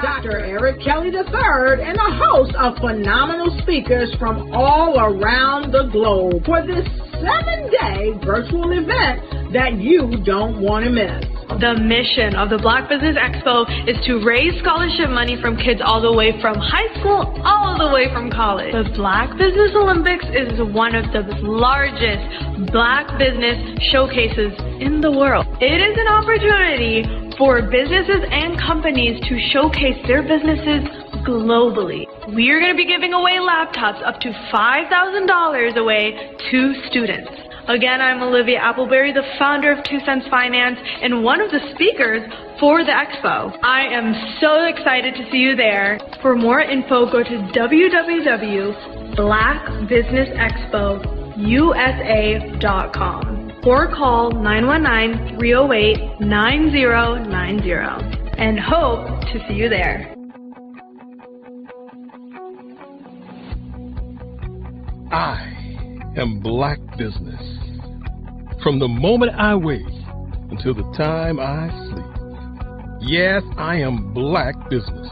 Dr. Eric Kelly III and a host of phenomenal speakers from all around the globe for this 7-day virtual event that you don't want to miss. The mission of the Black Business Expo is to raise scholarship money from kids all the way from high school all the way from college. The Black Business Olympics is one of the largest Black business showcases in the world. It is an opportunity for businesses and companies to showcase their businesses globally. We are going to be giving away laptops up to $5,000 away to students. Again, I'm Olivia Appleberry, the founder of 2 Cents Finance and one of the speakers for the expo. I am so excited to see you there. For more info, go to www.blackbusinessexpousa.com or call 919-308-9090 and hope to see you there. I am Black business. From the moment I wake until the time I sleep. Yes, I am Black business.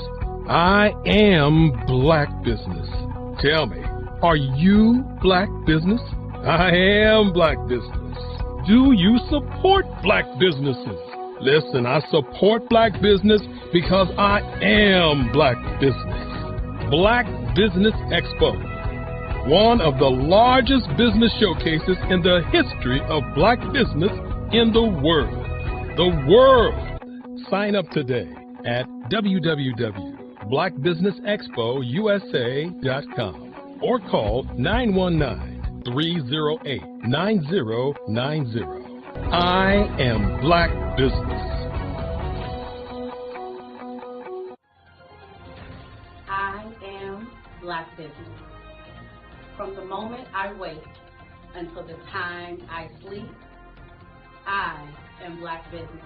I am Black business. Tell me, are you Black business? I am Black business. Do you support Black businesses? Listen, I support Black business because I am Black business. Black Business Expo, one of the largest business showcases in the history of Black business in the world. The world! Sign up today at www.blackbusinessexpousa.com or call 919-308-9090. I am Black business. I am Black business. From the moment I wake until the time I sleep, I am Black business.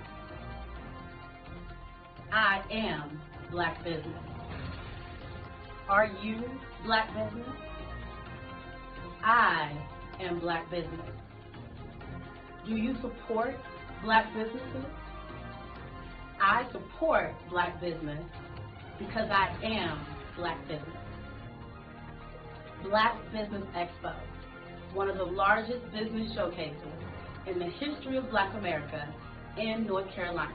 I am Black business. Are you Black business? I am Black business. Do you support Black businesses? I support Black business because I am Black business. Black Business Expo, one of the largest business showcases in the history of Black America in North Carolina.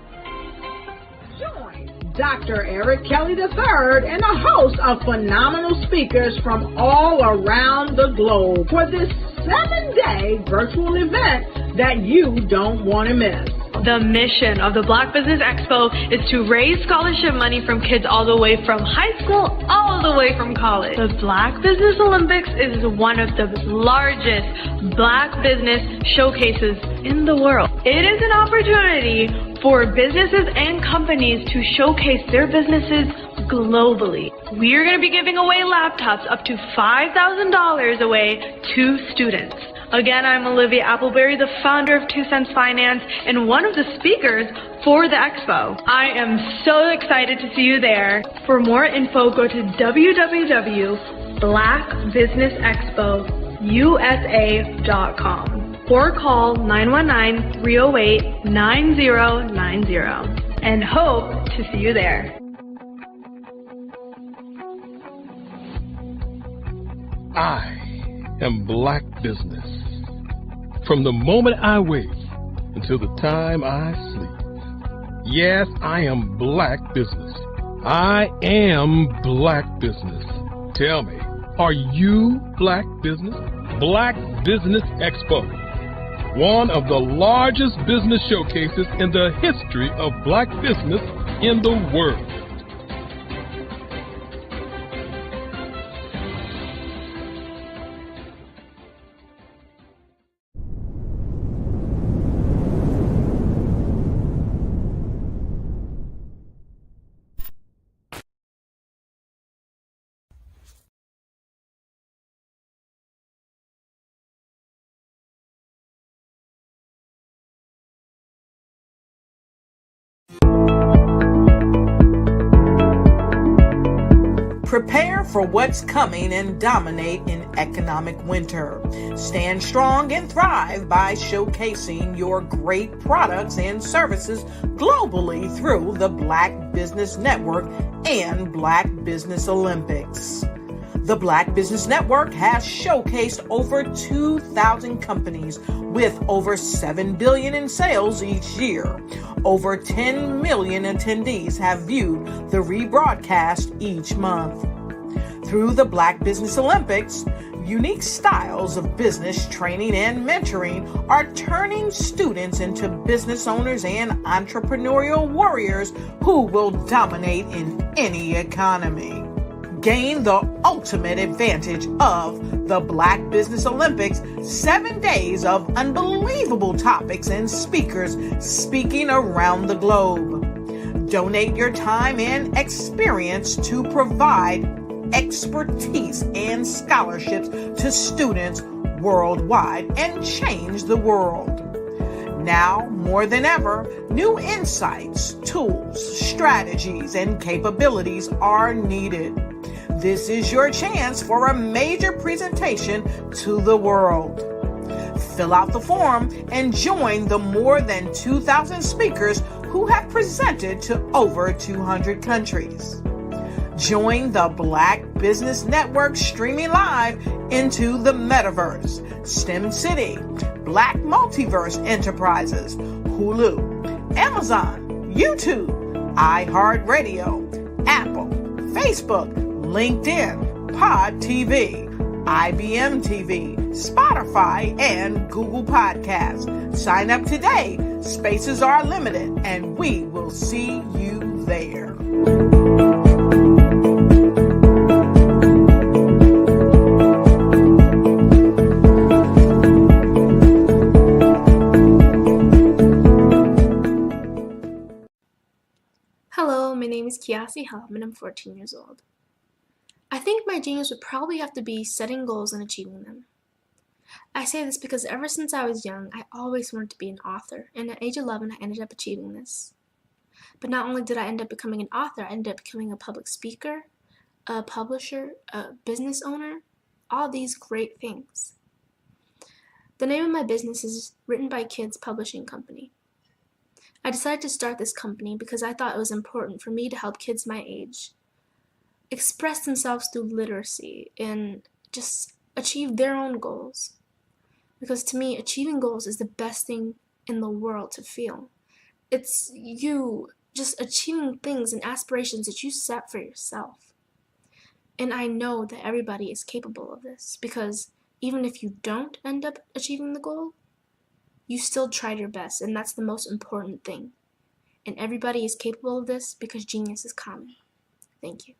Join Dr. Eric Kelly III and a host of phenomenal speakers from all around the globe for this 7-day virtual event that you don't want to miss. The mission of the Black Business Expo is to raise scholarship money from kids all the way from high school all the way from college. The Black Business Olympics is one of the largest Black business showcases in the world. It is an opportunity for businesses and companies to showcase their businesses globally. We are going to be giving away laptops up to $5,000 away to students. Again, I'm Olivia Appleberry, the founder of 2 Cents Finance and one of the speakers for the expo. I am so excited to see you there. For more info, go to www.blackbusinessexpousa.com or call 919-308-9090 and hope to see you there. I am Black business. From the moment I wake until the time I sleep. Yes, I am Black business. I am Black business. Tell me, are you Black business? Black Business Expo, one of the largest business showcases in the history of Black business in the world. Prepare for what's coming and dominate in economic winter. Stand strong and thrive by showcasing your great products and services globally through the Black Business Network and Black Business Olympics. The Black Business Network has showcased over 2,000 companies with over $7 billion in sales each year. Over 10 million attendees have viewed the rebroadcast each month. Through the Black Business Olympics, unique styles of business training and mentoring are turning students into business owners and entrepreneurial warriors who will dominate in any economy. Gain the ultimate advantage of the Black Business Olympics, 7 days of unbelievable topics and speakers speaking around the globe. Donate your time and experience to provide expertise and scholarships to students worldwide and change the world. Now, more than ever, new insights, tools, strategies, and capabilities are needed. This is your chance for a major presentation to the world. Fill out the form and join the more than 2,000 speakers who have presented to over 200 countries. Join the Black Business Network streaming live into the Metaverse, STEM City, Black Multiverse Enterprises, Hulu, Amazon, YouTube, iHeartRadio, Apple, Facebook, LinkedIn, Pod TV, IBM TV, Spotify, and Google Podcasts. Sign up today. Spaces are limited, and we will see you there. Hello, my name is Kiasi Helm and I'm 14 years old. I think my genius would probably have to be setting goals and achieving them. I say this because ever since I was young, I always wanted to be an author, and at age 11, I ended up achieving this. But not only did I end up becoming an author, I ended up becoming a public speaker, a publisher, a business owner, all these great things. The name of my business is Written by Kids Publishing Company. I decided to start this company because I thought it was important for me to help kids my age express themselves through literacy and just achieve their own goals. Because to me, achieving goals is the best thing in the world to feel. It's you just achieving things and aspirations that you set for yourself. And I know that everybody is capable of this because even if you don't end up achieving the goal, you still tried your best, and that's the most important thing. And everybody is capable of this because genius is common. Thank you.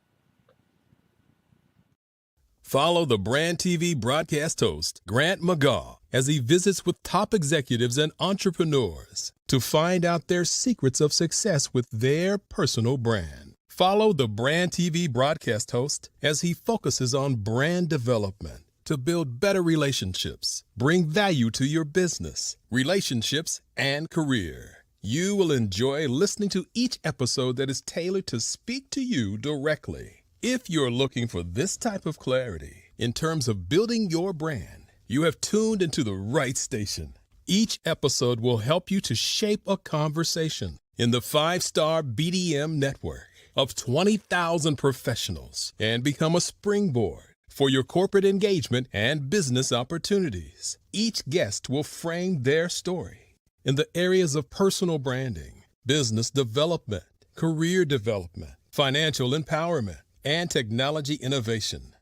Follow the Brand TV broadcast host, Grant McGaugh, as he visits with top executives and entrepreneurs to find out their secrets of success with their personal brand. Follow the Brand TV broadcast host as he focuses on brand development to build better relationships, bring value to your business, relationships, and career. You will enjoy listening to each episode that is tailored to speak to you directly. If you're looking for this type of clarity in terms of building your brand, you have tuned into the right station. Each episode will help you to shape a conversation in the 5-star BDM network of 20,000 professionals and become a springboard for your corporate engagement and business opportunities. Each guest will frame their story in the areas of personal branding, business development, career development, financial empowerment, and technology innovation.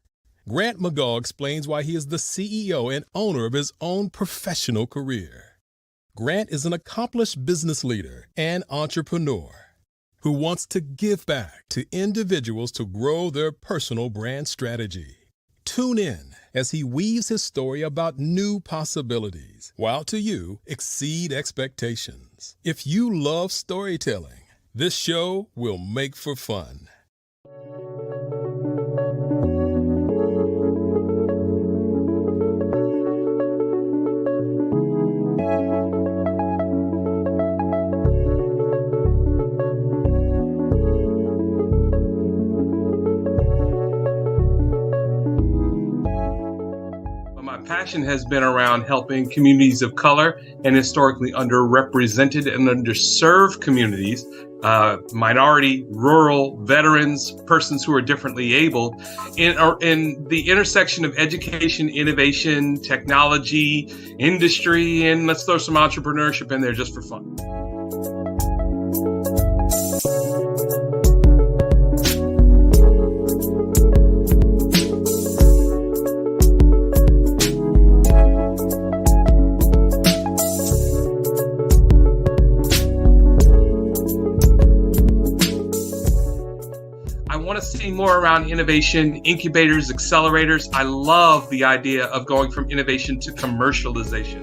Grant McGaugh explains why he is the CEO and owner of his own professional career. Grant is an accomplished business leader and entrepreneur who wants to give back to individuals to grow their personal brand strategy. Tune in as he weaves his story about new possibilities, while to you exceed expectations. If you love storytelling, this show will make for fun. passion has been around helping communities of color and historically underrepresented and underserved communities, minority, rural, veterans, persons who are differently abled, in the intersection of education, innovation, technology, industry, and let's throw some entrepreneurship in there just for fun. More around innovation, incubators, accelerators. I love the idea of going from innovation to commercialization.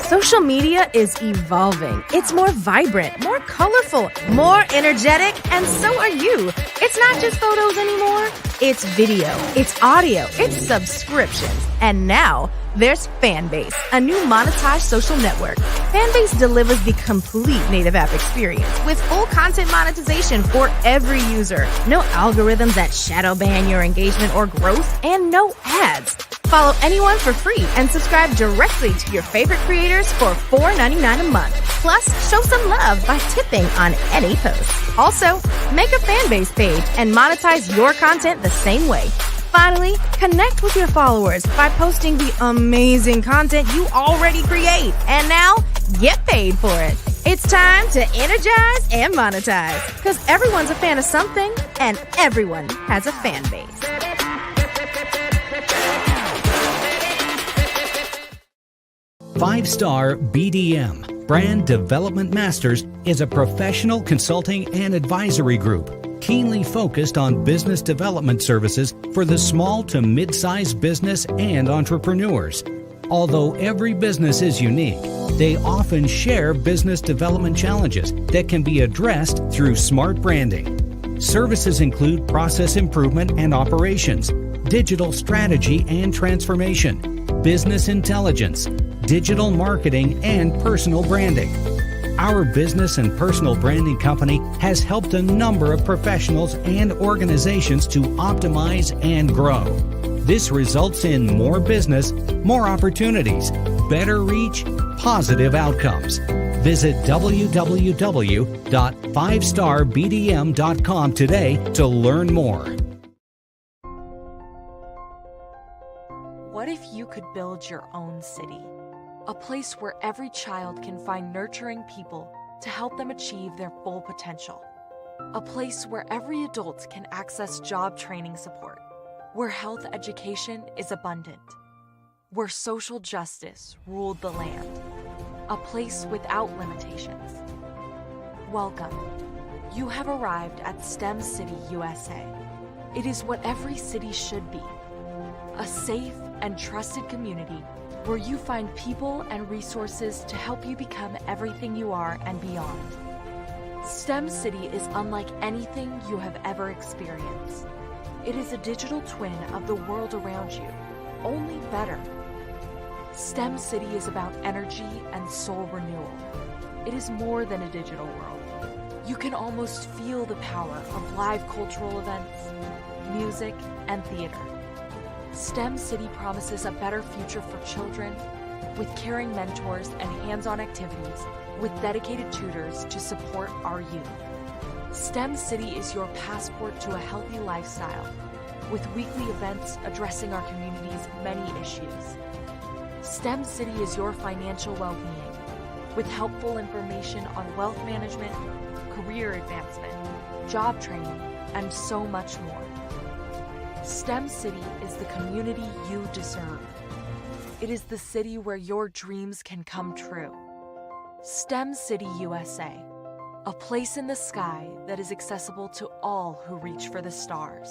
Social media is evolving. It's more vibrant, more colorful, more energetic, and so are you. It's not just photos anymore. It's video, it's audio, it's subscriptions. And now there's Fanbase, a new monetized social network. Fanbase delivers the complete native app experience with full content monetization for every user. No algorithms that shadow ban your engagement or growth, and no ads. Follow anyone for free and subscribe directly to your favorite creators for $4.99 a month. Plus, show some love by tipping on any post. Also, make a Fanbase page and monetize your content the same way. Finally, connect with your followers by posting the amazing content you already create. And now, get paid for it. It's time to energize and monetize, because everyone's a fan of something and everyone has a fan base. Five-Star BDM, Brand Development Masters, is a professional consulting and advisory group keenly focused on business development services for the small to mid-sized business and entrepreneurs. Although every business is unique, they often share business development challenges that can be addressed through smart branding. Services include process improvement and operations, digital strategy and transformation, business intelligence, digital marketing, and personal branding. Our business and personal branding company has helped a number of professionals and organizations to optimize and grow. This results in more business, more opportunities, better reach, positive outcomes. Visit www.fivestarbdm.com today to learn more. What if you could build your own city? A place where every child can find nurturing people to help them achieve their full potential. A place where every adult can access job training support. Where health education is abundant. Where social justice ruled the land. A place without limitations. Welcome. You have arrived at STEM City, USA. It is what every city should be. A safe and trusted community where you find people and resources to help you become everything you are and beyond. STEM City is unlike anything you have ever experienced. It is a digital twin of the world around you, only better. STEM City is about energy and soul renewal. It is more than a digital world. You can almost feel the power of live cultural events, music, and theater. STEM City promises a better future for children with caring mentors and hands-on activities with dedicated tutors to support our youth. STEM City is your passport to a healthy lifestyle with weekly events addressing our community's many issues. STEM City is your financial well-being with helpful information on wealth management, career advancement, job training, and so much more. STEM City is the community you deserve. It is the city where your dreams can come true. STEM City USA, a place in the sky that is accessible to all who reach for the stars.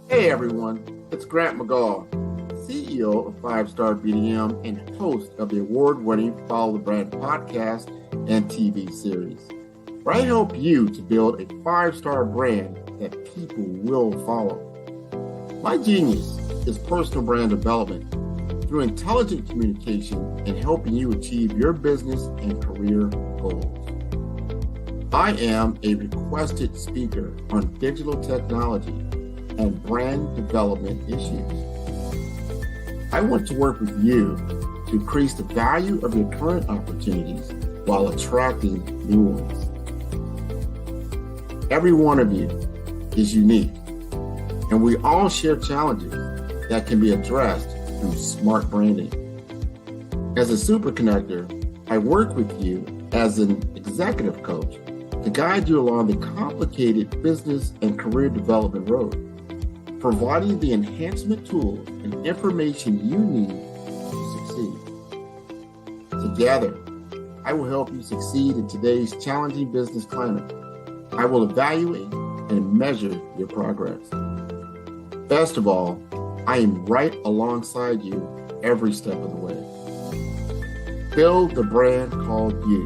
Hey everyone, it's Grant McGaw, CEO of 5 Star BDM and host of the award-winning Follow the Brand podcast and TV series, where I help you to build a 5-star brand that people will follow. My genius is personal brand development through intelligent communication and helping you achieve your business and career goals. I am a requested speaker on digital technology and brand development issues. I want to work with you to increase the value of your current opportunities while attracting new ones. Every one of you is unique, and we all share challenges that can be addressed through smart branding. As a super connector, I work with you as an executive coach to guide you along the complicated business and career development road, providing the enhancement tools and information you need to succeed. Together, I will help you succeed in today's challenging business climate. I will evaluate and measure your progress. Best of all, I am right alongside you every step of the way. Build the brand called you.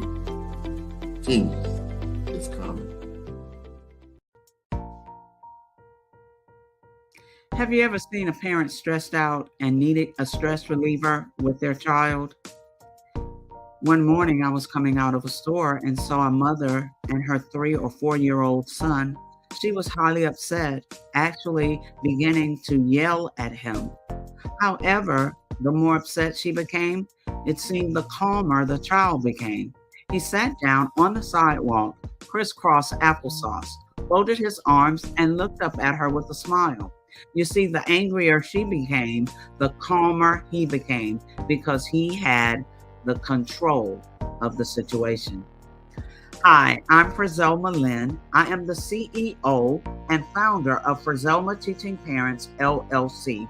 Genius is coming. Have you ever seen a parent stressed out and needed a stress reliever with their child? One morning I was coming out of a store and saw a mother and her 3 or 4-year-old son. She was highly upset, actually beginning to yell at him. However, the more upset she became, it seemed the calmer the child became. He sat down on the sidewalk, crisscross applesauce, folded his arms, and looked up at her with a smile. You see, the angrier she became, the calmer he became, because he had the control of the situation. Hi, I'm Frizelma Lynn. I am the CEO and founder of Frizelma Teaching Parents, LLC.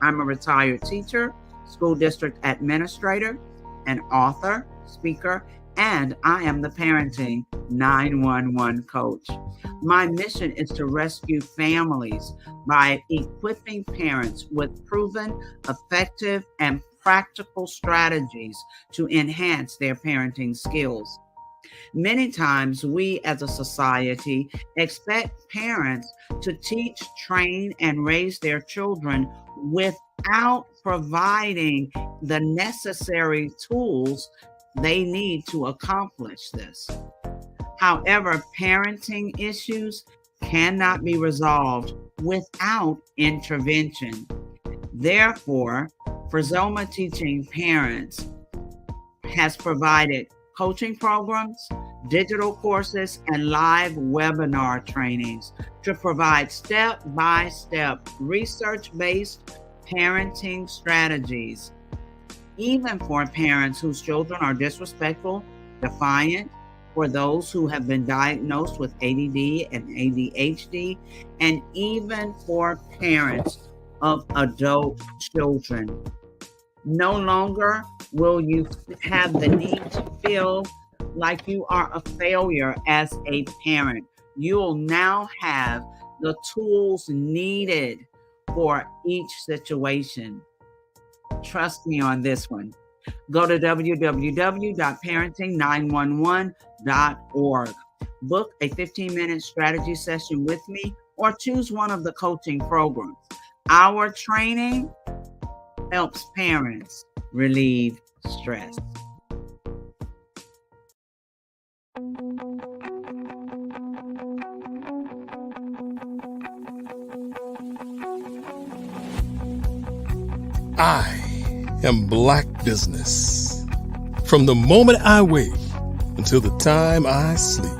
I'm a retired teacher, school district administrator, an author, speaker, and I am the Parenting 911 coach. My mission is to rescue families by equipping parents with proven, effective, and practical strategies to enhance their parenting skills. Many times we as a society expect parents to teach, train, and raise their children without providing the necessary tools they need to accomplish this. However, parenting issues cannot be resolved without intervention. Therefore, Frizelma Teaching Parents has provided coaching programs, digital courses, and live webinar trainings to provide step-by-step research-based parenting strategies, even for parents whose children are disrespectful, defiant, for those who have been diagnosed with ADD and ADHD, and even for parents of adult children. No longer will you have the need to feel like you are a failure as a parent. You will now have the tools needed for each situation. Trust me on this one. Go to www.parenting911.org. Book a 15-minute strategy session with me or choose one of the coaching programs. Our training helps parents relieve stress. I am Black business. From the moment I wake until the time I sleep.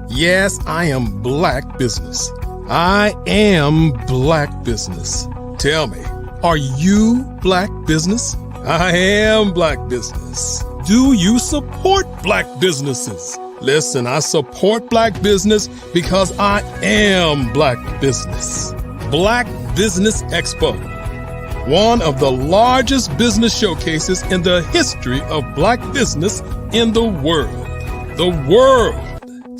Yes, I am Black business. I am Black business. Tell me, are you Black business? I am black business. Do you support black businesses? Listen, I support black business because I am black business. Black Business Expo, one of the largest business showcases in the history of black business in the world. The world!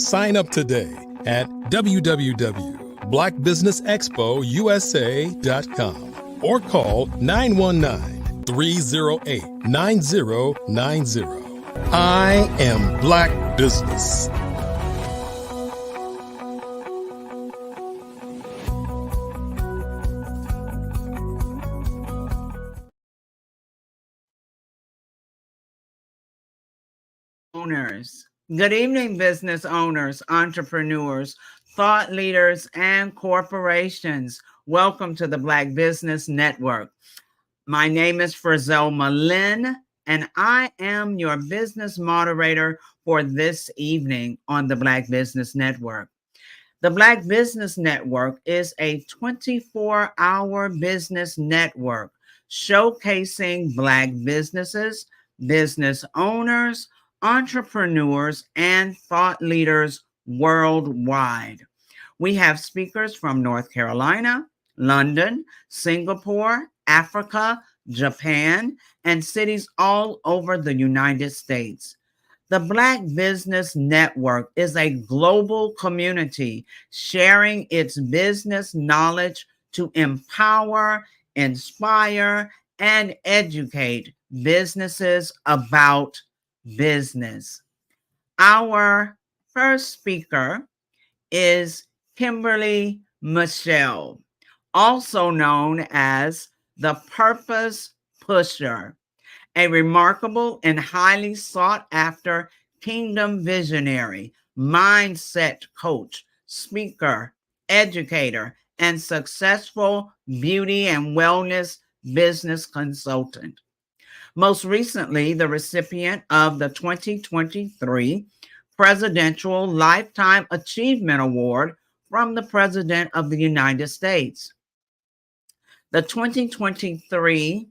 Sign up today at www.blackbusinessexpousa.com or call 919-308-9090. I am black business. Owners. Good evening, business owners, entrepreneurs, thought leaders, and corporations. Welcome to the Black Business Network. My name is Frizelma Lynn, and I am your business moderator for this evening on the Black Business Network. The Black Business Network is a 24-hour business network showcasing Black businesses, business owners, entrepreneurs, and thought leaders worldwide. We have speakers from North Carolina, London, Singapore, Africa, Japan, and cities all over the United States. The Black Business Network is a global community sharing its business knowledge to empower, inspire, and educate businesses about business. Our first speaker is Kimberly Michelle, also known as the Purpose Pusher, a remarkable and highly sought after kingdom visionary, mindset coach, speaker, educator, and successful beauty and wellness business consultant. Most recently, the recipient of the 2023 Presidential Lifetime Achievement Award from the President of the United States. The 2023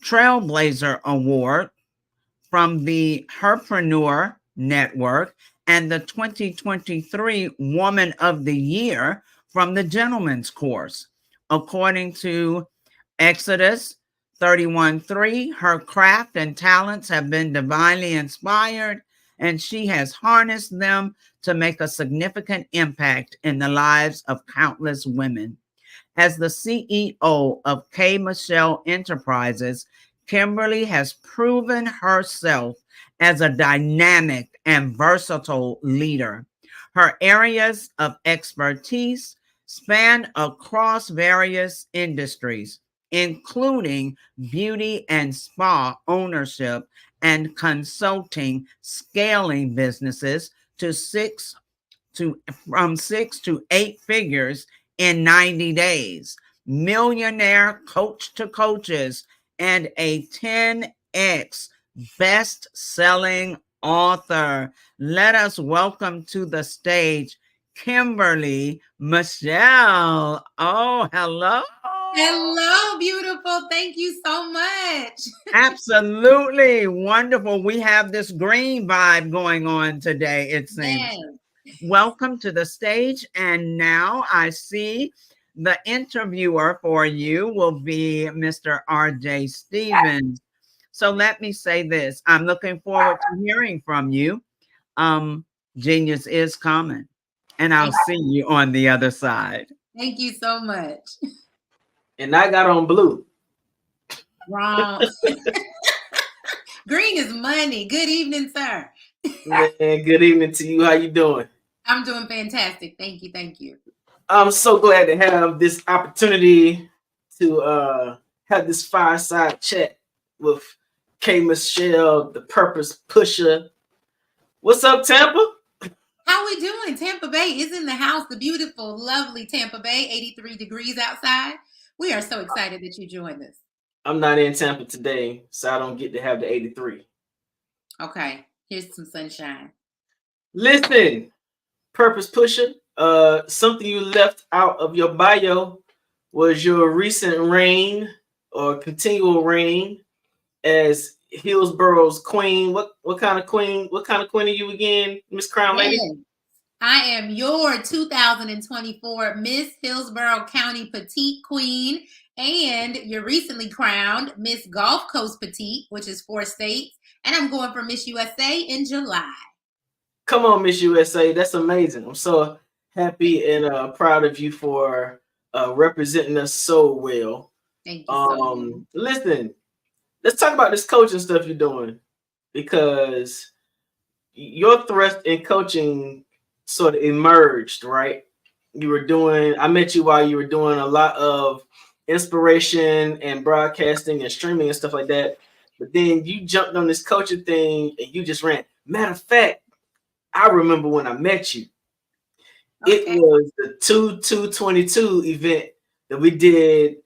Trailblazer Award from the Herpreneur Network, and the 2023 Woman of the Year from the Gentleman's Course. According to Exodus 31:3, her craft and talents have been divinely inspired, and she has harnessed them to make a significant impact in the lives of countless women. As the CEO of K. Michelle Enterprises, Kimberly has proven herself as a dynamic and versatile leader. Her areas of expertise span across various industries, including beauty and spa ownership and consulting, scaling businesses from 6 to 8 figures in 90 days, millionaire coach to coaches, and a 10x best-selling author. Let us welcome to the stage Kimberly Michelle. Oh, hello. Hello, beautiful. Thank you so much. Absolutely wonderful. We have this green vibe going on today, it seems. Yes. Welcome to the stage. And now I see the interviewer for you will be Mr. R.J. Stevens. So let me say this. I'm looking forward to hearing from you. Genius is coming. And I'll see you on the other side. Thank you so much. And I got on blue. Wrong. Green is money. Good evening, sir. Man, good evening to you. How you doing? I'm doing fantastic. Thank you. Thank you. I'm so glad to have this opportunity to have this fireside chat with K. Michelle, the Purpose Pusher. What's up, Tampa? How we doing? Tampa Bay is in the house. The beautiful, lovely Tampa Bay, 83 degrees outside. We are so excited that you joined us. I'm not in Tampa today, so I don't get to have the 83. Okay, here's some sunshine. Listen, Purpose Pusher, something you left out of your bio was your recent reign or continual reign as Hillsboro's queen. What kind of queen? What kind of queen are you again, Miss Crown Lady? Yes. I am your 2024 Miss Hillsborough County Petite Queen, and you're recently crowned Miss Gulf Coast Petite, which is 4 states, and I'm going for Miss USA in July. Come on, Miss USA. That's amazing. I'm so happy and proud of you for representing us so well. Thank you so much. Listen, let's talk about this coaching stuff you're doing, because your thrust in coaching sort of emerged, right? I met you while you were doing a lot of inspiration and broadcasting and streaming and stuff like that. But then you jumped on this coaching thing and you just ran. Matter of fact, I remember when I met you. Okay. It was the 2/2/22 event that we did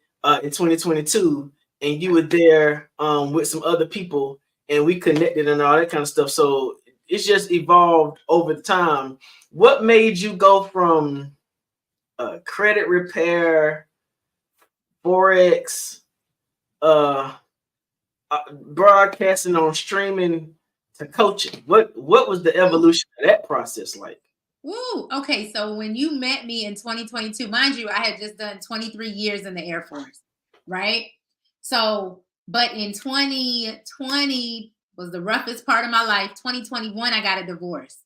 in 2022, and you were there with some other people, and we connected and all that kind of stuff. So it's just evolved over time. What made you go from credit repair, Forex, broadcasting on streaming to coaching? What was the evolution of that process like? Woo. Okay, so when you met me in 2022, mind you, I had just done 23 years in the Air Force, right? So, but in 2020 was the roughest part of my life. 2021, I got a divorce.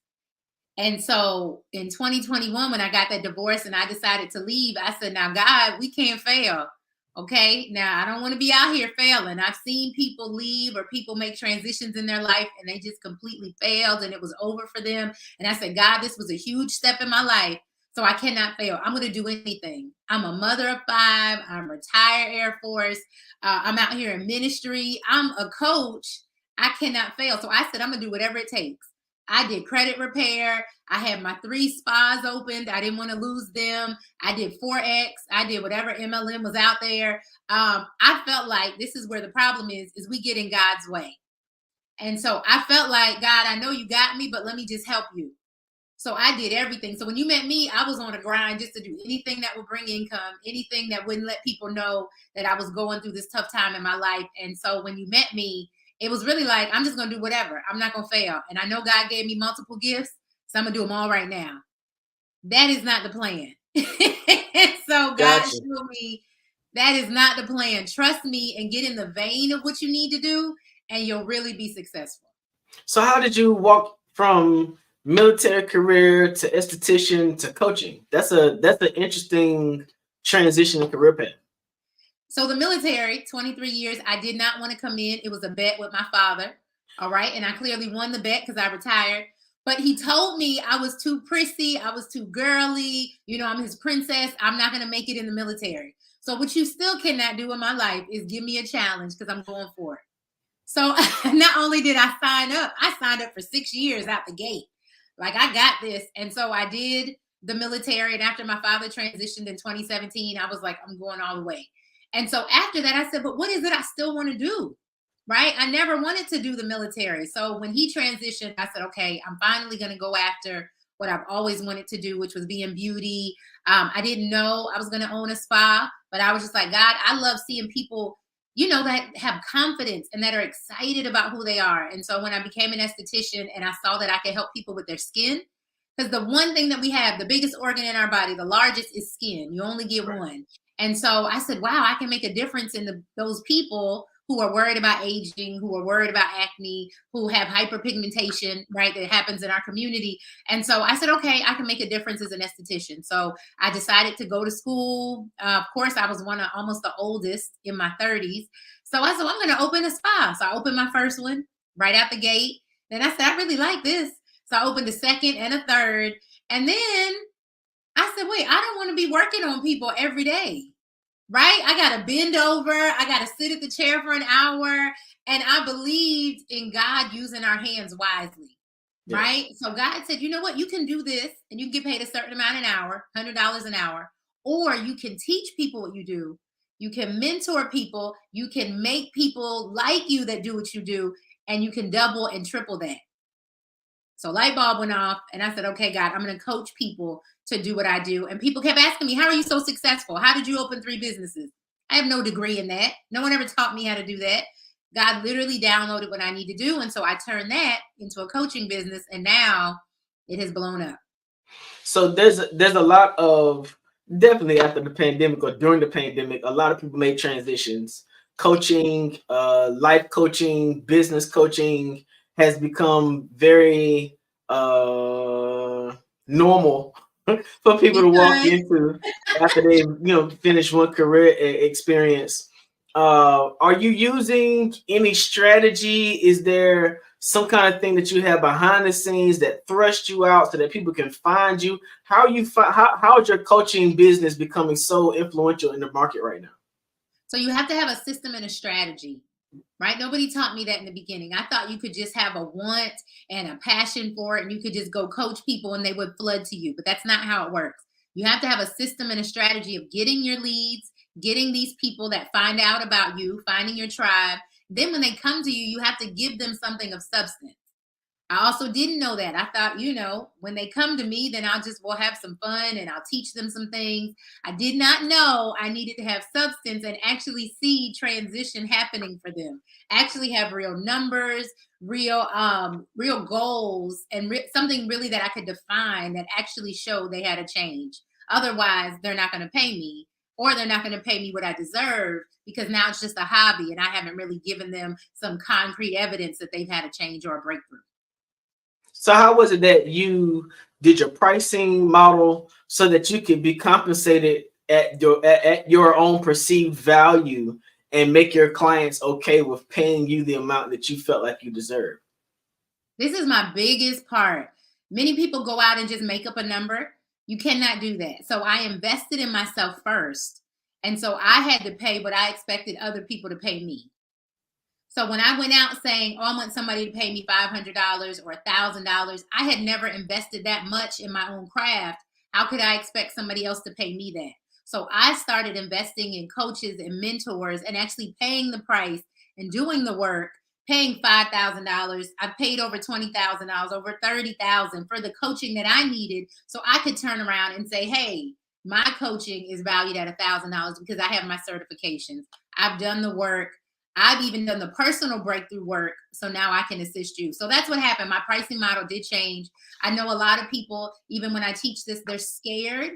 And so in 2021, when I got that divorce and I decided to leave, I said, now, God, we can't fail. Okay, now I don't want to be out here failing. I've seen people leave or people make transitions in their life and they just completely failed and it was over for them. And I said, God, this was a huge step in my life, so I cannot fail. I'm going to do anything. I'm a mother of 5. I'm retired Air Force. I'm out here in ministry. I'm a coach. I cannot fail. So I said, I'm going to do whatever it takes. I did credit repair. I had my 3 spas opened. I didn't want to lose them. I did Forex. I did whatever MLM was out there. I felt like this is where the problem is we get in God's way. And so I felt like, God, I know you got me, but let me just help you. So I did everything. So when you met me, I was on a grind just to do anything that would bring income, anything that wouldn't let people know that I was going through this tough time in my life. And so when you met me, it was really like, I'm just going to do whatever. I'm not going to fail. And I know God gave me multiple gifts, so I'm going to do them all right now. That is not the plan. So God showed me that is not the plan. Trust me and get in the vein of what you need to do, and you'll really be successful. So how did you walk from military career to esthetician to coaching? That's an interesting transition in career path. So the military, 23 years, I did not want to come in. It was a bet with my father. All right. And I clearly won the bet because I retired. But he told me I was too prissy. I was too girly. You know, I'm his princess. I'm not going to make it in the military. So what you still cannot do in my life is give me a challenge because I'm going for it. So not only did I signed up for 6 years out the gate. Like, I got this. And so I did the military. And after my father transitioned in 2017, I was like, I'm going all the way. And so after that, I said, but what is it I still want to do? Right? I never wanted to do the military. So when he transitioned, I said, okay, I'm finally going to go after what I've always wanted to do, which was be in beauty. I didn't know I was going to own a spa, but I was just like, God, I love seeing people, you know, that have confidence and that are excited about who they are. And so when I became an esthetician and I saw that I could help people with their skin, because the one thing that we have, the biggest organ in our body, the largest, is skin. You only get one. And so I said, wow, I can make a difference in those people who are worried about aging, who are worried about acne, who have hyperpigmentation, right, that happens in our community. And so I said, okay, I can make a difference as an esthetician. So I decided to go to school. Of course, I was almost the oldest in my 30s. So I said, well, I'm going to open a spa. So I opened my first one right out the gate. Then I said, I really like this. So I opened a second and a third. And then I said, wait, I don't want to be working on people every day, right? I got to bend over. I got to sit at the chair for an hour. And I believed in God using our hands wisely, right? So God said, you know what? You can do this and you can get paid a certain amount an hour, $100 an hour, or you can teach people what you do. You can mentor people. You can make people like you that do what you do, and you can double and triple that. So light bulb went off and I said, okay, God, I'm going to coach people to do what I do. And people kept asking me, how are you so successful? How did you open 3 businesses? I I have no degree in that. No one ever taught me how to do that. God literally downloaded what I need to do. And so I turned that into a coaching business, and now it has blown up. So there's a lot of, definitely after the pandemic or during the pandemic, a lot of people made transitions. Coaching, life coaching, business coaching has become very normal for people to walk into after they finish one career experience. Are you using any strategy? Is there some kind of thing that you have behind the scenes that thrust you out so that people can find you? How is your coaching business becoming so influential in the market right now? So you have to have a system and a strategy, right? Nobody taught me that in the beginning. I thought you could just have a want and a passion for it, and you could just go coach people and they would flood to you. But that's not how it works. You have to have a system and a strategy of getting your leads, getting these people that find out about you, finding your tribe. Then when they come to you, you have to give them something of substance. I also didn't know that. I thought, when they come to me, then we'll have some fun and I'll teach them some things. I did not know I needed to have substance and actually see transition happening for them. Actually have real numbers, real goals, and something really that I could define that actually showed they had a change. Otherwise, they're not going to pay me, or they're not going to pay me what I deserve, because now it's just a hobby and I haven't really given them some concrete evidence that they've had a change or a breakthrough. So how was it that you did your pricing model so that you could be compensated at your own perceived value and make your clients okay with paying you the amount that you felt like you deserve? This is my biggest part. Many people go out and just make up a number. You cannot do that. So I invested in myself first. And so I had to pay what I expected other people to pay me. So when I went out saying, I want somebody to pay me $500 or $1,000, I had never invested that much in my own craft. How could I expect somebody else to pay me that? So I started investing in coaches and mentors and actually paying the price and doing the work, paying $5,000. I paid over $20,000, over $30,000 for the coaching that I needed. So I could turn around and say, hey, my coaching is valued at $1,000 because I have my certifications. I've done the work. I've even done the personal breakthrough work. So now I can assist you. So that's what happened. My pricing model did change. I know a lot of people, even when I teach this, they're scared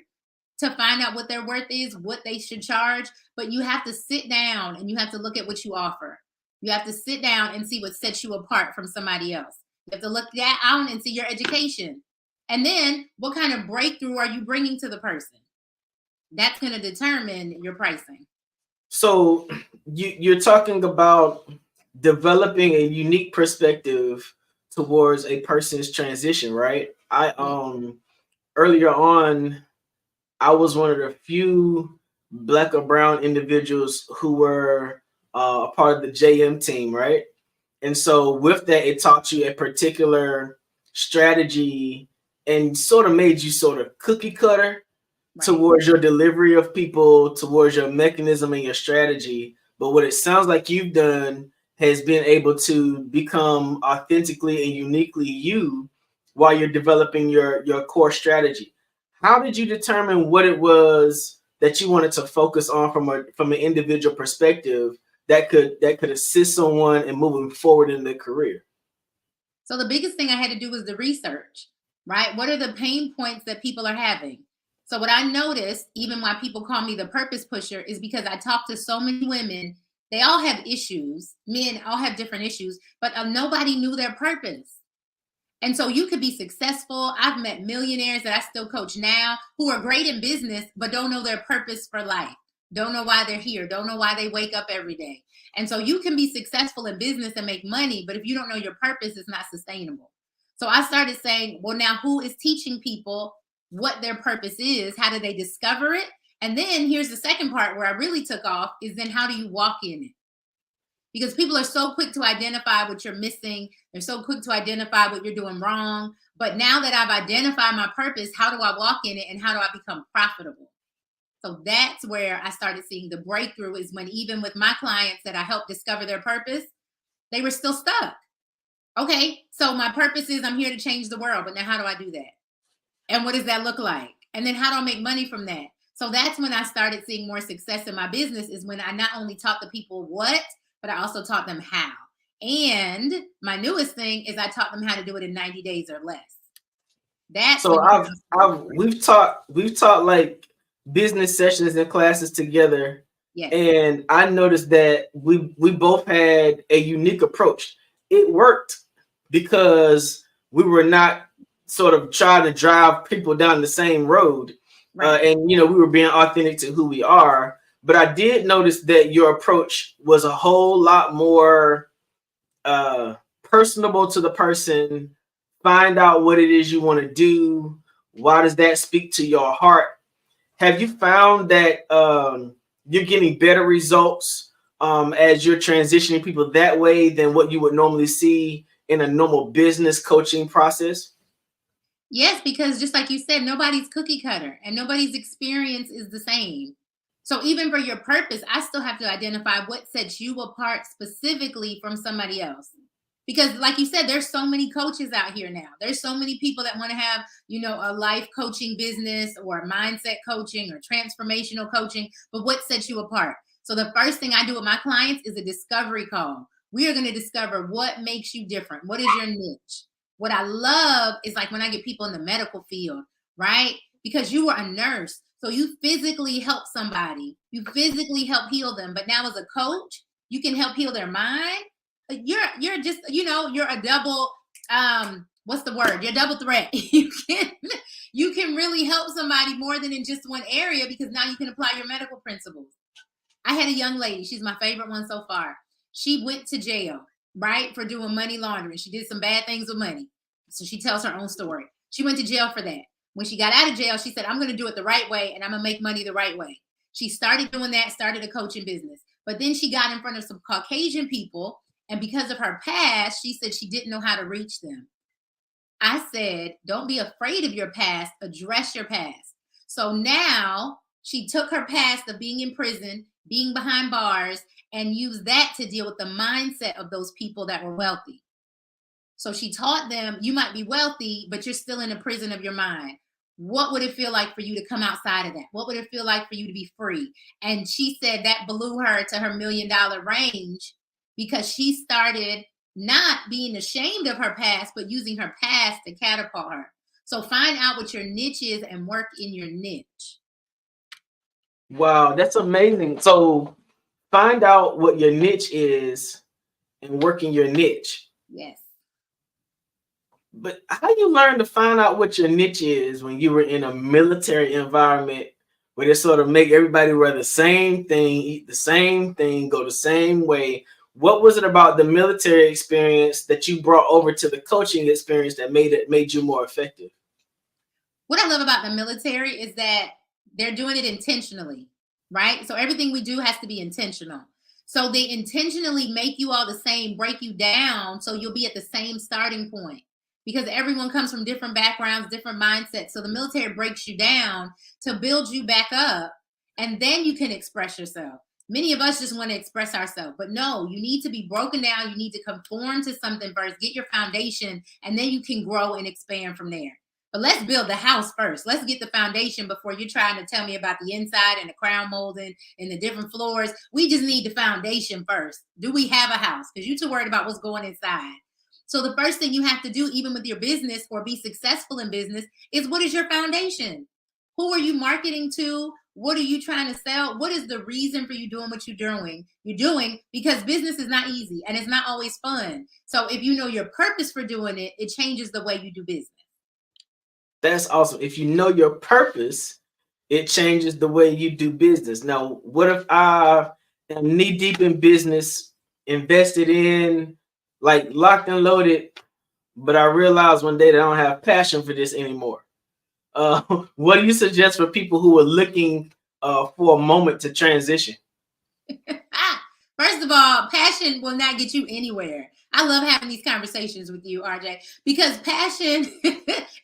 to find out what their worth is, what they should charge. But you have to sit down and you have to look at what you offer. You have to sit down and see what sets you apart from somebody else. You have to look that out and see your education. And then what kind of breakthrough are you bringing to the person? That's going to determine your pricing. So you're talking about developing a unique perspective towards a person's transition, right? Earlier on, I was one of the few Black or brown individuals who were a part of the JM team, right? And so with that, it taught you a particular strategy and sort of made you sort of cookie cutter towards your delivery of people, towards your mechanism and your strategy. But what it sounds like you've done has been able to become authentically and uniquely you while you're developing your core strategy. How did you determine what it was that you wanted to focus on from an individual perspective that could assist someone in moving forward in their career? So the biggest thing I had to do was the research, right? What are the pain points that people are having? So what I noticed, even why people call me the purpose pusher, is because I talk to so many women. They all have issues. Men all have different issues, but nobody knew their purpose. And so you could be successful. I've met millionaires that I still coach now who are great in business, but don't know their purpose for life. Don't know why they're here. Don't know why they wake up every day. And so you can be successful in business and make money, but if you don't know your purpose, it's not sustainable. So I started saying, well, now who is teaching people what their purpose is? How do they discover it? And then here's the second part where I really took off is then how do you walk in it? Because people are so quick to identify what you're missing. They're so quick to identify what you're doing wrong. But now that I've identified my purpose, how do I walk in it and how do I become profitable? So that's where I started seeing the breakthrough, is when even with my clients that I helped discover their purpose, they were still stuck. Okay, so my purpose is I'm here to change the world, but now how do I do that? And what does that look like? And then how do I make money from that? So that's when I started seeing more success in my business, is when I not only taught the people what, but I also taught them how. And my newest thing is I taught them how to do it in 90 days or less. That's so we've taught like business sessions and classes together. Yes. And I noticed that we both had a unique approach. It worked because we were not sort of trying to drive people down the same road. Right. And we were being authentic to who we are. But I did notice that your approach was a whole lot more personable to the person. Find out what it is you want to do. Why does that speak to your heart? Have you found that you're getting better results as you're transitioning people that way than what you would normally see in a normal business coaching process? Yes, because just like you said, nobody's cookie cutter and nobody's experience is the same. So even for your purpose, I still have to identify what sets you apart specifically from somebody else. Because like you said, there's so many coaches out here now. There's so many people that want to have, a life coaching business or mindset coaching or transformational coaching. But what sets you apart? So the first thing I do with my clients is a discovery call. We are going to discover what makes you different. What is your niche? What I love is like when I get people in the medical field, right? Because you were a nurse. So you physically help somebody. You physically help heal them. But now as a coach, you can help heal their mind. You're just, you're a double, what's the word? You're double threat. You can really help somebody more than in just one area, because now you can apply your medical principles. I had a young lady. She's my favorite one so far. She went to jail, right, for doing money laundering. She did some bad things with money. So she tells her own story. She went to jail for that. When she got out of jail, she said, I'm going to do it the right way and I'm going to make money the right way. She started doing that, started a coaching business. But then she got in front of some Caucasian people, and because of her past, she said she didn't know how to reach them. I said, don't be afraid of your past, address your past. So now she took her past of being in prison, being behind bars, and used that to deal with the mindset of those people that were wealthy. So she taught them, you might be wealthy, but you're still in a prison of your mind. What would it feel like for you to come outside of that? What would it feel like for you to be free? And she said that blew her to her $1 million range, because she started not being ashamed of her past, but using her past to catapult her. So find out what your niche is and work in your niche. Wow, that's amazing. So find out what your niche is and work in your niche. Yes. But how you learn to find out what your niche is when you were in a military environment where they sort of make everybody wear the same thing, eat the same thing, go the same way? What was it about the military experience that you brought over to the coaching experience that made you more effective? What I love about the military is that they're doing it intentionally, right? So everything we do has to be intentional. So they intentionally make you all the same, break you down, so you'll be at the same starting point, because everyone comes from different backgrounds, different mindsets. So the military breaks you down to build you back up, and then you can express yourself. Many of us just want to express ourselves, but no, you need to be broken down. You need to conform to something first, get your foundation, and then you can grow and expand from there. But let's build the house first. Let's get the foundation before you're trying to tell me about the inside and the crown molding and the different floors. We just need the foundation first. Do we have a house? Because you're too worried about what's going inside. So the first thing you have to do, even with your business or be successful in business, is what is your foundation? Who are you marketing to? What are you trying to sell? What is the reason for you doing what you're doing? You're doing because business is not easy and it's not always fun. So if you know your purpose for doing it, it changes the way you do business. That's awesome. If you know your purpose, it changes the way you do business. Now, what if I am knee deep in business, invested in, like locked and loaded, but I realize one day that I don't have passion for this anymore? What do you suggest for people who are looking for a moment to transition? First of all, passion will not get you anywhere. I love having these conversations with you, RJ, because passion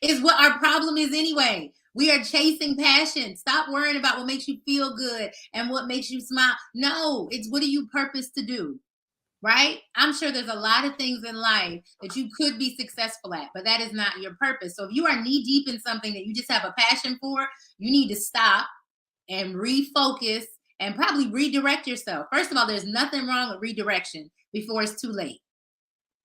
is what our problem is anyway. We are chasing passion. Stop worrying about what makes you feel good and what makes you smile. No, it's what do you purpose to do? Right? I'm sure there's a lot of things in life that you could be successful at, but that is not your purpose. So if you are knee deep in something that you just have a passion for, you need to stop and refocus and probably redirect yourself. First of all, there's nothing wrong with redirection before it's too late.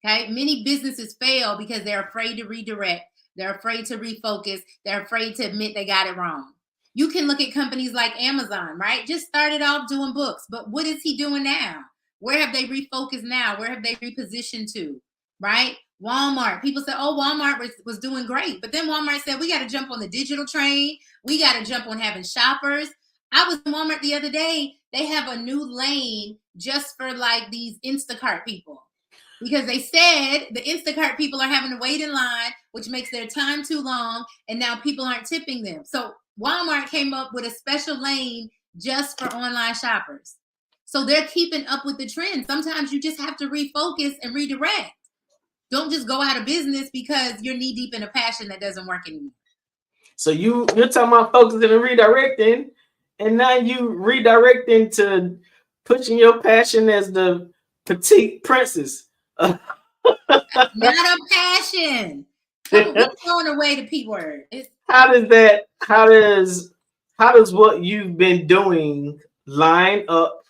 Okay. Many businesses fail because they're afraid to redirect. They're afraid to refocus. They're afraid to admit they got it wrong. You can look at companies like Amazon, right? Just started off doing books, but what is he doing now? Where have they refocused now? Where have they repositioned to, right? Walmart. People say, oh, Walmart was doing great. But then Walmart said, we got to jump on the digital train. We got to jump on having shoppers. I was in Walmart the other day. They have a new lane just for like these Instacart people. Because they said the Instacart people are having to wait in line, which makes their time too long. And now people aren't tipping them. So Walmart came up with a special lane just for online shoppers. So they're keeping up with the trend. Sometimes you just have to refocus and redirect. Don't just go out of business because you're knee deep in a passion that doesn't work anymore. So you're talking about focusing and redirecting, and now you redirecting to pushing your passion as the petite princess. Not a passion. What's going away the P word? How does what you've been doing line up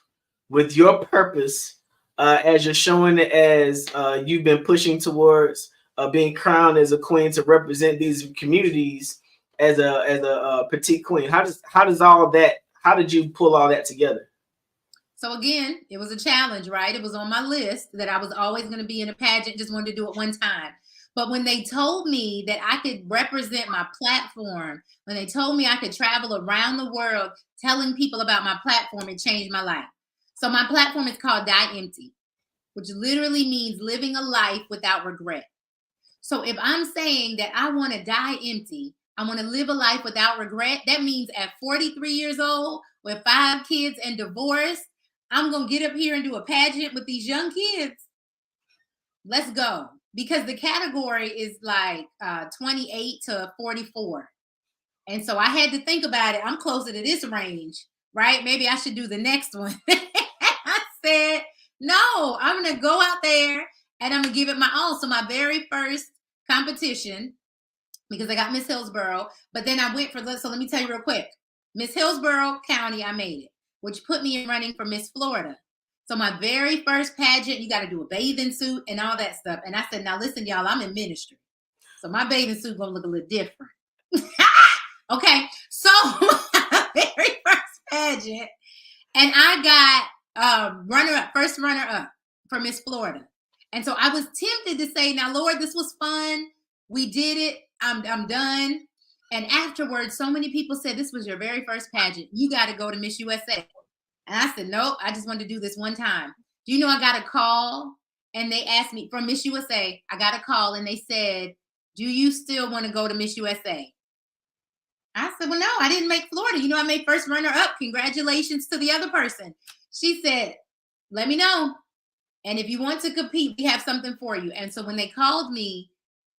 with your purpose as you're showing it as you've been pushing towards being crowned as a queen to represent these communities as a petite queen? How does all that? How did you pull all that together? So again, it was a challenge, right? It was on my list that I was always going to be in a pageant, just wanted to do it one time. But when they told me that I could represent my platform, when they told me I could travel around the world telling people about my platform, it changed my life. So my platform is called Die Empty, which literally means living a life without regret. So if I'm saying that I want to die empty, I want to live a life without regret, that means at 43 years old with 5 kids and divorce, I'm going to get up here and do a pageant with these young kids. Let's go. Because the category is like 28 to 44. And so I had to think about it. I'm closer to this range, right? Maybe I should do the next one. I said, no, I'm going to go out there and I'm going to give it my all. So my very first competition, because I got Miss Hillsborough, but then I went for so let me tell you real quick. Miss Hillsborough County, I made it, which put me in running for Miss Florida. So my very first pageant, you got to do a bathing suit and all that stuff. And I said, now listen, y'all, I'm in ministry. So my bathing suit going to look a little different. Okay. So my very first pageant, and I got first runner up for Miss Florida. And so I was tempted to say, now, Lord, this was fun. We did it. I'm done. And afterwards, so many people said, this was your very first pageant. You got to go to Miss USA. And I said, nope, I just wanted to do this one time. Do you know I got a call and they asked me from Miss USA, I got a call and they said, do you still want to go to Miss USA? I said, well, no, I didn't make Florida. You know, I made first runner up. Congratulations to the other person. She said, let me know. And if you want to compete, we have something for you. And so when they called me,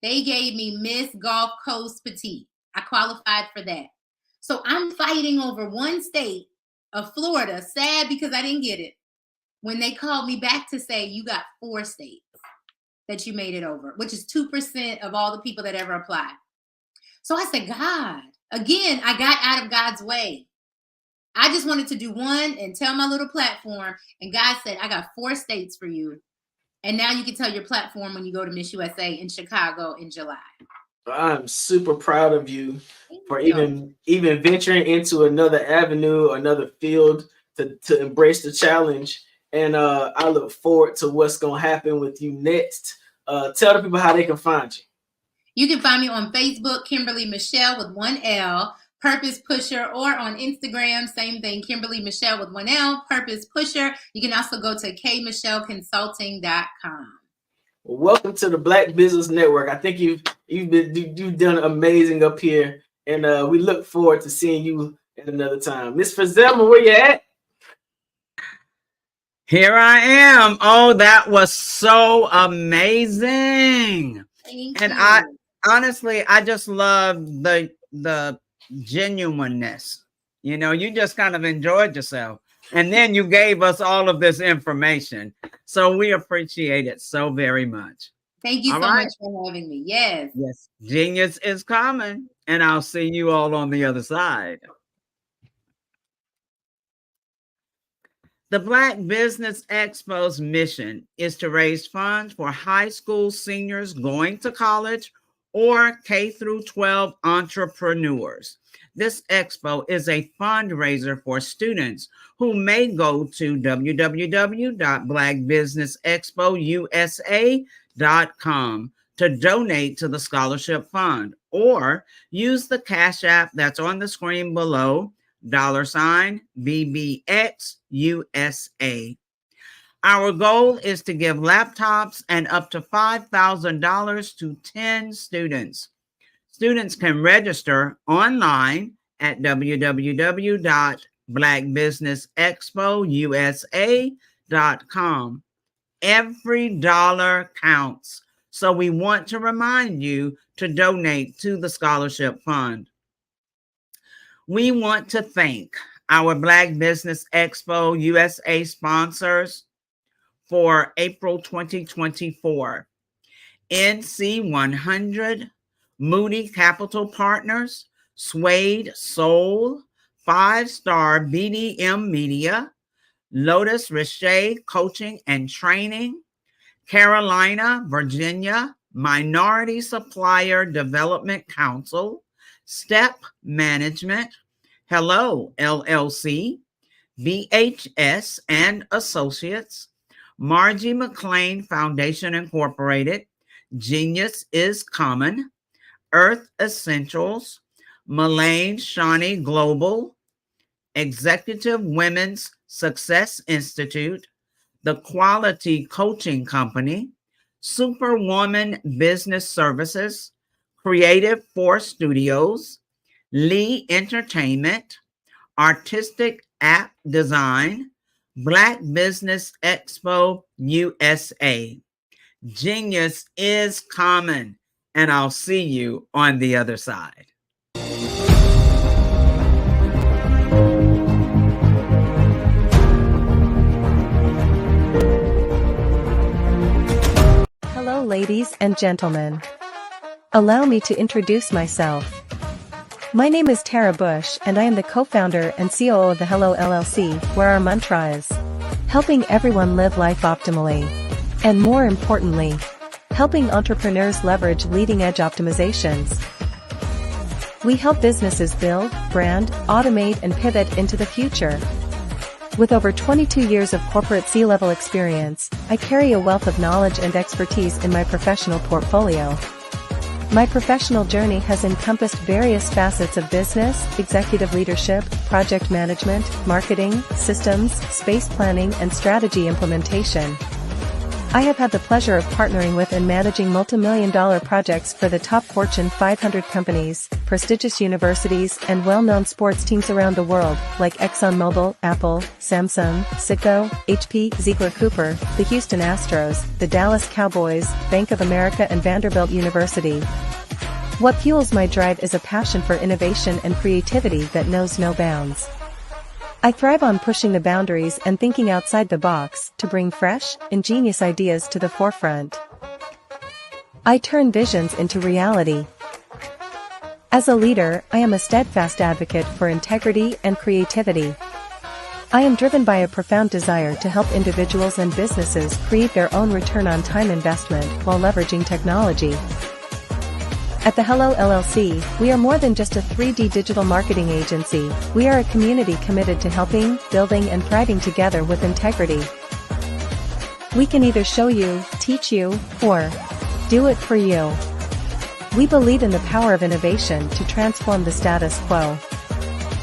they gave me Miss Gulf Coast Petite. I qualified for that. So I'm fighting over one state of Florida, sad because I didn't get it. When they called me back to say, you got 4 states that you made it over, which is 2% of all the people that ever applied. So I said, God, again, I got out of God's way. I just wanted to do one and tell my little platform. And God said, I got 4 states for you. And now you can tell your platform when you go to Miss USA in Chicago in July. I'm super proud of you for even venturing into another avenue, another field to embrace the challenge. And I look forward to what's going to happen with you next. Tell the people how they can find you. You can find me on Facebook, Kimberly Michelle with 1 L, Purpose Pusher, or on Instagram, same thing, Kimberly Michelle with 1 L, Purpose Pusher. You can also go to kmichelleconsulting.com. Well, welcome to the Black Business Network. I think you've done amazing up here, and we look forward to seeing you at another time. Miss Fazelma, where you at? Here I am. Oh, that was so amazing. Thank and you. I honestly, I just love the genuineness. You know, you just kind of enjoyed yourself. And then you gave us all of this information. So we appreciate it so very much. Thank you so much for having me. Yes. Yes. Genius is coming. And I'll see you all on the other side. The Black Business Expo's mission is to raise funds for high school seniors going to college or K through 12 entrepreneurs. This expo is a fundraiser for students who may go to www.blackbusinessexpousa.com to donate to the scholarship fund, or use the Cash App that's on the screen below, $BBXUSA. Our goal is to give laptops and up to $5,000 to 10 students. Students can register online at www.blackbusinessexpousa.com. Every dollar counts, so we want to remind you to donate to the scholarship fund. We want to thank our Black Business Expo USA sponsors for April 2024. NC100, Moody Capital Partners, Suede Soul, 5-Star BDM Media, Lotus Richey Coaching and Training, Carolina, Virginia, Minority Supplier Development Council, Step Management, Hello LLC, BHS and Associates, Margie McLean Foundation Incorporated, Genius is Common, Earth Essentials, Mullane Shawnee Global, Executive Women's Success Institute, The Quality Coaching Company, Superwoman Business Services, Creative Force Studios, Lee Entertainment, Artistic App Design, Black Business Expo USA. Genius is common, and I'll see you on the other side. Hello, ladies and gentlemen. Allow me to introduce myself. My name is Tara Bush, and I am the co-founder and COO of the Hello LLC, where our mantra is helping everyone live life optimally. And more importantly, helping entrepreneurs leverage leading-edge optimizations. We help businesses build, brand, automate, and pivot into the future. With over 22 years of corporate C-level experience, I carry a wealth of knowledge and expertise in my professional portfolio. My professional journey has encompassed various facets of business, executive leadership, project management, marketing, systems, space planning, and strategy implementation. I have had the pleasure of partnering with and managing multi-million-dollar projects for the top Fortune 500 companies, prestigious universities, and well-known sports teams around the world, like ExxonMobil, Apple, Samsung, Citgo, HP, Ziegler Cooper, the Houston Astros, the Dallas Cowboys, Bank of America, and Vanderbilt University. What fuels my drive is a passion for innovation and creativity that knows no bounds. I thrive on pushing the boundaries and thinking outside the box to bring fresh, ingenious ideas to the forefront. I turn visions into reality. As a leader, I am a steadfast advocate for integrity and creativity. I am driven by a profound desire to help individuals and businesses create their own return on time investment while leveraging technology. At the Hello LLC, we are more than just a 3D digital marketing agency. We are a community committed to helping, building, and thriving together with integrity. We can either show you, teach you, or do it for you. We believe in the power of innovation to transform the status quo.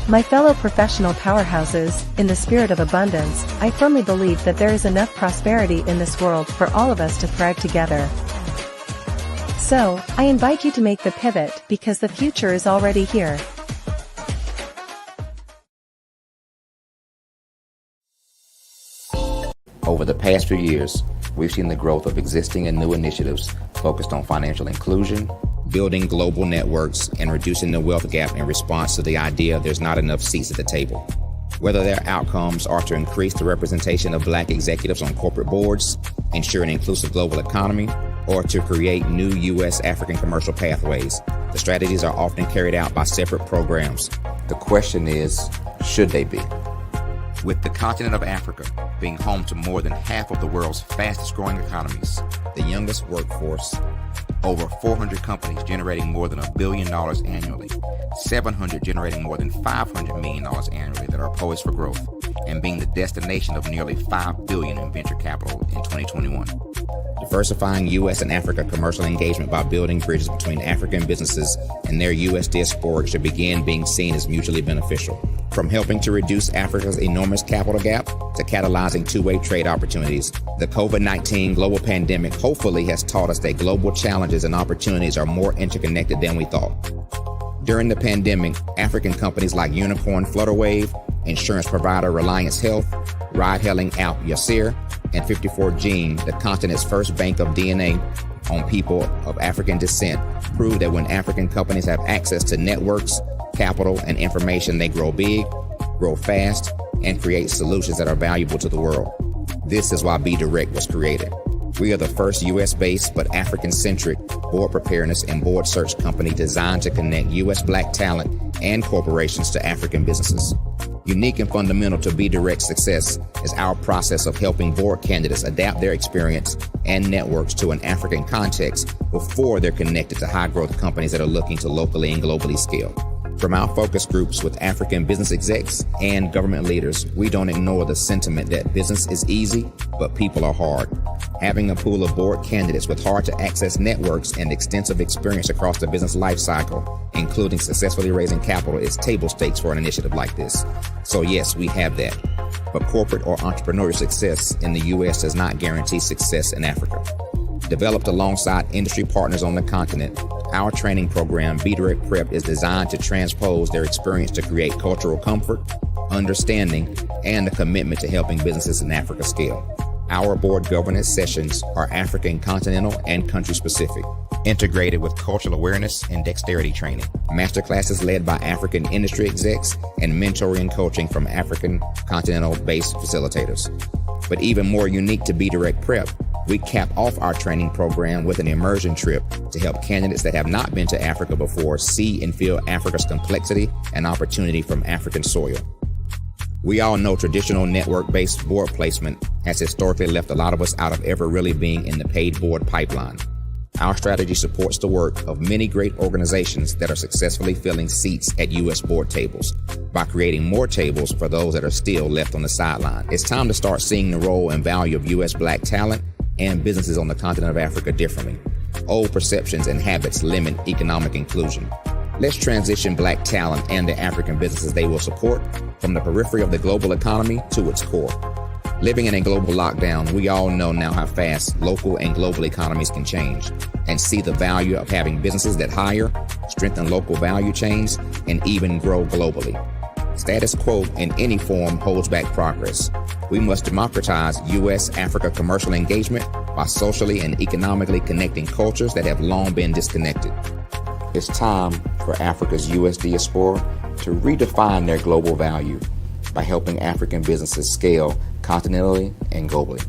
My fellow professional powerhouses, in the spirit of abundance, I firmly believe that there is enough prosperity in this world for all of us to thrive together. So, I invite you to make the pivot because the future is already here. Over the past few years, we've seen the growth of existing and new initiatives focused on financial inclusion, building global networks, and reducing the wealth gap in response to the idea there's not enough seats at the table. Whether their outcomes are to increase the representation of Black executives on corporate boards, ensure an inclusive global economy, or to create new U.S. African commercial pathways, the strategies are often carried out by separate programs. The question is, should they be? With the continent of Africa being home to more than half of the world's fastest growing economies, the youngest workforce, over 400 companies generating more than $1 billion annually, 700 generating more than $500 million annually that are poised for growth, and being the destination of nearly $5 billion in venture capital in 2021. Diversifying U.S. and Africa commercial engagement by building bridges between African businesses and their U.S. diaspora should begin being seen as mutually beneficial. From helping to reduce Africa's enormous capital gap to catalyzing two-way trade opportunities, the COVID-19 global pandemic hopefully has taught us that global challenges and opportunities are more interconnected than we thought. During the pandemic, African companies like Unicorn Flutterwave, insurance provider Reliance Health, ride-hailing app Yasir, and 54Gene, the continent's first bank of DNA on people of African descent, proved that when African companies have access to networks, capital, and information, they grow big, grow fast, and create solutions that are valuable to the world. This is why BDirect was created. We are the first U.S.-based but African-centric board preparedness and board search company designed to connect U.S. Black talent and corporations to African businesses. Unique and fundamental to BDirect's success is our process of helping board candidates adapt their experience and networks to an African context before they're connected to high-growth companies that are looking to locally and globally scale. From our focus groups with African business execs and government leaders, we don't ignore the sentiment that business is easy, but people are hard. Having a pool of board candidates with hard-to-access networks and extensive experience across the business lifecycle, including successfully raising capital, is table stakes for an initiative like this. So yes, we have that. But corporate or entrepreneurial success in the U.S. does not guarantee success in Africa. Developed alongside industry partners on the continent, our training program, BDirect Prep, is designed to transpose their experience to create cultural comfort, understanding, and a commitment to helping businesses in Africa scale. Our board governance sessions are African continental and country specific, integrated with cultural awareness and dexterity training, masterclasses led by African industry execs, and mentoring and coaching from African continental-based facilitators. But even more unique to BDirect Prep, we cap off our training program with an immersion trip to help candidates that have not been to Africa before see and feel Africa's complexity and opportunity from African soil. We all know traditional network-based board placement has historically left a lot of us out of ever really being in the paid board pipeline. Our strategy supports the work of many great organizations that are successfully filling seats at U.S. board tables by creating more tables for those that are still left on the sideline. It's time to start seeing the role and value of U.S. Black talent and businesses on the continent of Africa differently. Old perceptions and habits limit economic inclusion. Let's transition Black talent and the African businesses they will support from the periphery of the global economy to its core. Living in a global lockdown, we all know now how fast local and global economies can change, and see the value of having businesses that hire, strengthen local value chains, and even grow globally. Status quo in any form holds back progress. We must democratize U.S.-Africa commercial engagement by socially and economically connecting cultures that have long been disconnected. It's time for Africa's U.S. diaspora to redefine their global value by helping African businesses scale continentally and globally.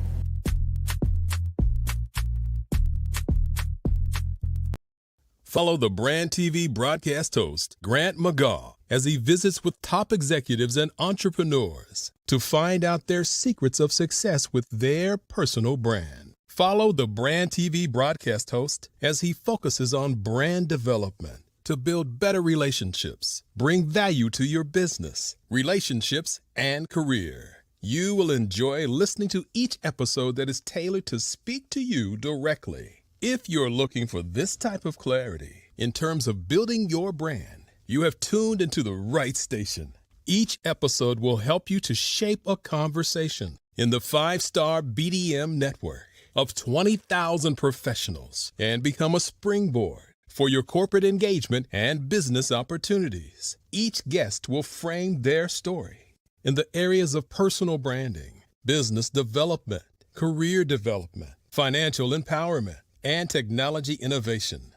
Follow the Brand TV broadcast host, Grant McGaugh, as he visits with top executives and entrepreneurs to find out their secrets of success with their personal brand. Follow the Brand TV broadcast host as he focuses on brand development to build better relationships, bring value to your business, relationships, and career. You will enjoy listening to each episode that is tailored to speak to you directly. If you're looking for this type of clarity in terms of building your brand, you have tuned into the right station. Each episode will help you to shape a conversation in the 5-star BDM network of 20,000 professionals and become a springboard for your corporate engagement and business opportunities. Each guest will frame their story in the areas of personal branding, business development, career development, financial empowerment, and technology innovation.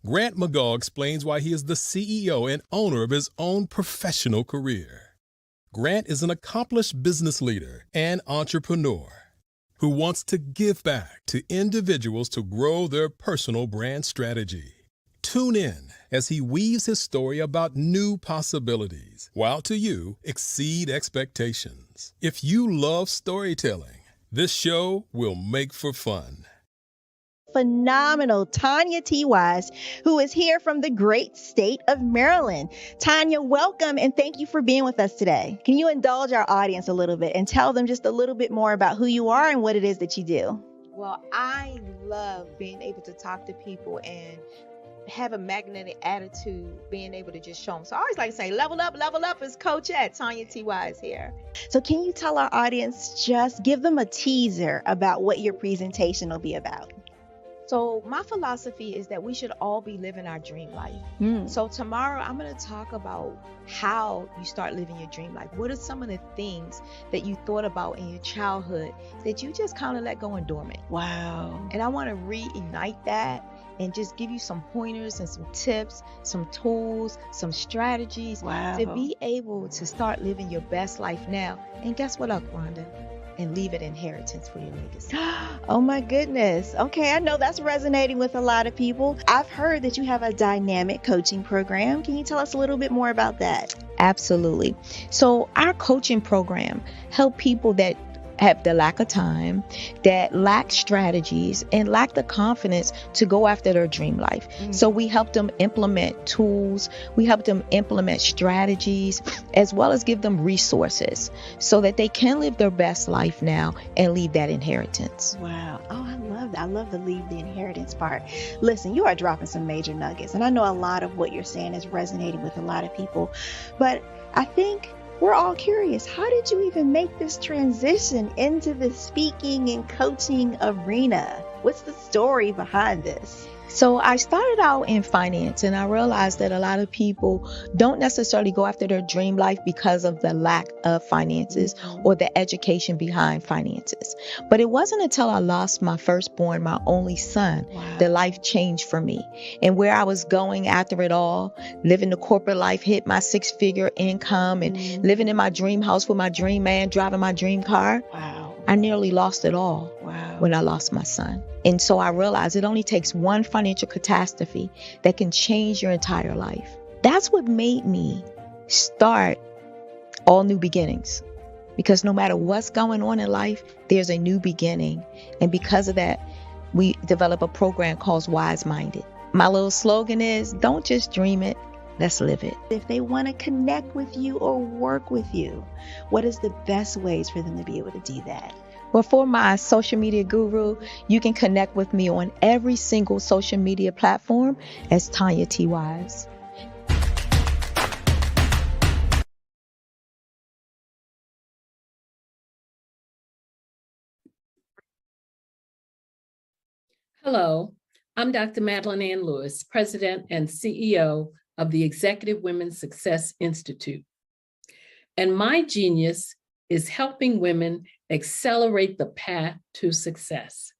Grant McGaugh explains why he is the CEO and owner of his own professional career. Grant is an accomplished business leader and entrepreneur who wants to give back to individuals to grow their personal brand strategy. Tune in as he weaves his story about new possibilities, while to you exceed expectations. questions. If you love storytelling, this show will make for fun. Phenomenal Tanya T. Wise, who is here from the great state of Maryland. Tanya, welcome and thank you for being with us today. Can you indulge our audience a little bit and tell them just a little bit more about who you are and what it is that you do? Well, I love being able to talk to people and have a magnetic attitude, being able to just show them. So I always like to say, level up is Coach at Tanya T. Wise here. So can you tell our audience, just give them a teaser about what your presentation will be about? So my philosophy is that we should all be living our dream life. So tomorrow I'm going to talk about how you start living your dream life. What are some of the things that you thought about in your childhood that you just kind of let go and dormant? Wow. And I want to reignite that and just give you some pointers and some tips, some tools, some strategies to be able to start living your best life now. And guess what, Aquanda? And leave an inheritance for your legacy. Oh my goodness. Okay, I know that's resonating with a lot of people. I've heard that you have a dynamic coaching program. Can you tell us a little bit more about that? Absolutely. So our coaching program help people that have the lack of time, that lack strategies, and lack the confidence to go after their dream life. So we help them implement tools, we help them implement strategies, as well as give them resources so that they can live their best life now and leave that inheritance. Wow. Oh, I love that. I love the leave the inheritance part. Listen, you are dropping some major nuggets, and I know a lot of what you're saying is resonating with a lot of people, but I think we're all curious. How did you even make this transition into the speaking and coaching arena? What's the story behind this? So I started out in finance, and I realized that a lot of people don't necessarily go after their dream life because of the lack of finances or the education behind finances. But it wasn't until I lost my firstborn, my only son, that life changed for me. And where I was going after it all, living the corporate life, hit my 6-figure income and living in my dream house with my dream man, driving my dream car. I nearly lost it all when I lost my son. And so I realized it only takes one financial catastrophe that can change your entire life. That's what made me start All New Beginnings. Because no matter what's going on in life, there's a new beginning. And because of that, we develop a program called Wise Minded. My little slogan is, don't just dream it, let's live it. If they want to connect with you or work with you, what is the best ways for them to be able to do that? Well, for my social media guru, you can connect with me on every single social media platform as Tanya T. Wise. Hello, I'm Dr. Madeline Ann Lewis, President and CEO of the Executive Women's Success Institute. And my genius is helping women accelerate the path to success.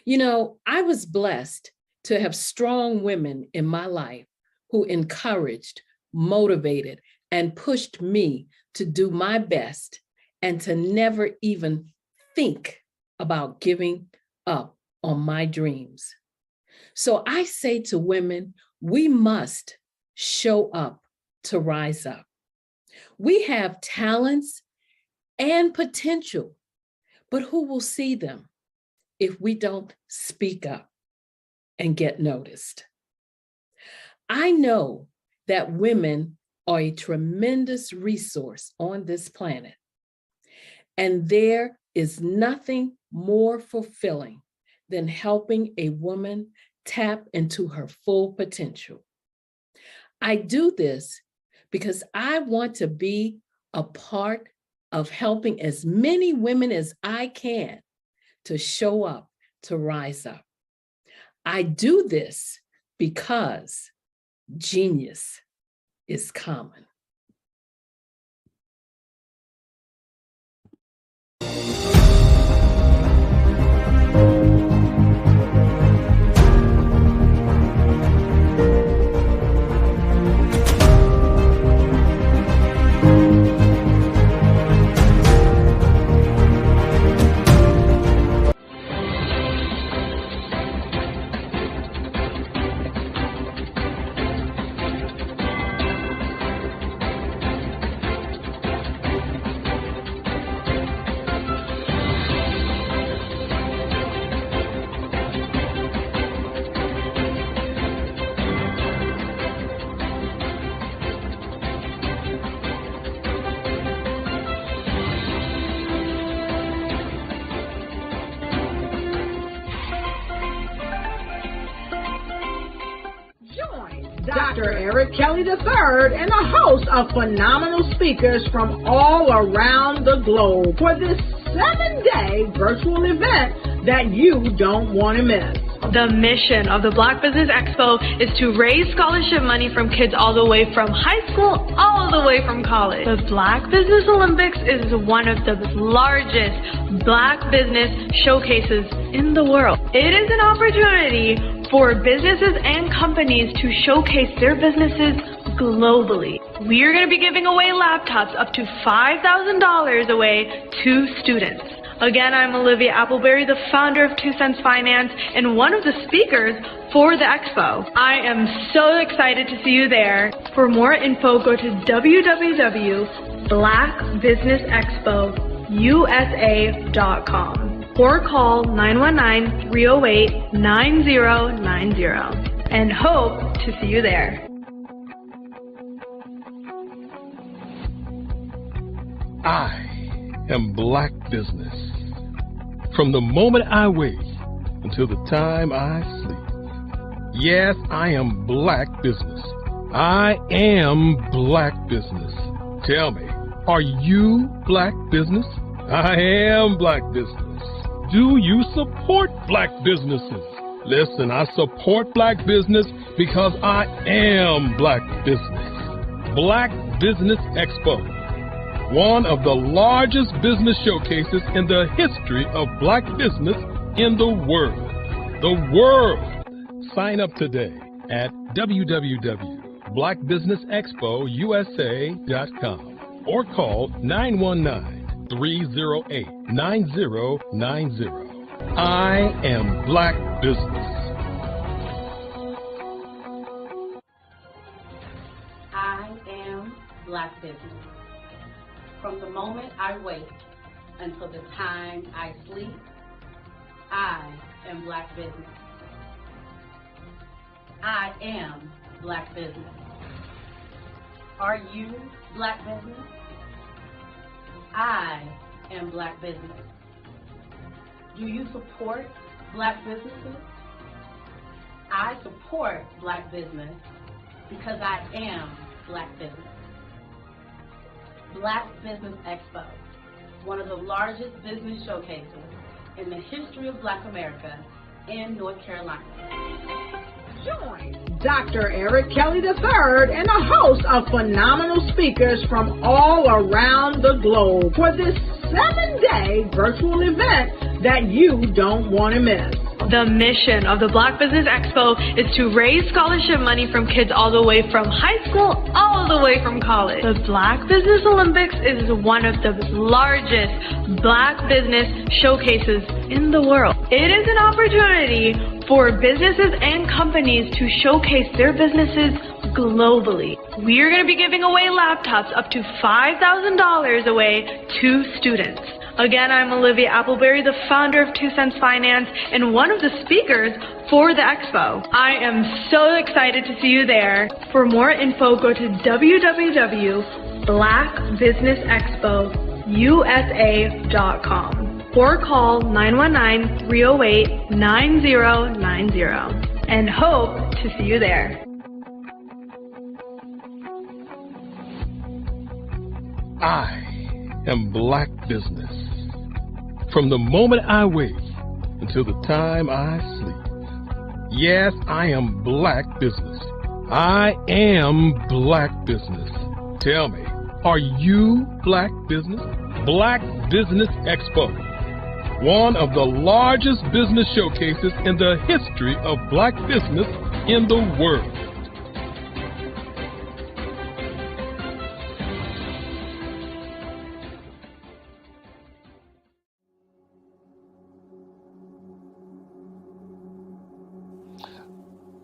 You know, I was blessed to have strong women in my life who encouraged, motivated, and pushed me to do my best and to never even think about giving up on my dreams. So I say to women, we must show up to rise up. We have talents and potential, but who will see them if we don't speak up and get noticed? I know that women are a tremendous resource on this planet, and there is nothing more fulfilling than helping a woman tap into her full potential. I do this because I want to be a part of helping as many women as I can to show up, to rise up. I do this because genius is common. Dr. Eric Kelly III and a host of phenomenal speakers from all around the globe for this 7-day virtual event that you don't want to miss. The mission of the Black Business Expo is to raise scholarship money from kids all the way from high school, all the way from college. The Black Business Olympics is one of the largest Black business showcases in the world. It is an opportunity for businesses and companies to showcase their businesses globally. We are going to be giving away laptops up to $5,000 away to students. Again, I'm Olivia Appleberry, the founder of 2 Cents Finance and one of the speakers for the expo. I am so excited to see you there. For more info, go to www.blackbusinessexpousa.com or call 919-308-9090 and hope to see you there. I am Black business. From the moment I wake until the time I sleep. Yes, I am Black business. I am Black business. Tell me, are you Black business? I am Black business. Do you support Black businesses? Listen, I support Black business because I am Black business. Black Business Expo, one of the largest business showcases in the history of Black business in the world. The world! Sign up today at www.blackbusinessexpousa.com or call 919-308-9090. I am Black business. I am Black business. From the moment I wake until the time I sleep, I am Black business. I am Black business. Are you Black business? I am Black business. Do you support Black businesses? I support Black business because I am Black business. Black Business Expo, one of the largest business showcases in the history of Black America in North Carolina. Join Dr. Eric Kelly III and a host of phenomenal speakers from all around the globe for this 7-day virtual event that you don't want to miss. The mission of the Black Business Expo is to raise scholarship money from kids all the way from high school, all the way from college. The Black Business Olympics is one of the largest Black business showcases in the world. It is an opportunity for businesses and companies to showcase their businesses globally. We are going to be giving away laptops up to $5,000 away to students. Again, I'm Olivia Appleberry, the founder of 2 Cents Finance and one of the speakers for the expo. I am so excited to see you there. For more info, go to www.blackbusinessexpousa.com or call 919-308-9090 and hope to see you there. I am Black business. From the moment I wake until the time I sleep. Yes, I am Black business. I am Black business. Tell me, are you Black business? Black Business Expo, one of the largest business showcases in the history of Black business in the world.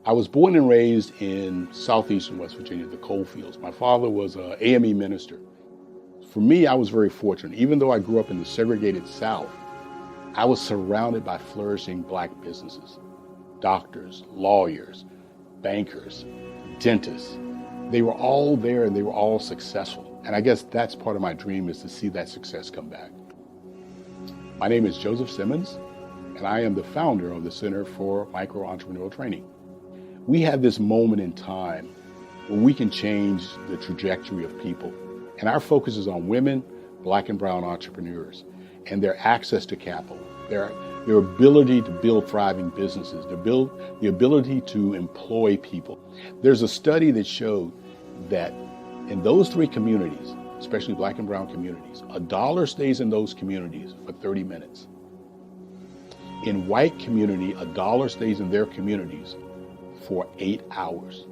I was born and raised in southeastern West Virginia, the coal fields. My father was an AME minister. For me, I was very fortunate. Even though I grew up in the segregated South, I was surrounded by flourishing Black businesses. Doctors, lawyers, bankers, dentists. They were all there and they were all successful. And I guess that's part of my dream, is to see that success come back. My name is Joseph Simmons, and I am the founder of the Center for Micro-Entrepreneurial Training. We have this moment in time where we can change the trajectory of people. And our focus is on women, Black and brown entrepreneurs, and their access to capital, their ability to build thriving businesses, the ability to employ people. There's a study that showed that in those three communities, especially Black and brown communities, $1 stays in those communities for 30 minutes. In white community, $1 stays in their communities for 8 hours.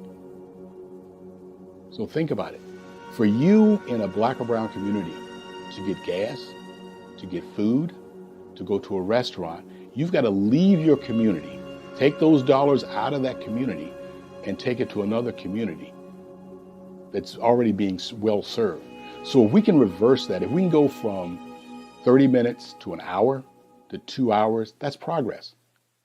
So think about it. For you in a Black or brown community to get gas, to get food, to go to a restaurant, you've got to leave your community, take those dollars out of that community and take it to another community that's already being well served. So if we can reverse that, if we can go from 30 minutes to an hour to 2 hours, that's progress.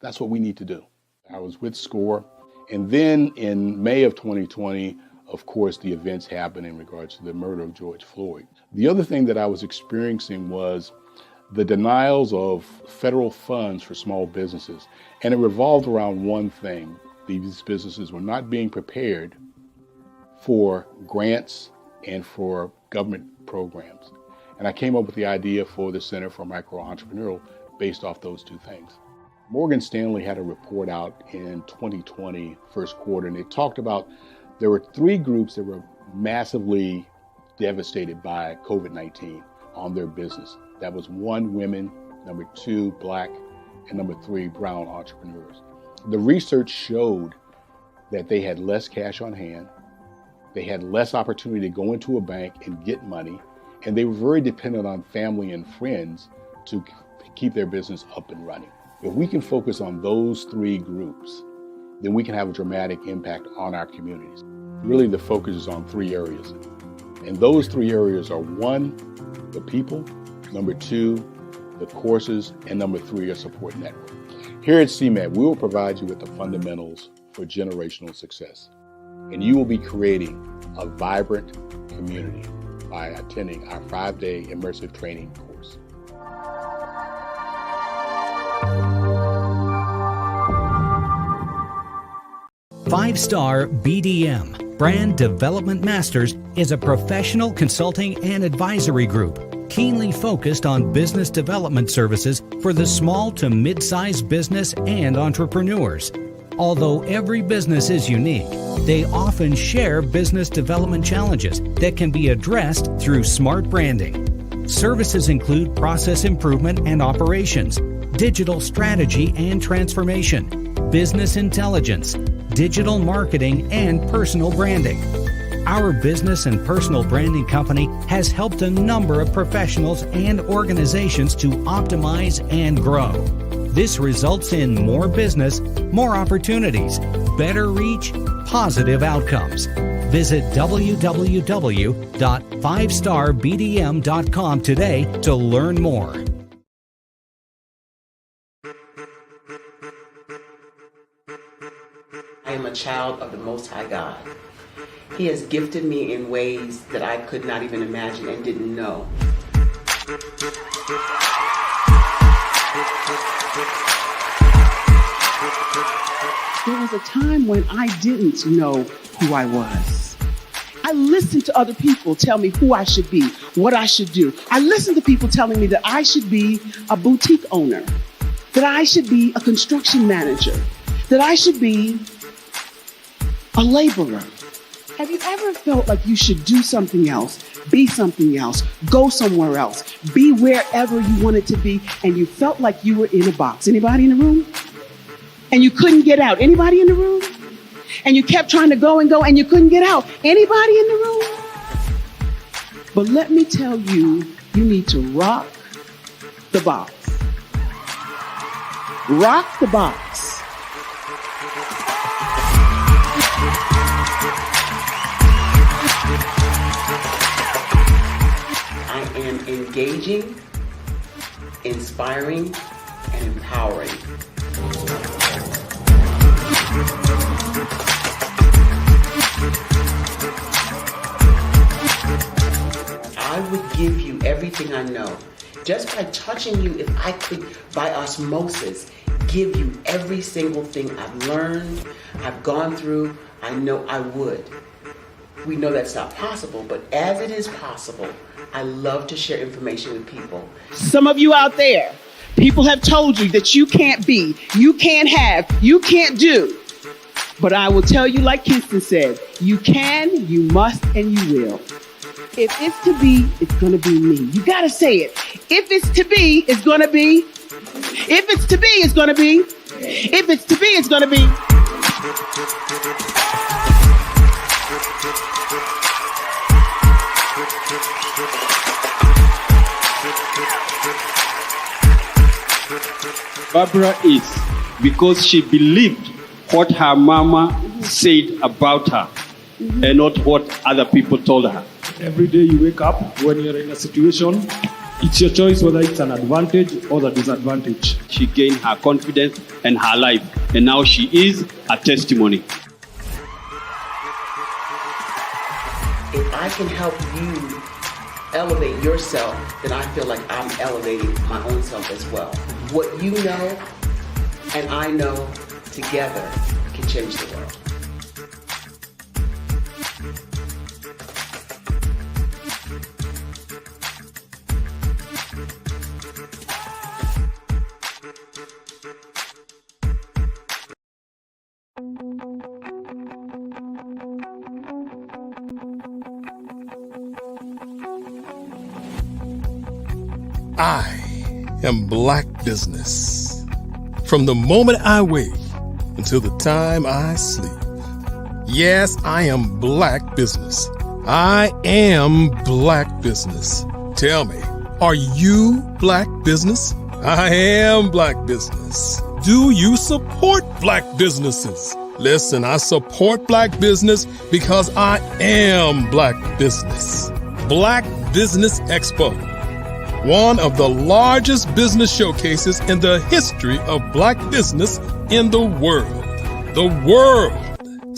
That's what we need to do. I was with SCORE, and then in May of 2020, of course, the events happened in regards to the murder of George Floyd. The other thing that I was experiencing was the denials of federal funds for small businesses. And it revolved around one thing. These businesses were not being prepared for grants and for government programs. And I came up with the idea for the Center for Micro-Entrepreneurial based off those two things. Morgan Stanley had a report out in 2020, first quarter, and it talked about there were 3 groups that were massively devastated by COVID-19 on their business. That was 1, women, number 2, Black, and number 3, brown entrepreneurs. The research showed that they had less cash on hand, they had less opportunity to go into a bank and get money, and they were very dependent on family and friends to keep their business up and running. If we can focus on those 3 groups, then we can have a dramatic impact on our communities. Really, the focus is on 3 areas. And those 3 areas are 1, the people, number 2, the courses, and number 3, a support network. Here at CMAT, we will provide you with the fundamentals for generational success. And you will be creating a vibrant community by attending our 5-day immersive training course. Five-Star BDM, Brand Development Masters, is a professional consulting and advisory group keenly focused on business development services for the small to mid-sized business and entrepreneurs. Although every business is unique, they often share business development challenges that can be addressed through smart branding. Services include process improvement and operations, digital strategy and transformation, business intelligence, digital marketing, and personal branding. Our business and personal branding company has helped a number of professionals and organizations to optimize and grow. This results in more business, more opportunities, better reach, positive outcomes. Visit www.fivestarbdm.com today to learn more. I am a child of the Most High God. He has gifted me in ways that I could not even imagine and didn't know. There was a time when I didn't know who I was. I listened to other people tell me who I should be, what I should do. I listened to people telling me that I should be a boutique owner, that I should be a construction manager, that I should be a laborer. Have you ever felt like you should do something else, be something else, go somewhere else, be wherever you wanted to be, and you felt like you were in a box? Anybody in the room? And you couldn't get out? Anybody in the room? And you kept trying to go and go and you couldn't get out? Anybody in the room? But let me tell you, you need to rock the box. Rock the box. I am engaging, inspiring, and empowering. I would give you everything I know. Just by touching you, if I could, by osmosis, give you every single thing I've learned, I've gone through, I know I would. We know that's not possible, but as it is possible, I love to share information with people. Some of you out there, people have told you that you can't be, you can't have, you can't do. But I will tell you, like Kingston said, you can, you must, and you will. If it's to be, it's going to be me. You got to say it. If it's to be, it's going to be. If it's to be, it's going to be. If it's to be, it's going to be. Barbara is because she believed what her mama said about her and not what other people told her. Every day you wake up, when you're in a situation, it's your choice whether it's an advantage or the disadvantage. She gained her confidence and her life, and now she is a testimony. If I can help you elevate yourself, then I feel like I'm elevating my own self as well. What you know and I know together can change the world. I am Black business. From the moment I wake until the time I sleep. Yes, I am Black business. I am Black business. Tell me, are you Black business? I am Black business. Do you support Black businesses? Listen, I support Black business because I am Black business. Black Business Expo, one of the largest business showcases in the history of Black business in the world. The world!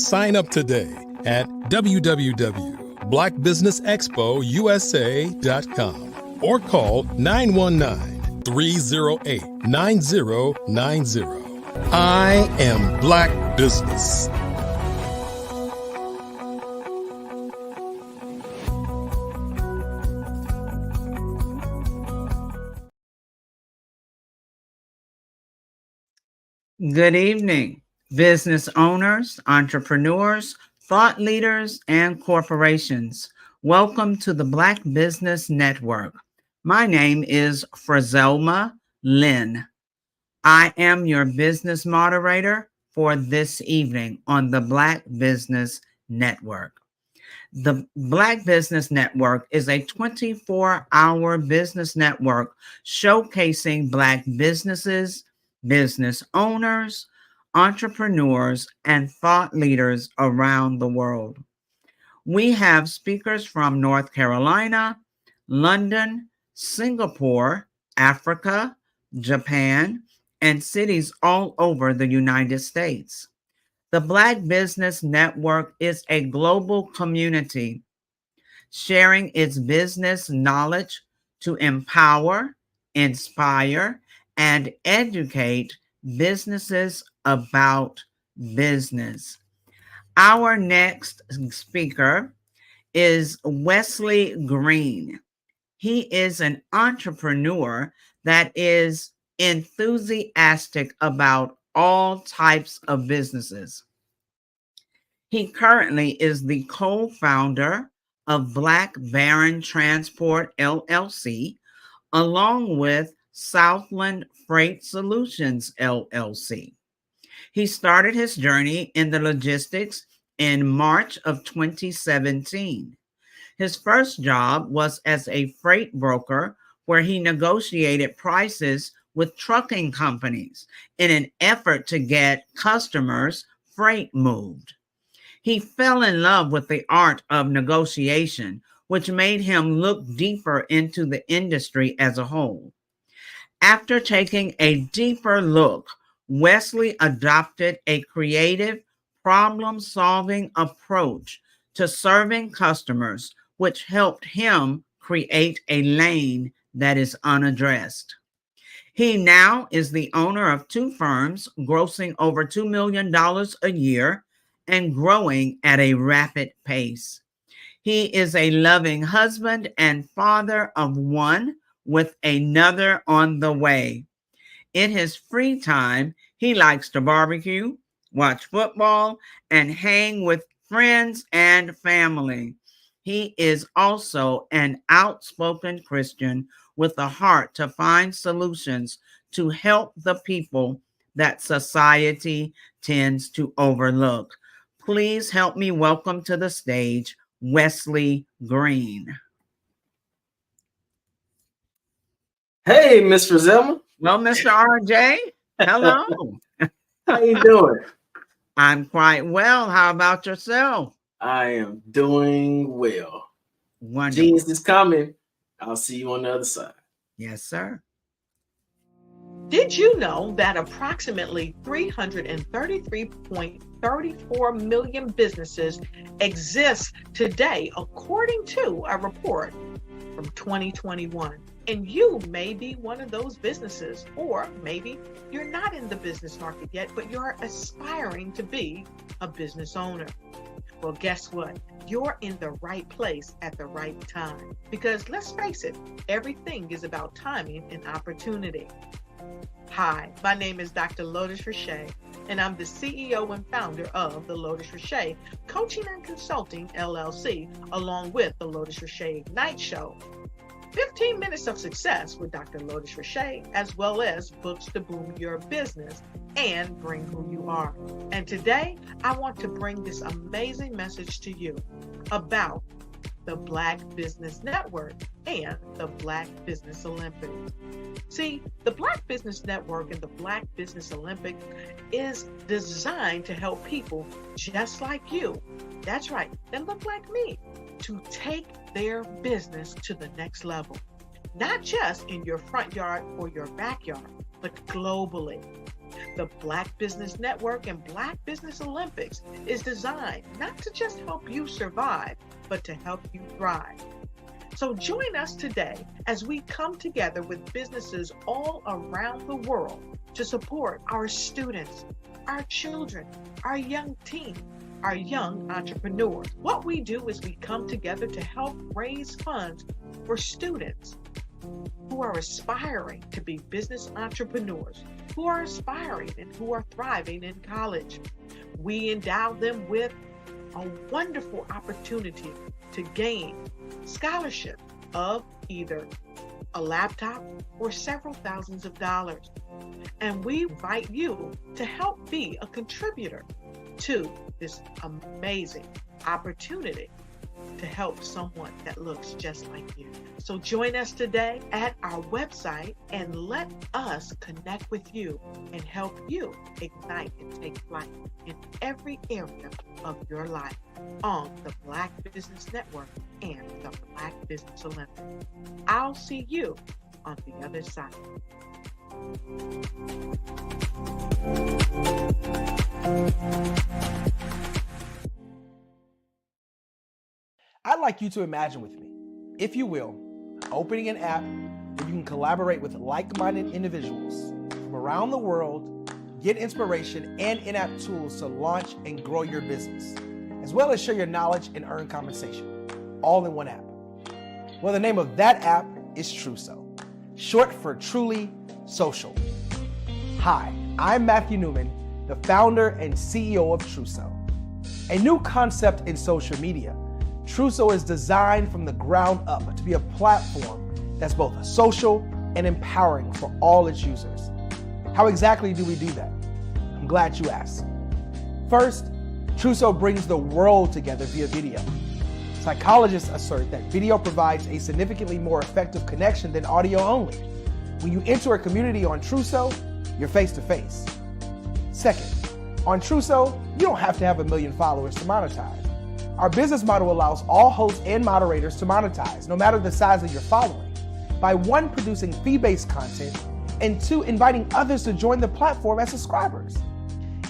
Sign up today at www.blackbusinessexpousa.com or call 919-308-9090. I am Black business. Good evening, business owners, entrepreneurs, thought leaders, and corporations. Welcome to the Black Business Network. My name is Frazelma Lynn. I am your business moderator for this evening on the Black Business Network. The Black Business Network is a 24-hour business network showcasing Black businesses, business owners, entrepreneurs, and thought leaders around the world. We have speakers from North Carolina, London, Singapore, Africa, Japan, and cities all over the United States. The Black Business Network is a global community sharing its business knowledge to empower, inspire, and educate businesses about business. Our next speaker is Wesley Green. He is an entrepreneur that is enthusiastic about all types of businesses. He currently is the co-founder of Black Baron Transport LLC, along with Southland Freight Solutions LLC. He started his journey in the logistics in March of 2017. His first job was as a freight broker, where he negotiated prices with trucking companies in an effort to get customers' freight moved. He fell in love with the art of negotiation, which made him look deeper into the industry as a whole. After taking a deeper look, Wesley adopted a creative, problem-solving approach to serving customers, which helped him create a lane that is unaddressed. He now is the owner of 2 firms, grossing over $2 million a year and growing at a rapid pace. He is a loving husband and father of one with another on the way. In his free time, he likes to barbecue, watch football, and hang with friends and family. He is also an outspoken Christian with a heart to find solutions to help the people that society tends to overlook. Please help me welcome to the stage Wesley Green. Hey, Miss Frizelma. Well, Mr. RJ, hello. How you doing? I'm quite well. How about yourself? I am doing well. Wonderful. Genius is coming. I'll see you on the other side. Yes, sir. Did you know that approximately 333.34 million businesses exist today, according to a report from 2021? And you may be one of those businesses, or maybe you're not in the business market yet, but you're aspiring to be a business owner. Well, guess what? You're in the right place at the right time. Because let's face it, everything is about timing and opportunity. Hi, my name is Dr. Lotus Richer, and I'm the CEO and founder of the Lotus Richer Coaching and Consulting LLC, along with the Lotus Richer Ignite Show. 15 minutes of success with Dr. Lotus Richer, as well as books to boom your business and bring who you are. And today, I want to bring this amazing message to you about the Black Business Network and the Black Business Olympics. See, the Black Business Network and the Black Business Olympics is designed to help people just like you, that's right, that look like me, to take their business to the next level. Not just in your front yard or your backyard, but globally. The Black Business Network and Black Business Olympics is designed not to just help you survive, but to help you thrive. So join us today as we come together with businesses all around the world to support our students, our children, our young teens, our young entrepreneurs. What we do is we come together to help raise funds for students who are aspiring to be business entrepreneurs, who are aspiring and who are thriving in college. We endow them with a wonderful opportunity to gain scholarship of either a laptop or several thousands of dollars. And we invite you to help be a contributor to this amazing opportunity to help someone that looks just like you. So join us today at our website and let us connect with you and help you ignite and take flight in every area of your life on the Black Business Network and the Black Business Olympics. I'll see you on the other side. I'd like you to imagine with me, if you will, opening an app where you can collaborate with like-minded individuals from around the world, get inspiration and in-app tools to launch and grow your business, as well as share your knowledge and earn compensation, all in one app. Well, the name of that app is Truso, short for Truly Social. Hi, I'm Matthew Newman, the founder and CEO of Truso, a new concept in social media. Truso is designed from the ground up to be a platform that's both social and empowering for all its users. How exactly do we do that? I'm glad you asked. First, Truso brings the world together via video. Psychologists assert that video provides a significantly more effective connection than audio only. When you enter a community on Truso, you're face to face. Second, on Truso, you don't have to have 1 million followers to monetize. Our business model allows all hosts and moderators to monetize, no matter the size of your following, by 1, producing fee-based content, and 2, inviting others to join the platform as subscribers.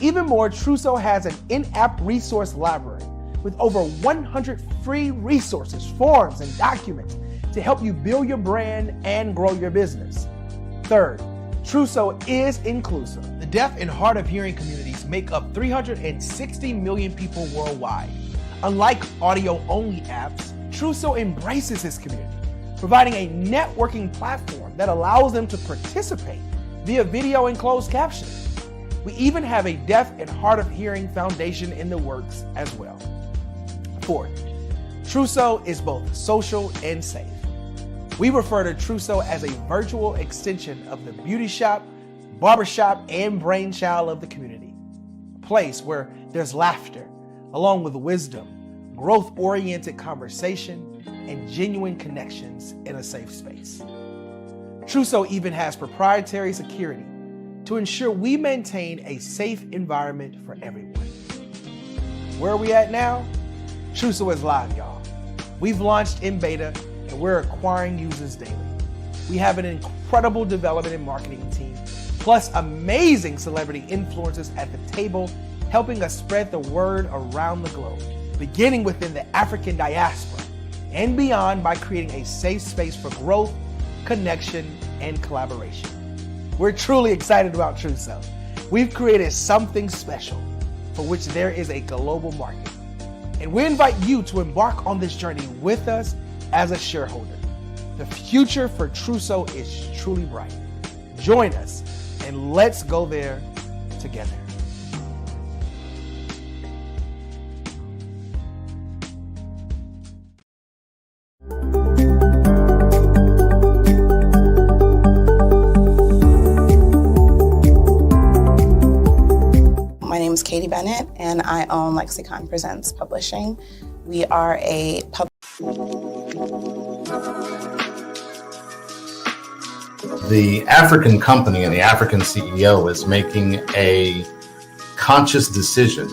Even more, Truso has an in-app resource library with over 100 free resources, forms, and documents to help you build your brand and grow your business. Third, Truso is inclusive. The deaf and hard of hearing communities make up 360 million people worldwide. Unlike audio-only apps, Truso embraces his community, providing a networking platform that allows them to participate via video and closed captioning. We even have a deaf and hard of hearing foundation in the works as well. Fourth, Truso is both social and safe. We refer to Truso as a virtual extension of the beauty shop, barbershop, and brainchild of the community. A place where there's laughter, along with wisdom, growth-oriented conversation, and genuine connections in a safe space. Truso even has proprietary security to ensure we maintain a safe environment for everyone. Where are we at now? Truso is live, y'all. We've launched in beta and we're acquiring users daily. We have an incredible development and marketing team, plus amazing celebrity influencers at the table, helping us spread the word around the globe, beginning within the African diaspora and beyond by creating a safe space for growth, connection, and collaboration. We're truly excited about Truso. We've created something special for which there is a global market. And we invite you to embark on this journey with us as a shareholder. The future for Truso is truly bright. Join us and let's go there together. My name is Katie Bennett, and I own Lexicon Presents Publishing. We are a The African company and the African CEO is making a conscious decision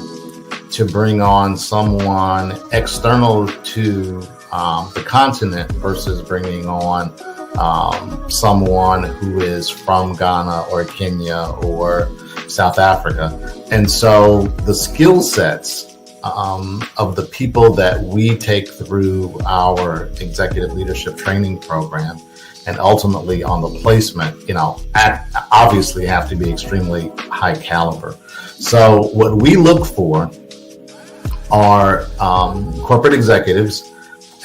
to bring on someone external to the continent versus bringing on someone who is from Ghana or Kenya or South Africa. And so the skill sets of the people that we take through our executive leadership training program and ultimately on the placement, obviously have to be extremely high caliber. So what we look for are corporate executives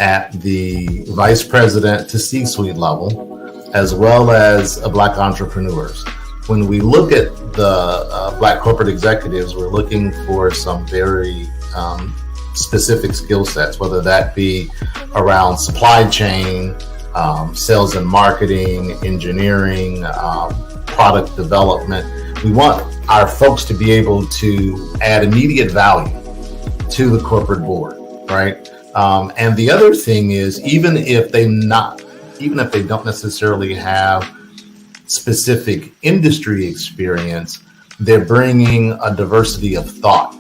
at the vice president to C-suite level, as well as Black entrepreneurs. When we look at the Black corporate executives, we're looking for some very specific skill sets, whether that be around supply chain, sales and marketing, engineering, product development. We want our folks to be able to add immediate value to the corporate board, right? And the other thing is, even if they don't necessarily have specific industry experience, they're bringing a diversity of thought.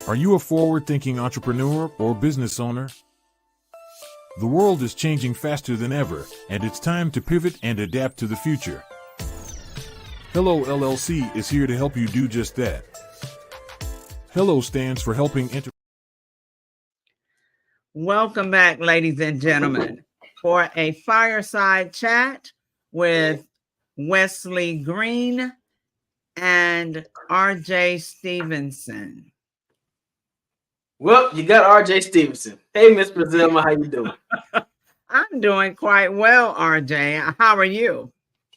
Are you a forward-thinking entrepreneur or business owner? The world is changing faster than ever, and it's time to pivot and adapt to the future. Hello LLC is here to help you do just that. Hello stands for helping Welcome back, ladies and gentlemen, for a fireside chat with Wesley Green and RJ Stevenson. Well, you got RJ Stevenson. Hey, Miss Brazilma, how you doing? I'm doing quite well, RJ. How are you?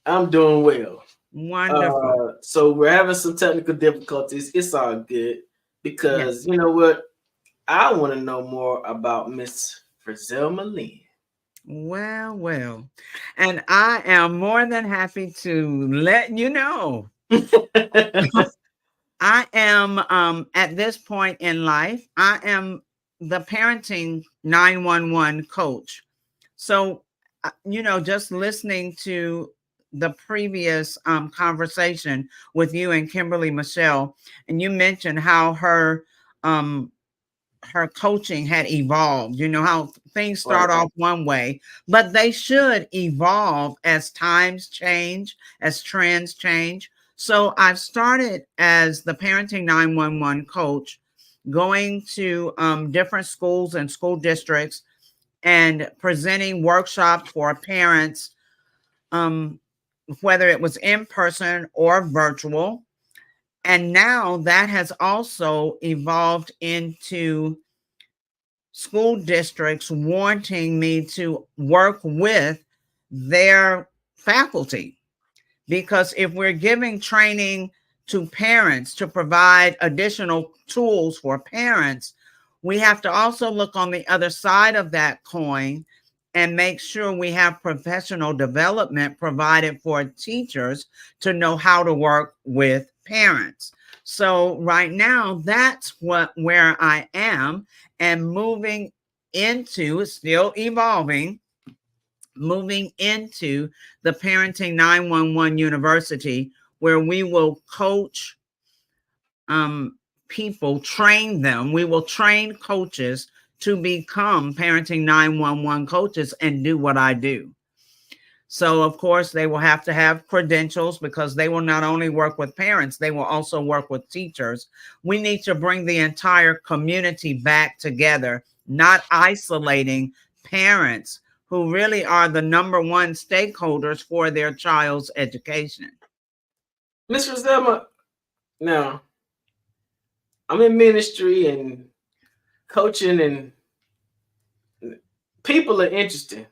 I'm doing well. Wonderful. So we're having some technical difficulties. It's all good because you know what? I want to know more about Miss Brazilma Lynn. Well. And I am more than happy to let you know. I am at this point in life, I am the parenting 911 coach. So, just listening to the previous conversation with you and Kimberly Michelle, and you mentioned how her coaching had evolved, how things start off one way, but they should evolve as times change, as trends change. So I've started as the parenting 911 coach, going to different schools and school districts and presenting workshops for parents, whether it was in person or virtual. And now that has also evolved into school districts wanting me to work with their faculty. Because if we're giving training to parents to provide additional tools for parents, we have to also look on the other side of that coin and make sure we have professional development provided for teachers to know how to work with parents. So right now, that's where I am, and moving into, still evolving, moving into the Parenting 911 University, where we will coach people, train them. We will train coaches to become Parenting 911 coaches and do what I do. So, of course, they will have to have credentials, because they will not only work with parents, they will also work with teachers. We need to bring the entire community back together, not isolating parents who really are the number one stakeholders for their child's education. Ms. Roselma, now, I'm in ministry and coaching, and people are interested.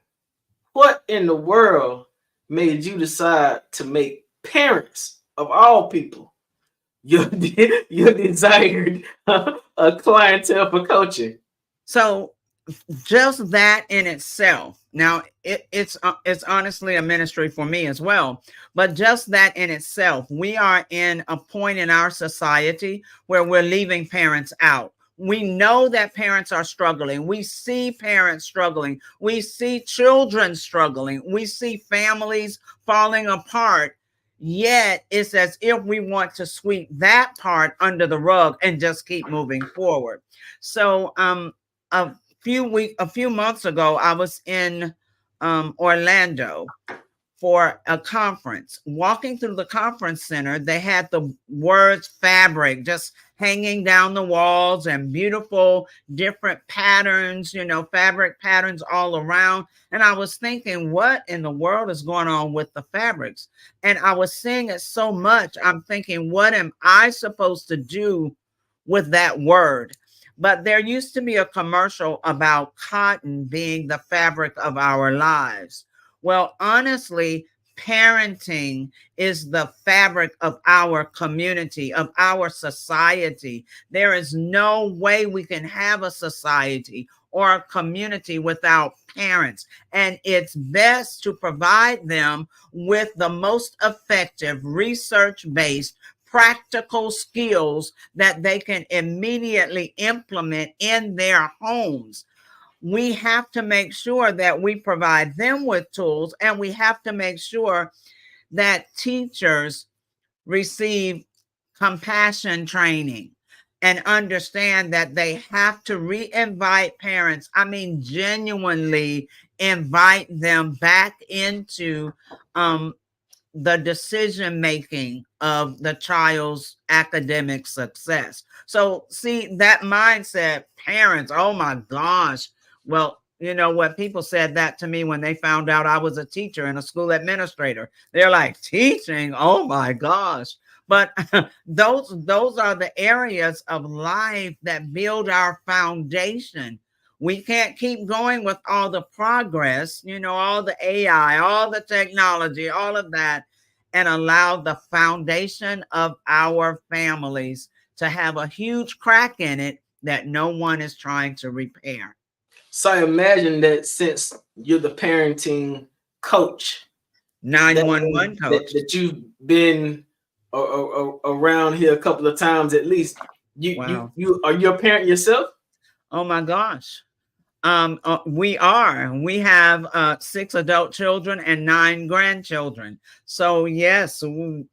What in the world made you decide to make parents, of all people, your desired clientele for coaching? So just that in itself, now it's honestly a ministry for me as well, but just that in itself, we are in a point in our society where we're leaving parents out. We know that parents are struggling. We see parents struggling. We see children struggling. We see families falling apart. Yet it's as if we want to sweep that part under the rug and just keep moving forward. So a few months ago, I was in Orlando for a conference. Walking through the conference center, they had the words fabric just hanging down the walls, and beautiful different patterns, fabric patterns all around. And I was thinking, what in the world is going on with the fabrics? And I was seeing it so much. I'm thinking, what am I supposed to do with that word? But there used to be a commercial about cotton being the fabric of our lives. Well, honestly, parenting is the fabric of our community, of our society. There is no way we can have a society or a community without parents. And it's best to provide them with the most effective, research-based, practical skills that they can immediately implement in their homes. We have to make sure that we provide them with tools, and we have to make sure that teachers receive compassion training and understand that they have to re-invite parents. I mean, genuinely invite them back into the decision-making of the child's academic success. So see, that mindset, parents, oh my gosh. Well, you know what? People said that to me when they found out I was a teacher and a school administrator. They're like, teaching? Oh my gosh. But those are the areas of life that build our foundation. We can't keep going with all the progress, all the AI, all the technology, all of that, and allow the foundation of our families to have a huge crack in it that no one is trying to repair. So I imagine that since you're the parenting coach, 911 coach, that you've been around here a couple of times at least. You are you a parent yourself? Oh my gosh. We have 6 adult children and 9 grandchildren. So yes,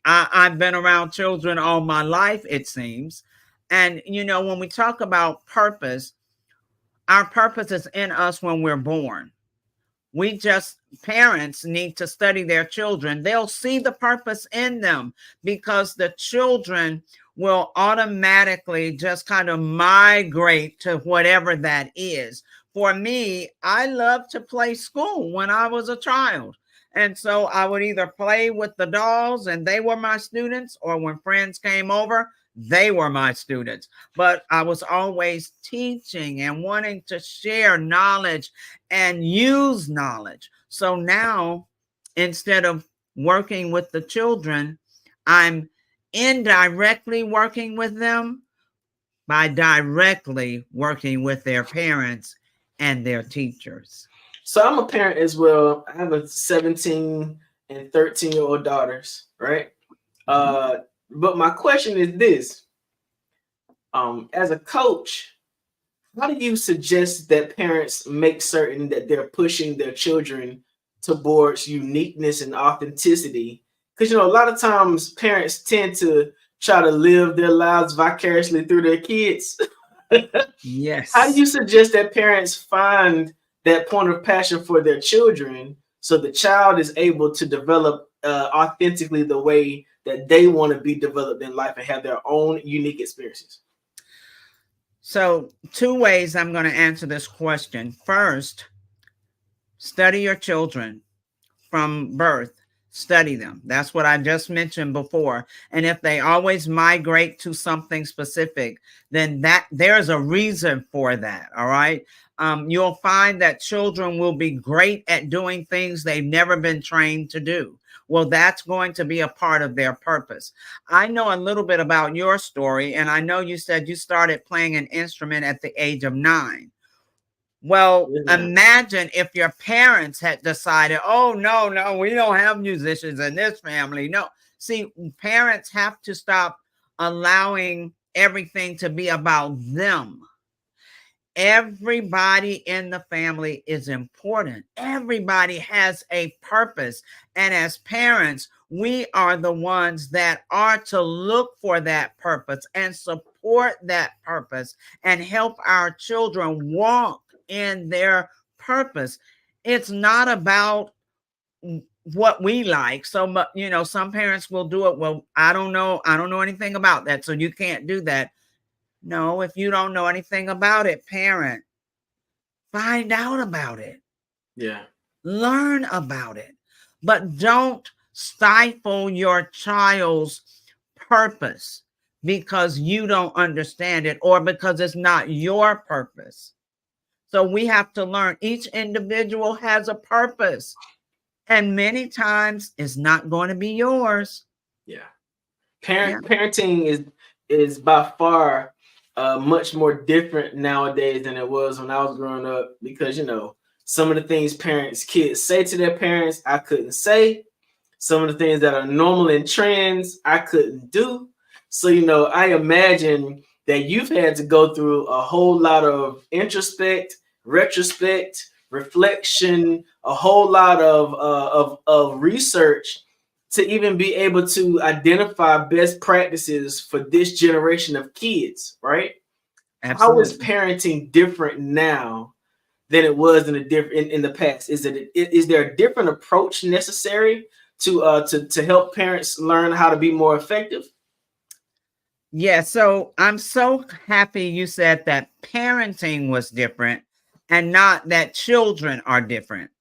I've been around children all my life, it seems. And you know, when we talk about purpose, our purpose is in us when we're born. Parents need to study their children. They'll see the purpose in them because the children will automatically just kind of migrate to whatever that is. For me, I loved to play school when I was a child. And so I would either play with the dolls and they were my students, or when friends came over, they were my students. But I was always teaching and wanting to share knowledge and use knowledge. So now, instead of working with the children, I'm indirectly working with them by directly working with their parents and their teachers. So I'm a parent as well. I have a 17 and 13-year-old daughters, right? But my question is this. As a coach, how do you suggest that parents make certain that they're pushing their children towards uniqueness and authenticity? Because, you know, a lot of times parents tend to try to live their lives vicariously through their kids. Yes. How do you suggest that parents find that point of passion for their children so the child is able to develop authentically the way that they want to be developed in life and have their own unique experiences? So 2 ways I'm going to answer this question. First, study your children from birth. Study them. That's what I just mentioned before. And if they always migrate to something specific, then there's a reason for that. All right. You'll find that children will be great at doing things they've never been trained to do. Well, that's going to be a part of their purpose. I know a little bit about your story, and I know you said you started playing an instrument at the age of 9. Well, imagine if your parents had decided, oh, no, we don't have musicians in this family. No, see, parents have to stop allowing everything to be about them. Everybody in the family is important. Everybody has a purpose. And as parents, we are the ones that are to look for that purpose and support that purpose and help our children walk in their purpose. It's not about what we like. So, you know, some parents will do it. Well, I don't know anything about that, so you can't do that. No, if you don't know anything about it, parent, find out about it. Yeah. Learn about it. But don't stifle your child's purpose because you don't understand it or because it's not your purpose. So we have to learn. Each individual has a purpose, and many times it's not going to be yours. Yeah. Parenting is by far much more different nowadays than it was when I was growing up, because, you know, some of the things kids say to their parents, I couldn't say. Some of the things that are normal in trends, I couldn't do. So, you know, I imagine that you've had to go through a whole lot of introspect, retrospect, reflection, a whole lot of research to even be able to identify best practices for this generation of kids, right? Absolutely. How is parenting different now than it was in the past? Is there a different approach necessary to help parents learn how to be more effective? Yeah, so I'm so happy you said that parenting was different and not that children are different.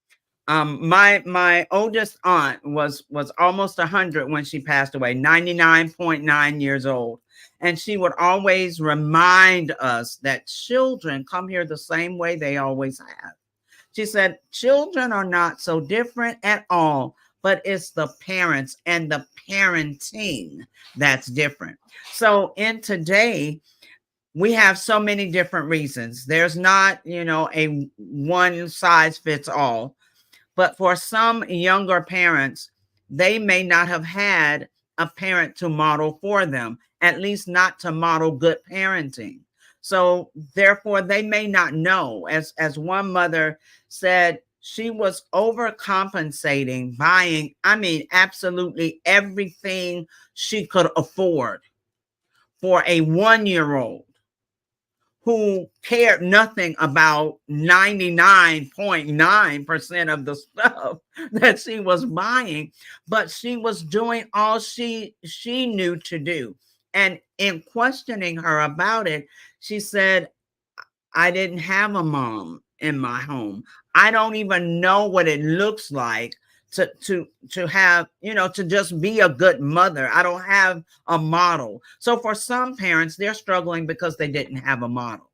My oldest aunt was almost 100 when she passed away, 99.9 years old. And she would always remind us that children come here the same way they always have. She said, children are not so different at all, but it's the parents and the parenting that's different. So in today, we have so many different reasons. There's not, you know, a one size fits all. But for some younger parents, they may not have had a parent to model for them, at least not to model good parenting. So therefore, they may not know. As one mother said, she was overcompensating, buying, I mean, absolutely everything she could afford for a 1-year-old who cared nothing about 99.9% of the stuff that she was buying, but she was doing all she knew to do. And in questioning her about it, she said, I didn't have a mom in my home. I don't even know what it looks like to have, you know, to just be a good mother. I don't have a model. So for some parents, they're struggling because they didn't have a model.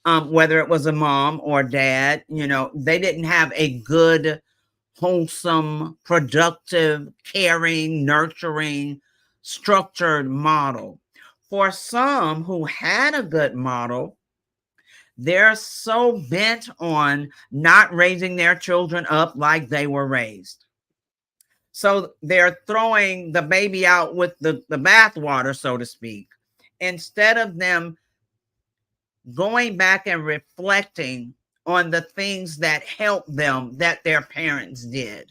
Whether it was a mom or dad, you know, they didn't have a good, wholesome, productive, caring, nurturing, structured model. For some who had a good model, they're so bent on not raising their children up like they were raised. So they're throwing the baby out with the bathwater, so to speak, instead of them going back and reflecting on the things that helped them that their parents did.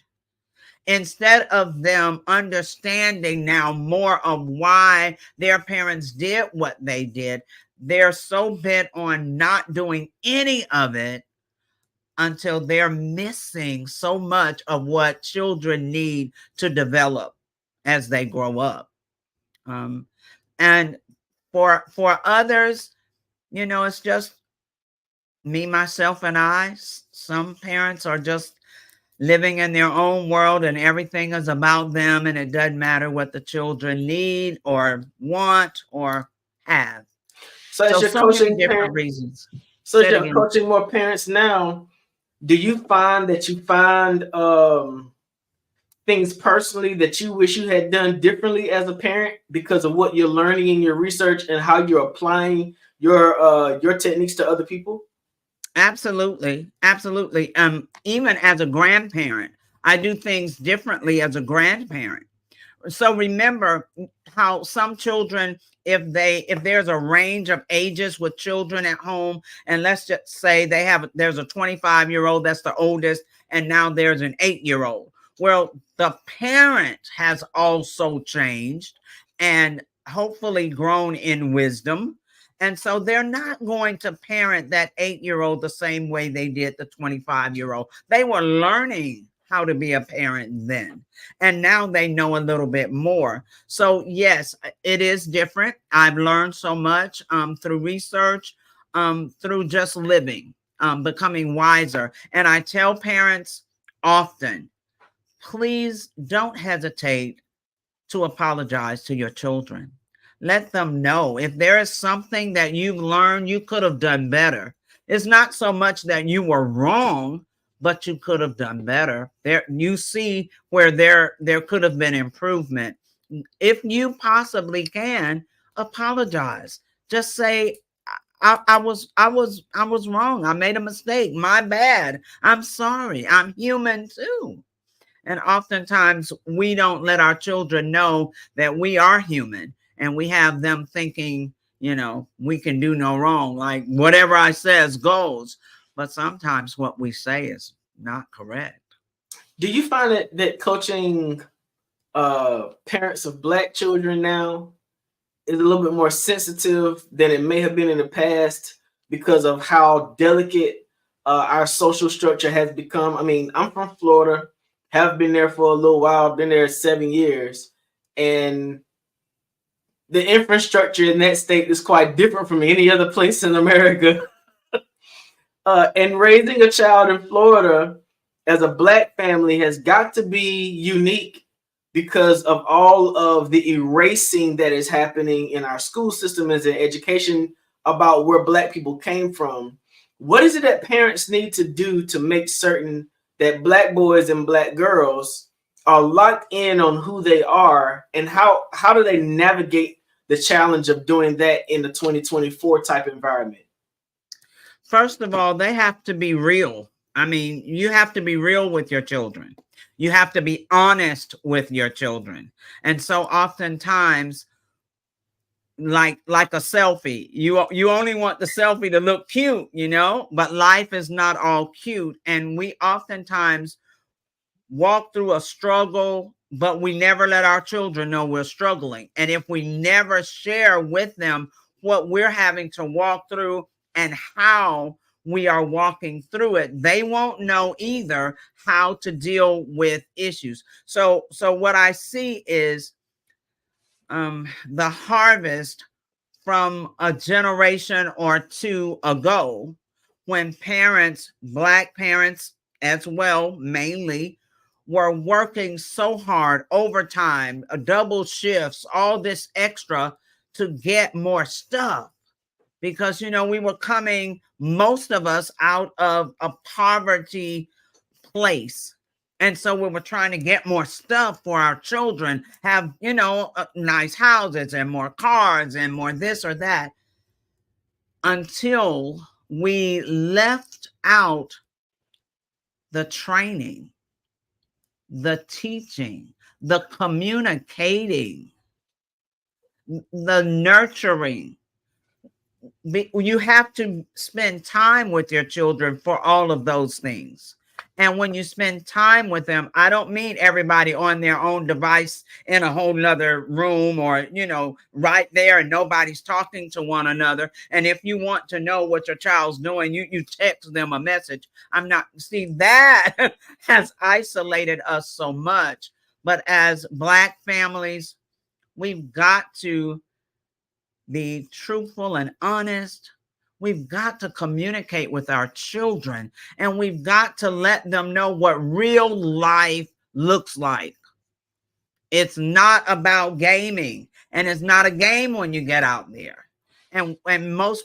Instead of them understanding now more of why their parents did what they did, they're so bent on not doing any of it until they're missing so much of what children need to develop as they grow up. And for others, you know, it's just me, myself, and I. Some parents are just living in their own world and everything is about them, and it doesn't matter what the children need or want or have. So as you're coaching different reasons. So as you're coaching more parents now, do you find that you find things personally that you wish you had done differently as a parent because of what you're learning in your research and how you're applying your techniques to other people? Absolutely. Absolutely. Even as a grandparent, I do things differently as a grandparent. So remember how some children, if there's a range of ages with children at home, and let's just say there's a 25-year-old, that's the oldest, and now there's an 8-year-old. Well, the parent has also changed and hopefully grown in wisdom. And so they're not going to parent that 8-year-old the same way they did the 25-year-old. They were learning how to be a parent then. And now they know a little bit more. So yes, it is different. I've learned so much through research, through just living, becoming wiser. And I tell parents often, please don't hesitate to apologize to your children. Let them know if there is something that you've learned you could have done better. It's not so much that you were wrong, but you could have done better. There, you see where there could have been improvement. If you possibly can, apologize. Just say, I was wrong. I made a mistake. My bad. I'm sorry. I'm human too. And oftentimes we don't let our children know that we are human. And we have them thinking, you know, we can do no wrong. Like whatever I says goes. But sometimes what we say is not correct. Do you find that coaching parents of Black children now is a little bit more sensitive than it may have been in the past because of how delicate our social structure has become? I mean, I'm from Florida, have been there for a little while, been there 7 years, and the infrastructure in that state is quite different from any other place in America. And raising a child in Florida as a Black family has got to be unique because of all of the erasing that is happening in our school system as an education about where Black people came from. What is it that parents need to do to make certain that Black boys and Black girls are locked in on who they are, and how do they navigate the challenge of doing that in the 2024 type environment? First of all, they have to be real. I mean, you have to be real with your children. You have to be honest with your children. And so oftentimes like a selfie. You only want the selfie to look cute, you know, but life is not all cute. And we oftentimes walk through a struggle, but we never let our children know we're struggling. And if we never share with them what we're having to walk through and how we are walking through it, they won't know either how to deal with issues. So what I see is the harvest from a generation or two ago, when parents, Black parents as well, mainly, were working so hard, overtime, double shifts, all this extra to get more stuff. Because, you know, we were coming, most of us, out of a poverty place. And so we were trying to get more stuff for our children, have, you know, nice houses and more cars and more this or that, until we left out the training, the teaching, the communicating, the nurturing. You have to spend time with your children for all of those things. And when you spend time with them, I don't mean everybody on their own device in a whole nother room, or, you know, right there and nobody's talking to one another. And if you want to know what your child's doing, you text them a message. See, that has isolated us so much. But as Black families, we've got to be truthful and honest. We've got to communicate with our children, and we've got to let them know what real life looks like. It's not about gaming, and it's not a game when you get out there. And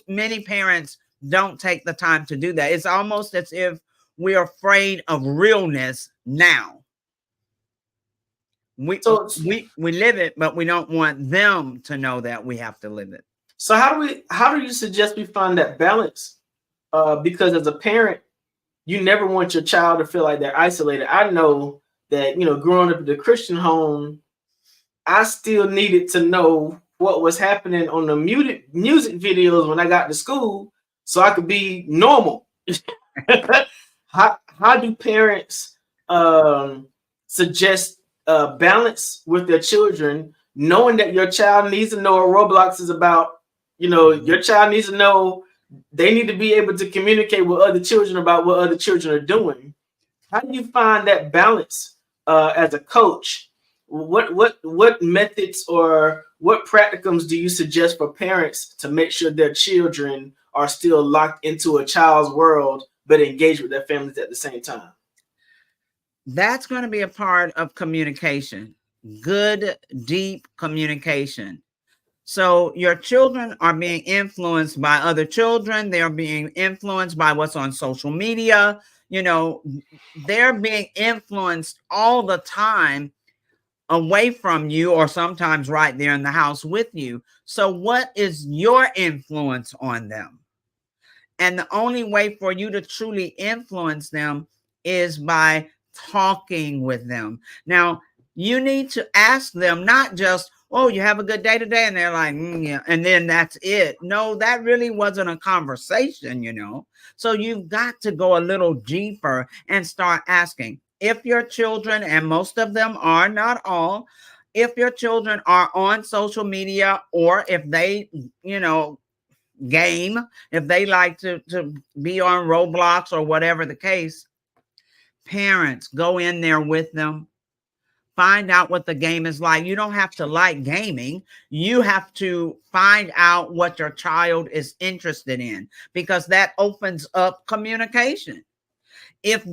many parents don't take the time to do that. It's almost as if we're afraid of realness now. We live it, but we don't want them to know that we have to live it. So how do you suggest we find that balance? Because as a parent, you never want your child to feel like they're isolated. I know that, you know, growing up in the Christian home, I still needed to know what was happening on the music videos when I got to school so I could be normal. How do parents suggest balance with their children, knowing that your child needs to know what Roblox is about? You know, your child needs to know they need to be able to communicate with other children about what other children are doing. How do you find that balance as a coach? What methods or what practicums do you suggest for parents to make sure their children are still locked into a child's world but engaged with their families at the same time? That's going to be a part of communication, good, deep communication. So your children are being influenced by other children. They're being influenced by what's on social media. You know, they're being influenced all the time away from you, or sometimes right there in the house with you. So what is your influence on them? And the only way for you to truly influence them is by talking with them. Now, you need to ask them, not just, oh, you have a good day today? And they're like, yeah, and then that's it. No, that really wasn't a conversation, you know? So you've got to go a little deeper and start asking. If your children, and most of them are, not all, if your children are on social media, or if they, you know, game, if they like to be on Roblox or whatever the case, parents, go in there with them. Find out what the game is like. You don't have to like gaming. You have to find out what your child is interested in, because that opens up communication. If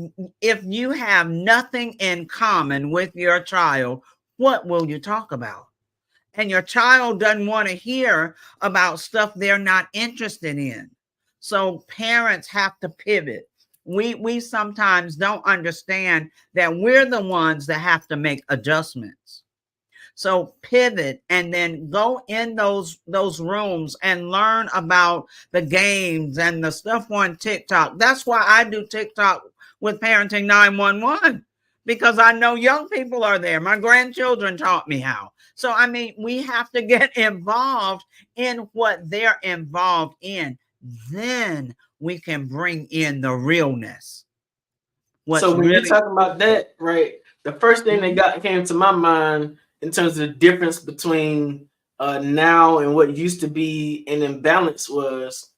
you have nothing in common with your child, what will you talk about? And your child doesn't want to hear about stuff they're not interested in. So parents have to pivot. We sometimes don't understand that we're the ones that have to make adjustments. So pivot, and then go in those rooms and learn about the games and the stuff on TikTok. That's why I do TikTok with Parenting 911, because I know young people are there. My grandchildren taught me how. So, I mean, we have to get involved in what they're involved in. Then we can bring in the realness. So when you're talking about that, right, the first thing that came to my mind in terms of the difference between now and what used to be an imbalance was,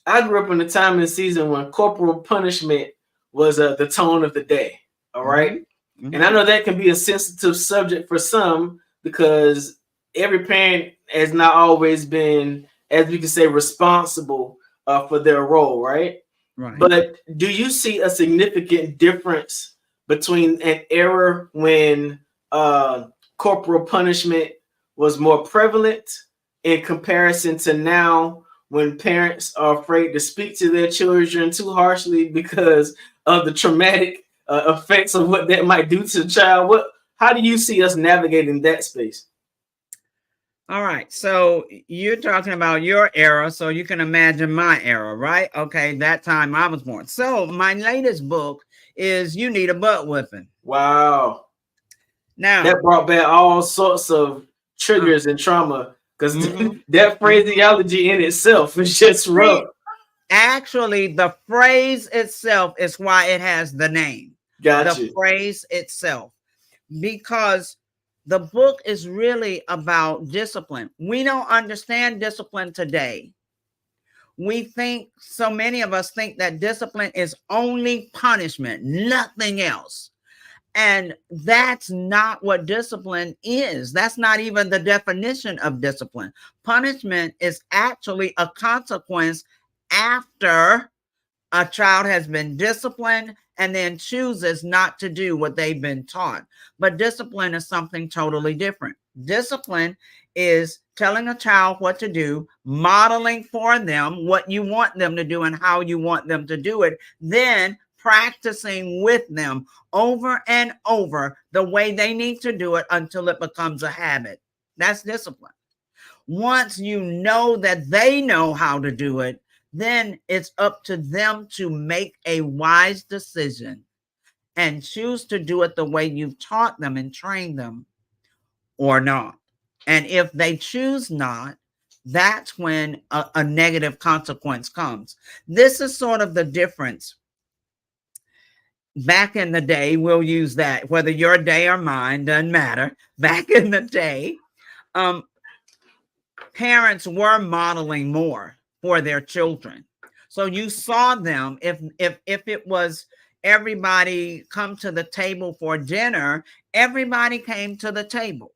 I grew up in a time and season when corporal punishment was the tone of the day. All right? And I know that can be a sensitive subject for some, because every parent has not always been, as we can say, responsible for their role, right? Right. But do you see a significant difference between an era when corporal punishment was more prevalent in comparison to now, when parents are afraid to speak to their children too harshly because of the traumatic effects of what that might do to the child? How do you see us navigating that space? All right. So you're talking about your era, so you can imagine my era, right? Okay, that time I was born. So my latest book is You Need a Butt Whipping. Wow. Now that brought back all sorts of triggers and trauma, because that phraseology in itself is just rough. Actually, the phrase itself is why it has the name. Gotcha. The phrase itself, because the book is really about discipline. We don't understand discipline today. We think, so many of us think that discipline is only punishment, nothing else. And that's not what discipline is. That's not even the definition of discipline. Punishment is actually a consequence after a child has been disciplined and then chooses not to do what they've been taught. But discipline is something totally different. Discipline is telling a child what to do, modeling for them what you want them to do and how you want them to do it, then practicing with them over and over the way they need to do it until it becomes a habit. That's discipline. Once you know that they know how to do it, then it's up to them to make a wise decision and choose to do it the way you've taught them and trained them or not. And if they choose not, that's when a negative consequence comes. This is sort of the difference. Back in the day, we'll use that, whether your day or mine, doesn't matter. Back in the day, parents were modeling more for their children. So you saw them, if it was everybody come to the table for dinner, everybody came to the table.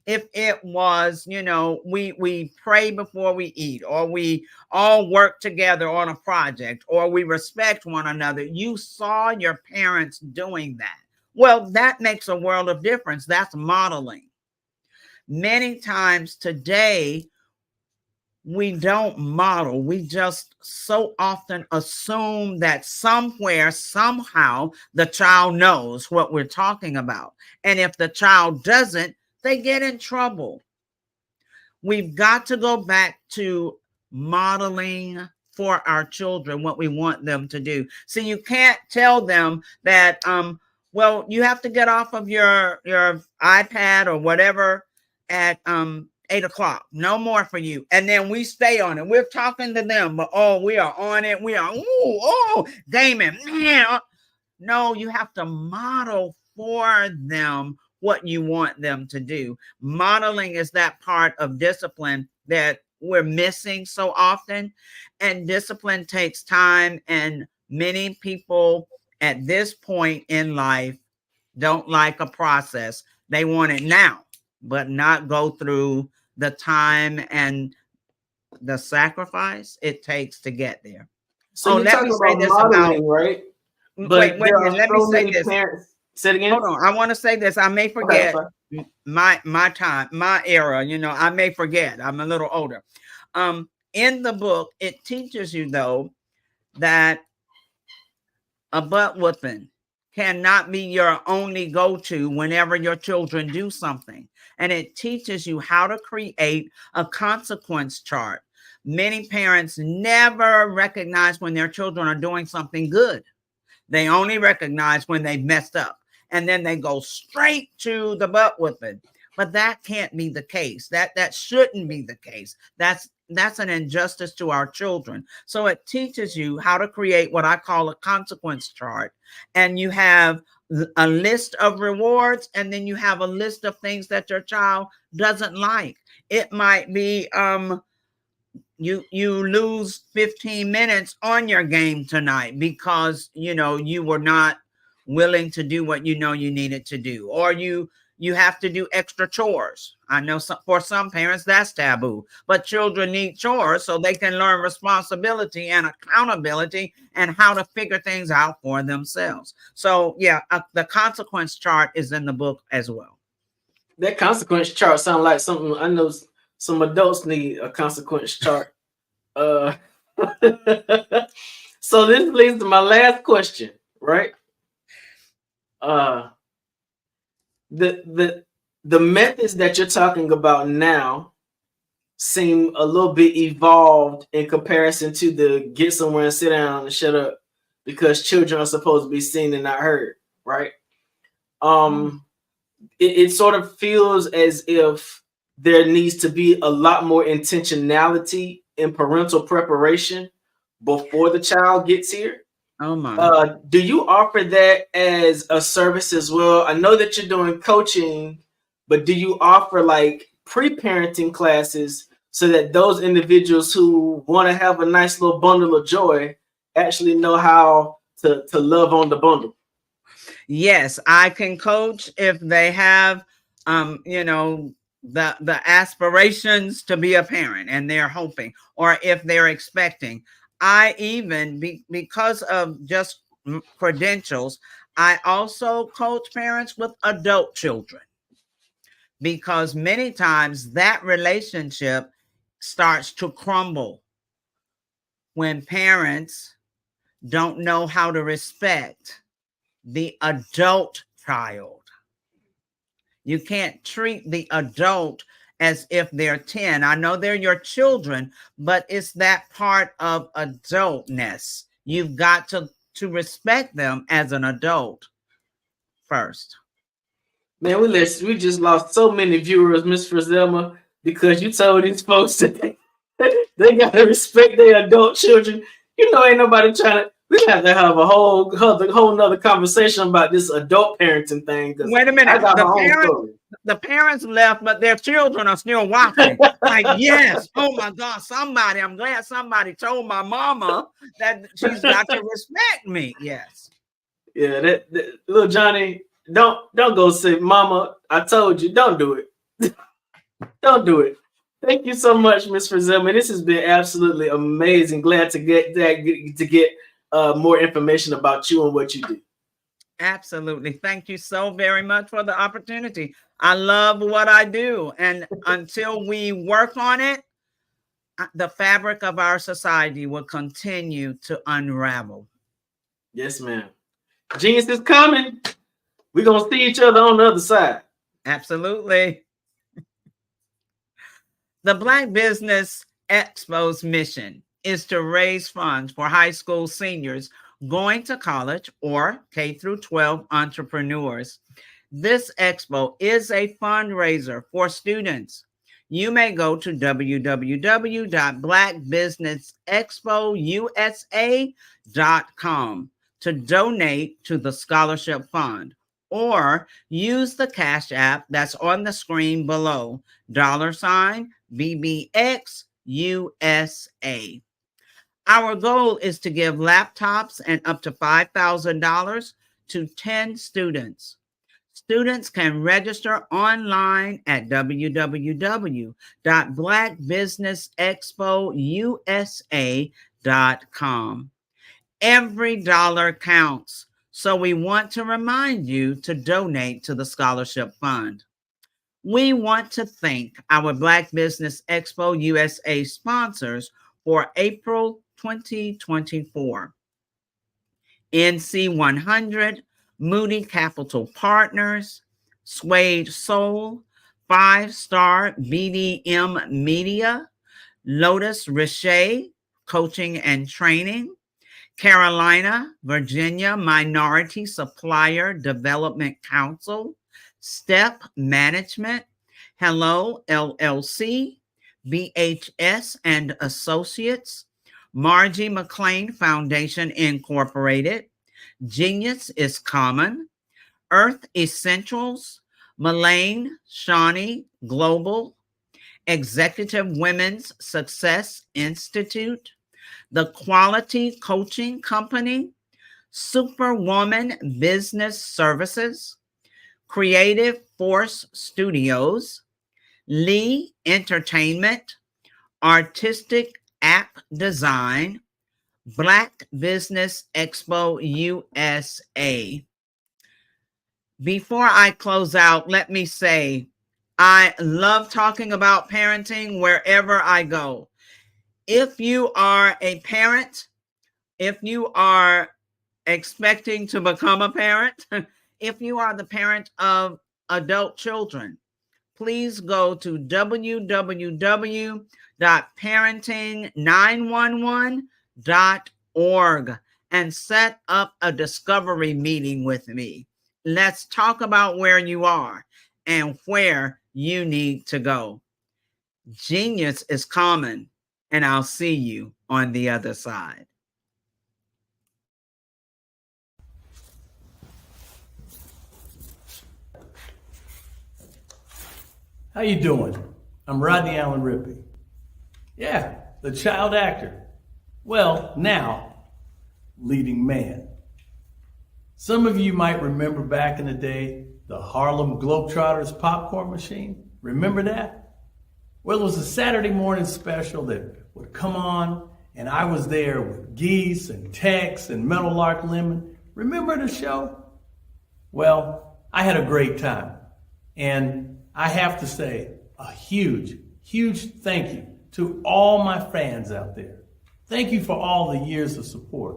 If it was, we pray before we eat, or we all work together on a project, or we respect one another, you saw your parents doing that. Well, that makes a world of difference. That's modeling. Many times today, we don't model. We just so often assume that somewhere, somehow, the child knows what we're talking about. And if the child doesn't, they get in trouble. We've got to go back to modeling for our children what we want them to do. So you can't tell them that, well, you have to get off of your iPad or whatever at 8 o'clock. No more for you. And then we stay on it. We're talking to them, but we are on it. We are, Damon, man. No, you have to model for them what you want them to do. Modeling is that part of discipline that we're missing so often. And discipline takes time. And many people at this point in life don't like a process. They want it now, but not go through the time and the sacrifice it takes to get there. So let me say this about, right? But wait, let me say this. Say it again. Hold on. I want to say this. I may forget my time, my era. I may forget. I'm a little older. In the book, it teaches you, though, that a butt whooping cannot be your only go-to whenever your children do something. And it teaches you how to create a consequence chart. Many parents never recognize when their children are doing something good. They only recognize when they've messed up. and then they go straight to the butt whipping. But that can't be the case. That shouldn't be the case. That's an injustice to our children. So it teaches you how to create what I call a consequence chart. And you have a list of rewards, and then you have a list of things that your child doesn't like. It might be you lose 15 minutes on your game tonight because you were not willing to do what you needed to do, or you have to do extra chores. I know for some parents that's taboo, but children need chores so they can learn responsibility and accountability and how to figure things out for themselves. So yeah, the consequence chart is in the book as well. That consequence chart sounds like something I know some adults need, a consequence chart. So this leads to my last question, right? The methods that you're talking about now seem a little bit evolved in comparison to the get somewhere and sit down and shut up because children are supposed to be seen and not heard, right? It sort of feels as if there needs to be a lot more intentionality in parental preparation before the child gets here. Oh my. Do you offer that as a service as well? I know that you're doing coaching, but do you offer like pre-parenting classes so that those individuals who want to have a nice little bundle of joy actually know how to love on the bundle? Yes, I can coach if they have, the aspirations to be a parent and they're hoping, or if they're expecting. I even, because of just credentials, I also coach parents with adult children, because many times that relationship starts to crumble when parents don't know how to respect the adult child. You can't treat the adult as if they're 10. I know they're your children, but it's that part of adultness. You've got to respect them as an adult first. Man, we just lost so many viewers, Miss Frizelma, because you told these folks that they gotta respect their adult children. Ain't nobody trying to. We have to have a whole nother conversation about this adult parenting thing. Wait a minute. The parents left, but their children are still watching. Like, yes. Oh my God. I'm glad somebody told my mama that she's got to respect me. Yes. Yeah, that little Johnny, don't go say, Mama, I told you, don't do it. Don't do it. Thank you so much, Ms. Frizelma. This has been absolutely amazing. Glad to get more information about you and what you do. Absolutely. Thank you so very much for the opportunity. I love what I do. And until we work on it, the fabric of our society will continue to unravel. Yes, ma'am. Genius is coming. We're going to see each other on the other side. Absolutely. The Black Business Expo's mission is to raise funds for high school seniors going to college or K-12 entrepreneurs. This expo is a fundraiser for students. You may go to www.blackbusinessexpousa.com to donate to the scholarship fund, or use the Cash App that's on the screen below, $BBXUSA. Our goal is to give laptops and up to $5,000 to 10 students. Students can register online at www.blackbusinessexpousa.com. Every dollar counts, so we want to remind you to donate to the scholarship fund. We want to thank our Black Business Expo USA sponsors for April 2024. NC 100, Moody Capital Partners, Suede Soul, 5-Star BDM Media, Lotus Richey Coaching and Training, Carolina, Virginia Minority Supplier Development Council, STEP Management, Hello LLC, BHS and Associates, Margie McLean Foundation Incorporated, Genius is Common, Earth Essentials, Mullane Shawnee Global, Executive Women's Success Institute, The Quality Coaching Company, Superwoman Business Services, Creative Force Studios, Lee Entertainment, Artistic App Design, Black Business Expo USA. Before I close out, let me say, I love talking about parenting wherever I go. If you are a parent, if you are expecting to become a parent, if you are the parent of adult children, please go to www.parenting911.org and set up a discovery meeting with me. Let's talk about where you are and where you need to go. Genius is common, and I'll see you on the other side. How you doing? I'm Rodney Allen Rippey. Yeah, the child actor. Well, now, leading man. Some of you might remember back in the day, the Harlem Globetrotters popcorn machine. Remember that? Well, it was a Saturday morning special that would come on, and I was there with Geese and Tex and Meadowlark Lemon. Remember the show? Well, I had a great time. And I have to say a huge, huge thank you to all my fans out there. Thank you for all the years of support.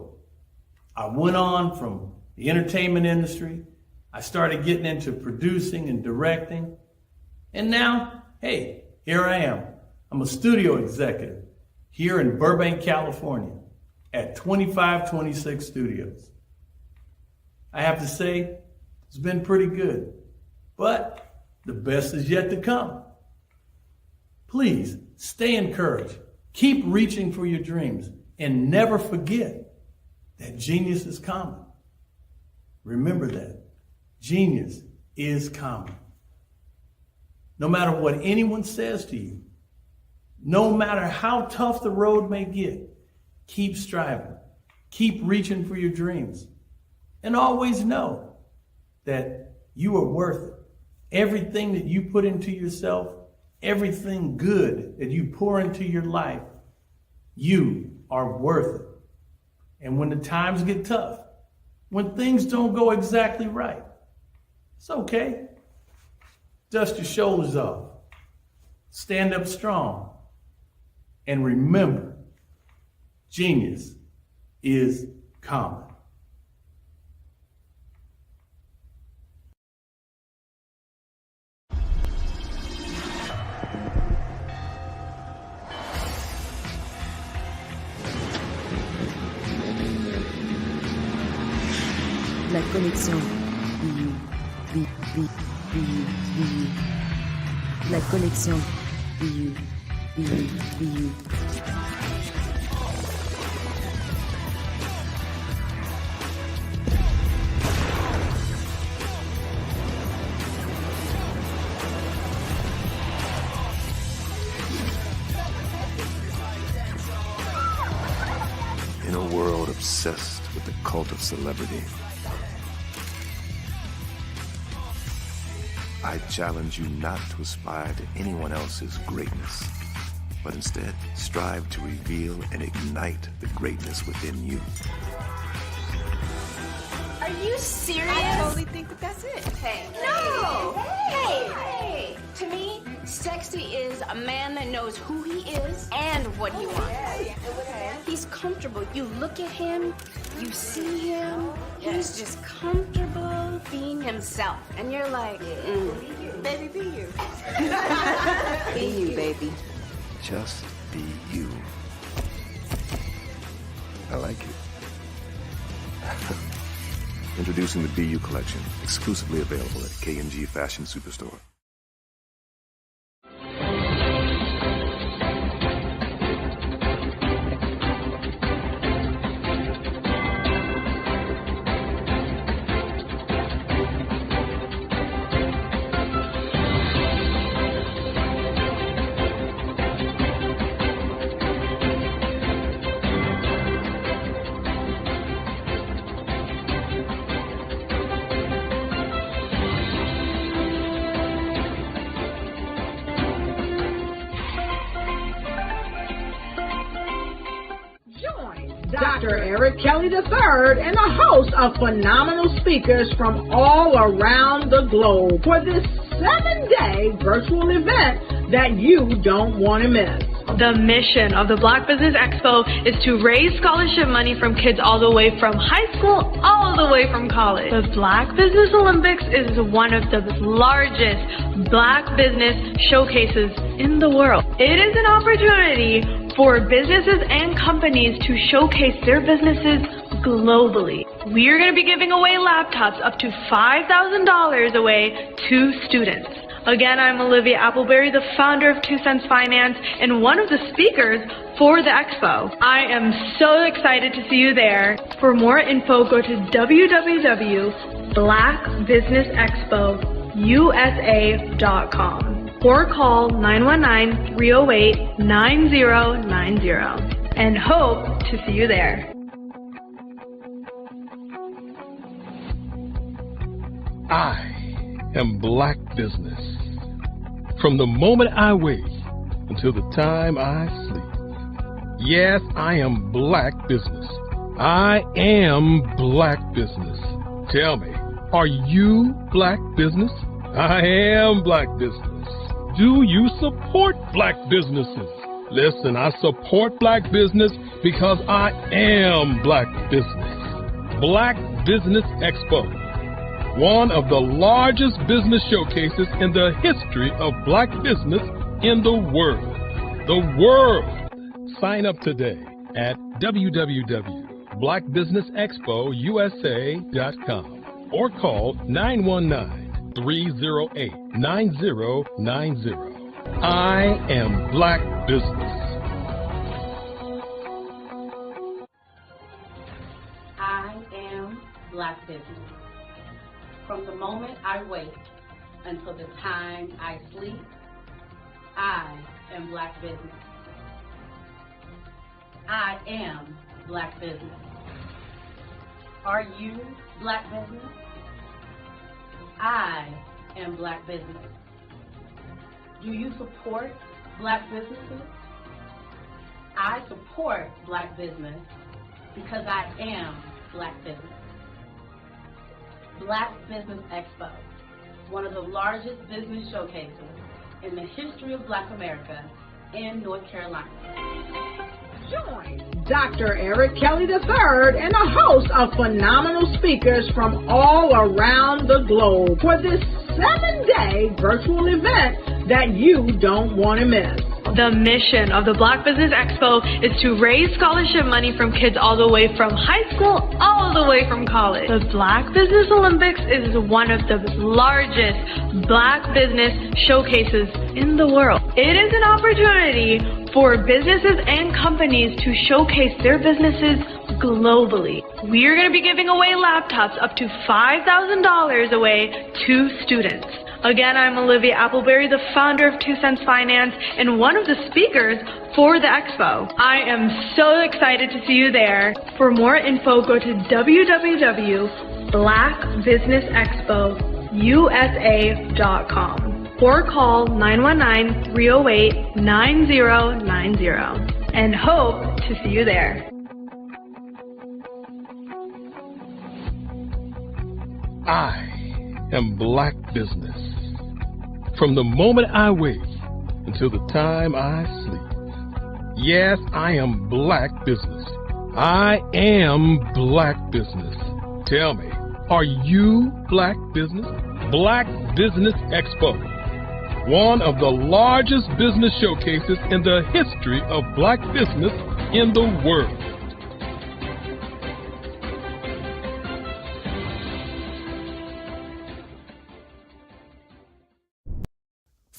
I went on from the entertainment industry. I started getting into producing and directing. And now, hey, here I am. I'm a studio executive here in Burbank, California at 2526 Studios. I have to say, it's been pretty good, but the best is yet to come. Please stay encouraged. Keep reaching for your dreams and never forget that genius is common. Remember that. Genius is common. No matter what anyone says to you, no matter how tough the road may get, keep striving. Keep reaching for your dreams. And always know that you are worth it. Everything that you put into yourself, everything good that you pour into your life, you are worth it. And when the times get tough, when things don't go exactly right, it's okay. Dust your shoulders off. Stand up strong. And remember, genius is common. La connexion. La connexion. In a world obsessed with the cult of celebrity, I challenge you not to aspire to anyone else's greatness, but instead strive to reveal and ignite the greatness within you. Are you serious? I totally think that that's it. Hey. No! Hey! To me, sexy is a man that knows who he is and what he wants. Okay. He's comfortable. You look at him, you see him, he's just comfortable being himself. And you're like, Baby, be you. be you, baby. Just be you. I like it. Introducing the BU collection, exclusively available at K&G Fashion Superstore. Dr. Eric Kelly III and a host of phenomenal speakers from all around the globe for this 7-day virtual event that you don't want to miss. The mission of the Black Business Expo is to raise scholarship money from kids all the way from high school all the way from college. The Black Business Olympics is one of the largest Black business showcases in the world. It is an opportunity for businesses and companies to showcase their businesses globally. We are going to be giving away laptops up to $5,000 away to students. Again, I'm Olivia Appleberry, the founder of 2 Cents Finance and one of the speakers for the expo. I am so excited to see you there. For more info, go to www.blackbusinessexpousa.com or call 919-308-9090 and hope to see you there. I am Black business. From the moment I wake until the time I sleep. Yes, I am Black business. I am Black business. Tell me, are you Black business? I am Black business. Do you support Black businesses? Listen, I support Black business because I am Black business. Black Business Expo, one of the largest business showcases in the history of Black business in the world. The world! Sign up today at www.blackbusinessexpousa.com or call 919-308-9090. I am Black business. I am Black business. From the moment I wake until the time I sleep, I am Black business. I am Black business. Are you Black business? I am Black business. Do you support Black businesses? I support Black business because I am Black business. Black Business Expo, one of the largest business showcases in the history of Black America in North Carolina. Join Dr. Eric Kelly III and a host of phenomenal speakers from all around the globe for this 7-day virtual event that you don't want to miss. The mission of the Black Business Expo is to raise scholarship money from kids all the way from high school all the way from college. The Black Business Olympics is one of the largest Black business showcases in the world. It is an opportunity for businesses and companies to showcase their businesses globally. We are going to be giving away laptops up to $5,000 away to students. Again, I'm Olivia Appleberry, the founder of 2 Cents Finance and one of the speakers for the expo. I am so excited to see you there. For more info, go to www.blackbusinessexpousa.com or call 919-308-9090 and hope to see you there. I am Black business. From the moment I wake until the time I sleep. Yes, I am Black business. I am Black business. Tell me, are you Black business? Black Business Expo, one of the largest business showcases in the history of Black business in the world.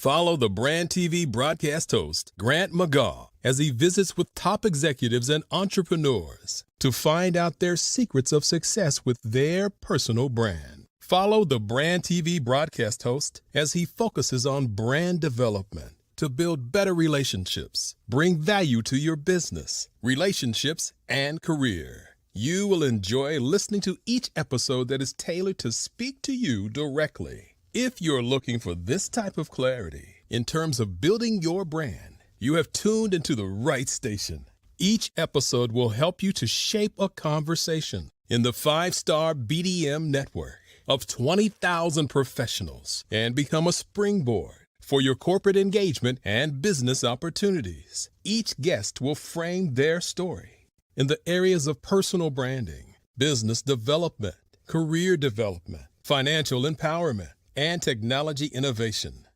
Follow the Brand TV broadcast host, Grant McGaugh, as he visits with top executives and entrepreneurs to find out their secrets of success with their personal brand. Follow the Brand TV broadcast host as he focuses on brand development to build better relationships, bring value to your business, relationships, and career. You will enjoy listening to each episode that is tailored to speak to you directly. If you're looking for this type of clarity in terms of building your brand, you have tuned into the right station. Each episode will help you to shape a conversation in the 5-star BDM network of 20,000 professionals and become a springboard for your corporate engagement and business opportunities. Each guest will frame their story in the areas of personal branding, business development, career development, financial empowerment, and technology innovation.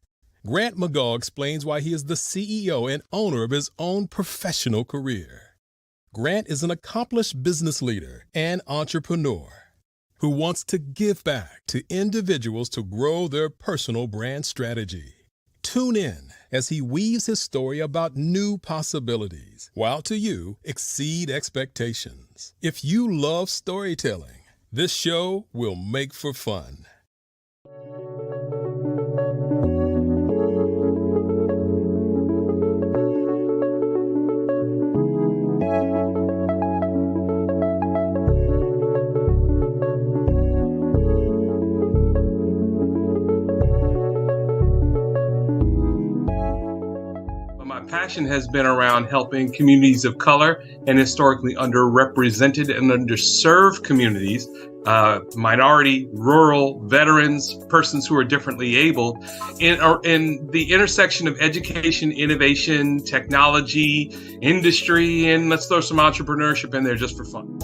Grant McGaugh explains why he is the CEO and owner of his own professional career. Grant is an accomplished business leader and entrepreneur who wants to give back to individuals to grow their personal brand strategy. Tune in as he weaves his story about new possibilities, while to you exceed expectations. If you love storytelling, this show will make for fun. Passion has been around helping communities of color and historically underrepresented and underserved communities, minority, rural, veterans, persons who are differently abled, in the intersection of education, innovation, technology, industry, and let's throw some entrepreneurship in there just for fun.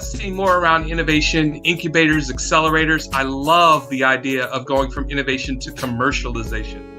See more around innovation, incubators, accelerators. I love the idea of going from innovation to commercialization.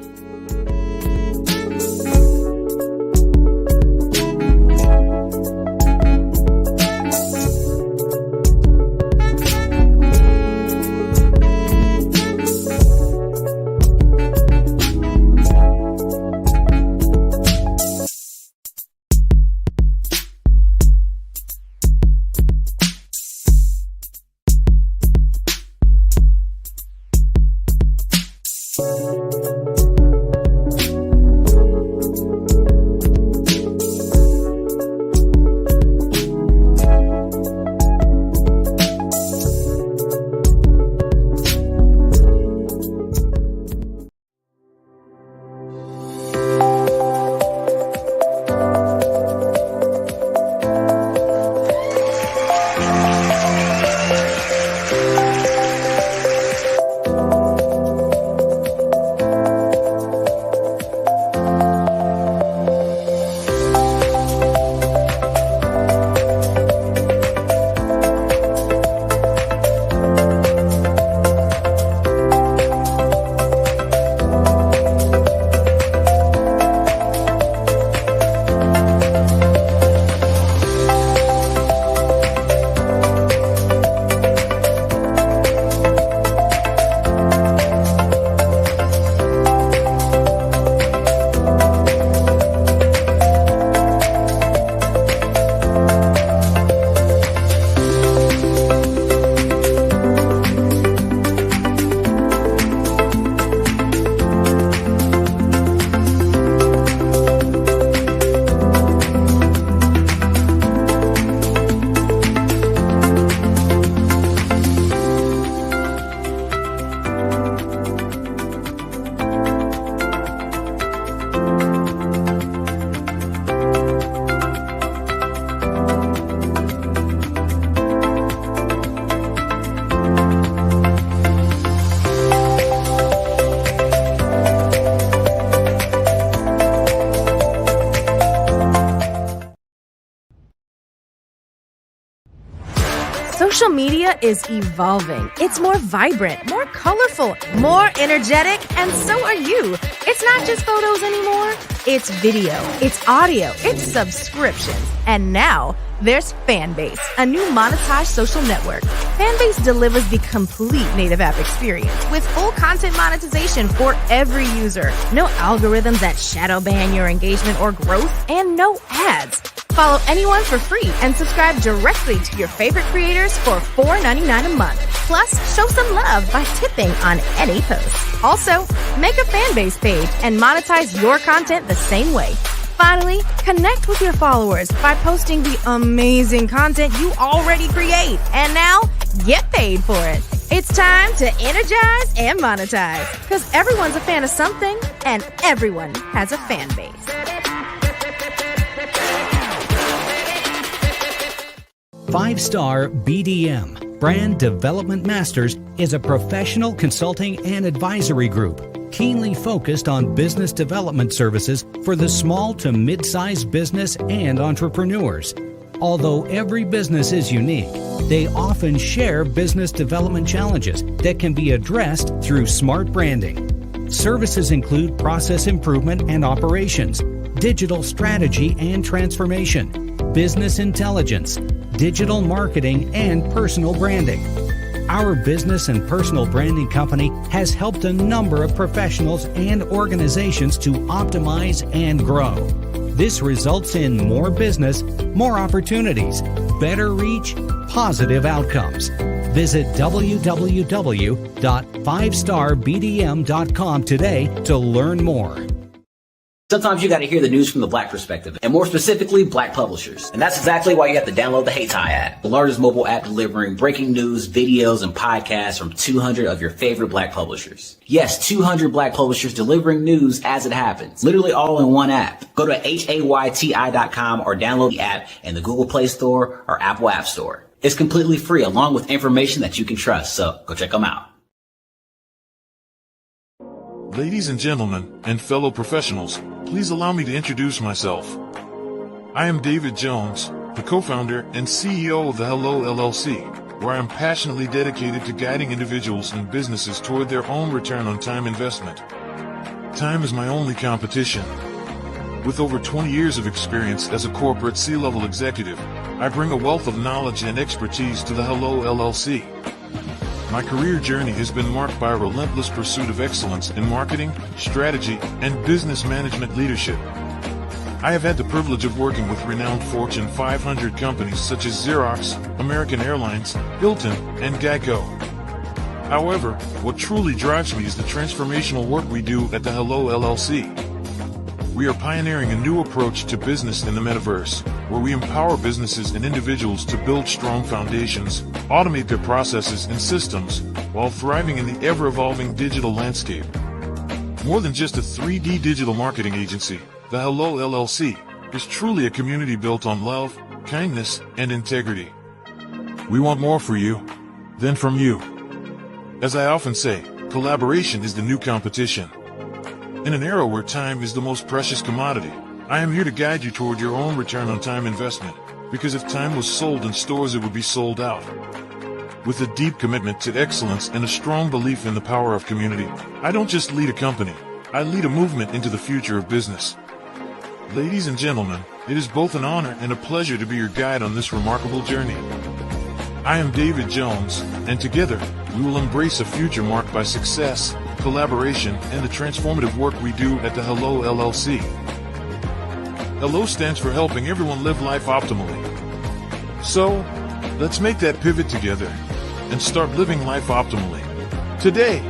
media is evolving. It's more vibrant, more colorful, more energetic, and so are you. It's not just photos anymore. It's video, it's audio, it's subscriptions. And now there's Fanbase, a new monetized social network. Fanbase delivers the complete native app experience with full content monetization for every user. No algorithms that shadow ban your engagement or growth, and no ads. Follow anyone for free and subscribe directly to your favorite creators for $4.99 a month. Plus, show some love by tipping on any post. Also, make a Fanbase page and monetize your content the same way. Finally, connect with your followers by posting the amazing content you already create. And now, get paid for it. It's time to energize and monetize. Because everyone's a fan of something, and everyone has a fan base. Five-Star BDM, Brand Development Masters, is a professional consulting and advisory group keenly focused on business development services for the small to mid-sized business and entrepreneurs. Although every business is unique, they often share business development challenges that can be addressed through smart branding. Services include process improvement and operations, digital strategy and transformation, business intelligence, digital marketing, and personal branding. Our business and personal branding company has helped a number of professionals and organizations to optimize and grow. This results in more business, more opportunities, better reach, positive outcomes. Visit www.fivestarbdm.com today to learn more. Sometimes you got to hear the news from the Black perspective, and more specifically, Black publishers. And that's exactly why you have to download the HeyTie app, the largest mobile app delivering breaking news, videos, and podcasts from 200 of your favorite Black publishers. Yes, 200 Black publishers delivering news as it happens, literally all in one app. Go to HAYTI.com or download the app in the Google Play Store or Apple App Store. It's completely free, along with information that you can trust, so go check them out. Ladies and gentlemen, and fellow professionals, please allow me to introduce myself. I am David Jones, the co-founder and CEO of the Hello LLC, where I am passionately dedicated to guiding individuals and businesses toward their own return on time investment. Time is my only competition. With over 20 years of experience as a corporate C-level executive, I bring a wealth of knowledge and expertise to the Hello LLC. My career journey has been marked by a relentless pursuit of excellence in marketing, strategy, and business management leadership. I have had the privilege of working with renowned Fortune 500 companies such as Xerox, American Airlines, Hilton, and Geico. However, what truly drives me is the transformational work we do at the Hello LLC. We are pioneering a new approach to business in the metaverse, where we empower businesses and individuals to build strong foundations, automate their processes and systems, while thriving in the ever-evolving digital landscape. More than just a 3D digital marketing agency, the Hello LLC is truly a community built on love, kindness, and integrity. We want more for you than from you. As I often say, collaboration is the new competition. In an era where time is the most precious commodity, I am here to guide you toward your own return on time investment, because if time was sold in stores, it would be sold out. With a deep commitment to excellence and a strong belief in the power of community, I don't just lead a company, I lead a movement into the future of business. Ladies and gentlemen, it is both an honor and a pleasure to be your guide on this remarkable journey. I am David Jones, and together, we will embrace a future marked by success, collaboration, and the transformative work we do at the Hello LLC. Hello stands for helping everyone live life optimally. So, let's make that pivot together and start living life optimally today.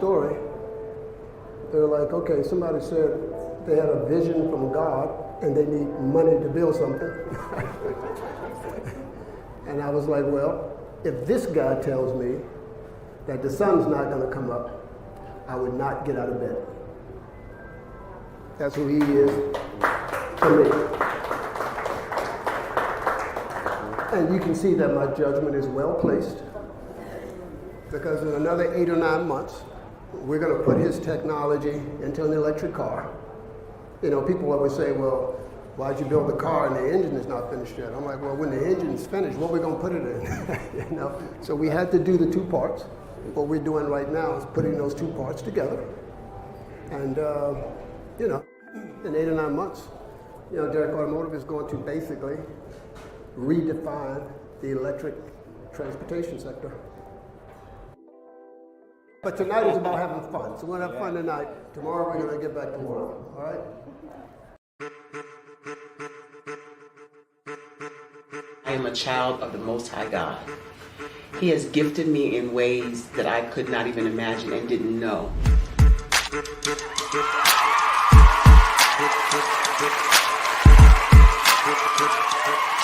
story, they're like, okay, somebody said they had a vision from God and they need money to build something. And I was like, well, if this guy tells me that the sun's not going to come up, I would not get out of bed. That's who he is to me. And you can see that my judgment is well placed, because in another 8 or 9 months, we're going to put his technology into an electric car. You know, people always say, well, why'd you build the car and the engine is not finished yet? I'm like, well, when the engine's finished, what are we going to put it in? You know? So we had to do the 2 parts. What we're doing right now is putting those 2 parts together. And, you know, in 8 or 9 months, you know, Derek Automotive is going to basically redefine the electric transportation sector. But tonight is about having fun. So we're going to have fun tonight. Tomorrow we're going to get back to work. All right? I am a child of the Most High God. He has gifted me in ways that I could not even imagine and didn't know.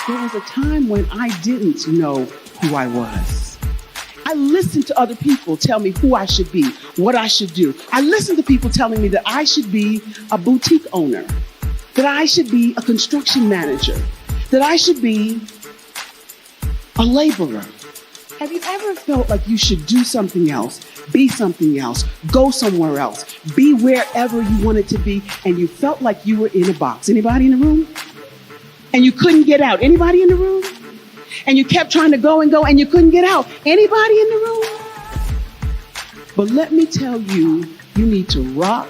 There was a time when I didn't know who I was. I listened to other people tell me who I should be, what I should do. I listened to people telling me that I should be a boutique owner, that I should be a construction manager, that I should be a laborer. Have you ever felt like you should do something else, be something else, go somewhere else, be wherever you wanted to be, and you felt like you were in a box? Anybody in the room? And you couldn't get out? Anybody in the room? And you kept trying to go and go and you couldn't get out? Anybody in the room? But let me tell you, you need to rock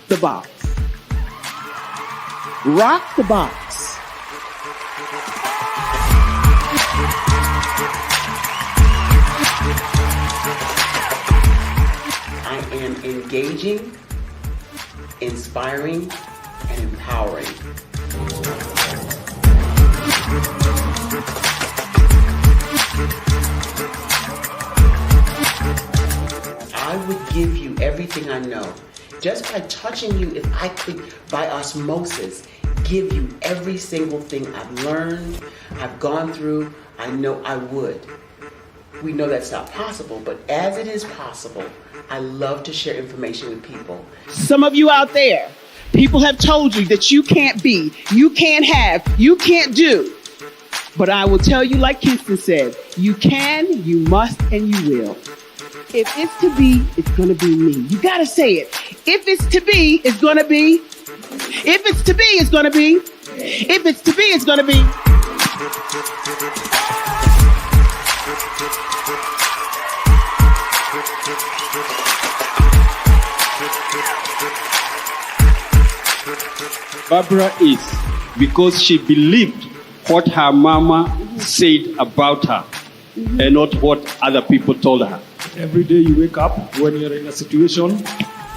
the box. Rock the box. I am engaging, inspiring, and empowering. I would give you everything I know. Just by touching you, if I could, by osmosis, give you every single thing I've learned, I've gone through, I know I would. We know that's not possible, but as it is possible, I love to share information with people. Some of you out there, people have told you that you can't be, you can't have, you can't do. But I will tell you, like Kingston said, you can, you must, and you will. If it's to be, it's going to be me. You got to say it. If it's to be, it's going to be. If it's to be, it's going to be. If it's to be, it's going to be. Barbara is because she believed what her mama said about her and not what other people told her. Every day you wake up, when you're in a situation,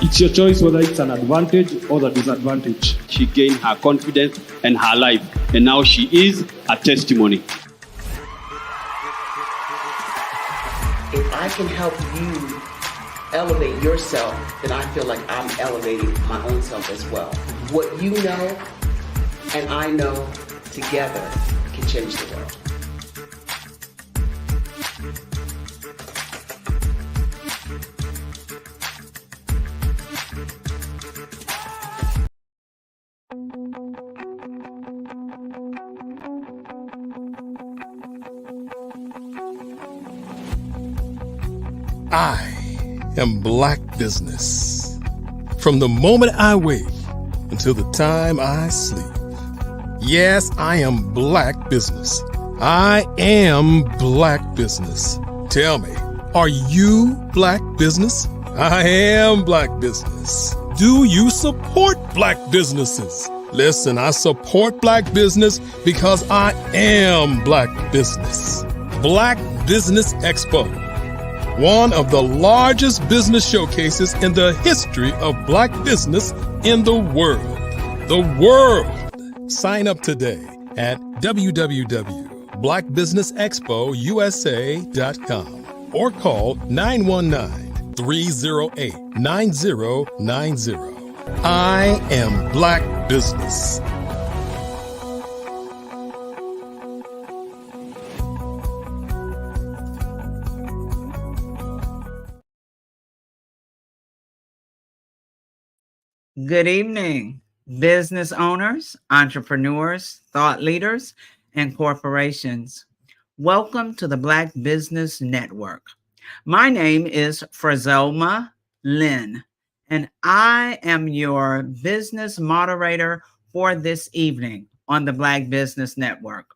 it's your choice whether it's an advantage or the disadvantage. She gained her confidence and her life, and now she is a testimony. If I can help you elevate yourself, then I feel like I'm elevating my own self as well. What you know and I know together can change the world. I am Black business. From the moment I wake until the time I sleep. Yes, I am Black business. I am Black business. Tell me, are you Black business? I am Black business. Do you support Black businesses? Listen, I support Black business because I am Black business. Black Business Expo, one of the largest business showcases in the history of Black business in the world. The world! Sign up today at www.blackbusinessexpousa.com or call 308-9090. I am Black Business. Good evening, business owners, entrepreneurs, thought leaders, and corporations. Welcome to the Black Business Network. My name is Frazelma Lynn, and I am your business moderator for this evening on the Black Business Network.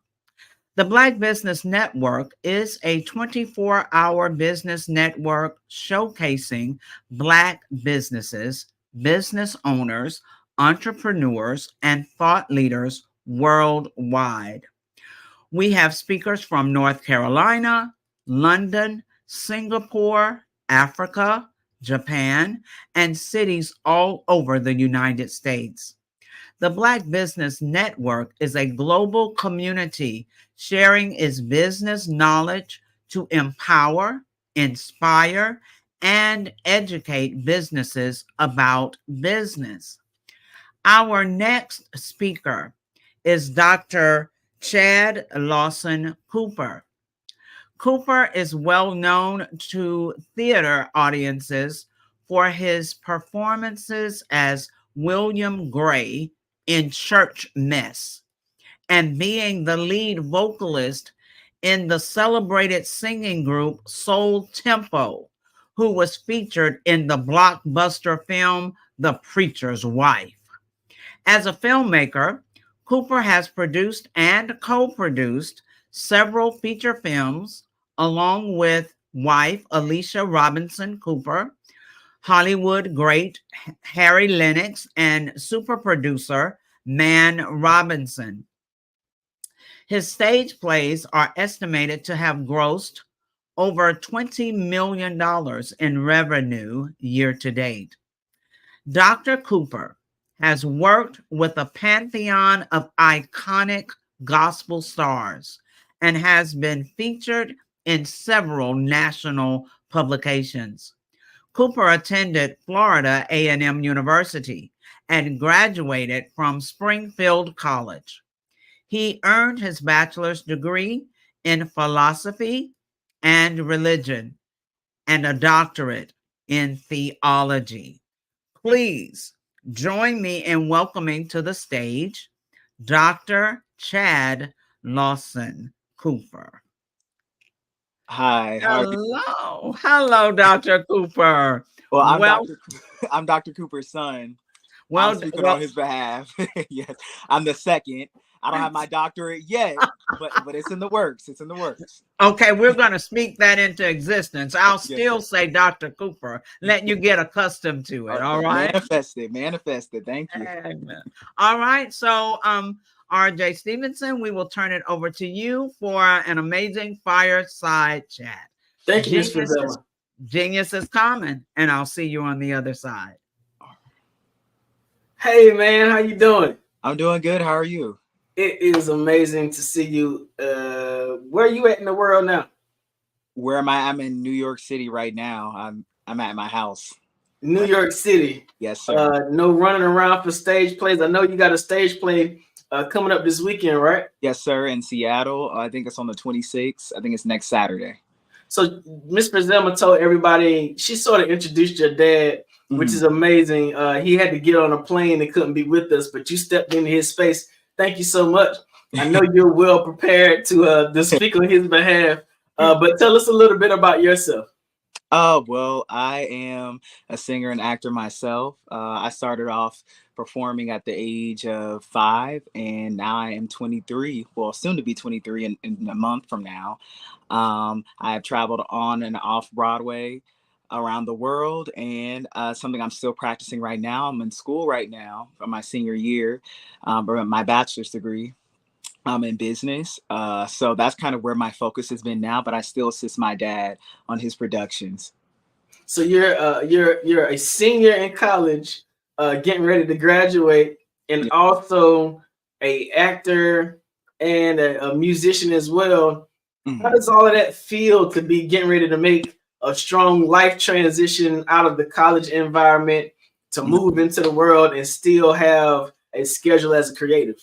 The Black Business Network is a 24-hour business network showcasing Black businesses, business owners, entrepreneurs, and thought leaders worldwide. We have speakers from North Carolina, London, Singapore, Africa, Japan, and cities all over the United States. The Black Business Network is a global community sharing its business knowledge to empower, inspire, and educate businesses about business. Our next speaker is Dr. Chad Lawson Cooper. Cooper is well known to theater audiences for his performances as William Gray in Church Mess and being the lead vocalist in the celebrated singing group Soul Tempo, who was featured in the blockbuster film The Preacher's Wife. As a filmmaker, Cooper has produced and co-produced several feature films along with wife Alicia Robinson Cooper, Hollywood great Harry Lennox, and super producer Man Robinson. His stage plays are estimated to have grossed over $20 million in revenue year to date. Dr. Cooper has worked with a pantheon of iconic gospel stars and has been featured in several national publications. Cooper attended Florida A&M University and graduated from Springfield College. He earned his bachelor's degree in philosophy and religion and a doctorate in theology. Please join me in welcoming to the stage Dr. Chad Lawson Cooper. Hi. Hello, Dr. Cooper. Well, I'm Dr. Cooper's son. Well, I'm speaking on his behalf. Yes, I'm the second. I don't have my doctorate yet, but it's in the works. It's in the works. Okay, we're going to speak that into existence. I'll still say Dr. Cooper, let you get accustomed to it. All right. Manifest it. Thank you. Amen. All right. So, RJ Stevenson, we will turn it over to you for an amazing fireside chat. Thank you, Ms. Frazelma. Genius is coming, and I'll see you on the other side. Hey, man, how you doing? I'm doing good. How are you? It is amazing to see you. Where are you at in the world now? Where am I? I'm in New York City right now. I'm at my house. New York City. Yes, sir. No running around for stage plays. I know you got a stage play coming up this weekend, right? Yes, sir. In Seattle. I think it's on the 26th. I think it's next Saturday. So Miss Frazelma told everybody, she sort of introduced your dad, which is amazing. He had to get on a plane and couldn't be with us, but you stepped into his space. Thank you so much. I know you're well prepared to speak on his behalf, but tell us a little bit about yourself. Well, I am a singer and actor myself. I started off performing at the age of 5, and now I am 23. Well, soon to be 23 in a month from now. I have traveled on and off Broadway around the world, and something I'm still practicing right now. I'm in school right now for my senior year, for my bachelor's degree. I'm in business, so that's kind of where my focus has been now. But I still assist my dad on his productions. So you're a senior in college, getting ready to graduate, and also a actor and a musician as well. How does all of that feel to be getting ready to make a strong life transition out of the college environment to move into the world and still have a schedule as a creative?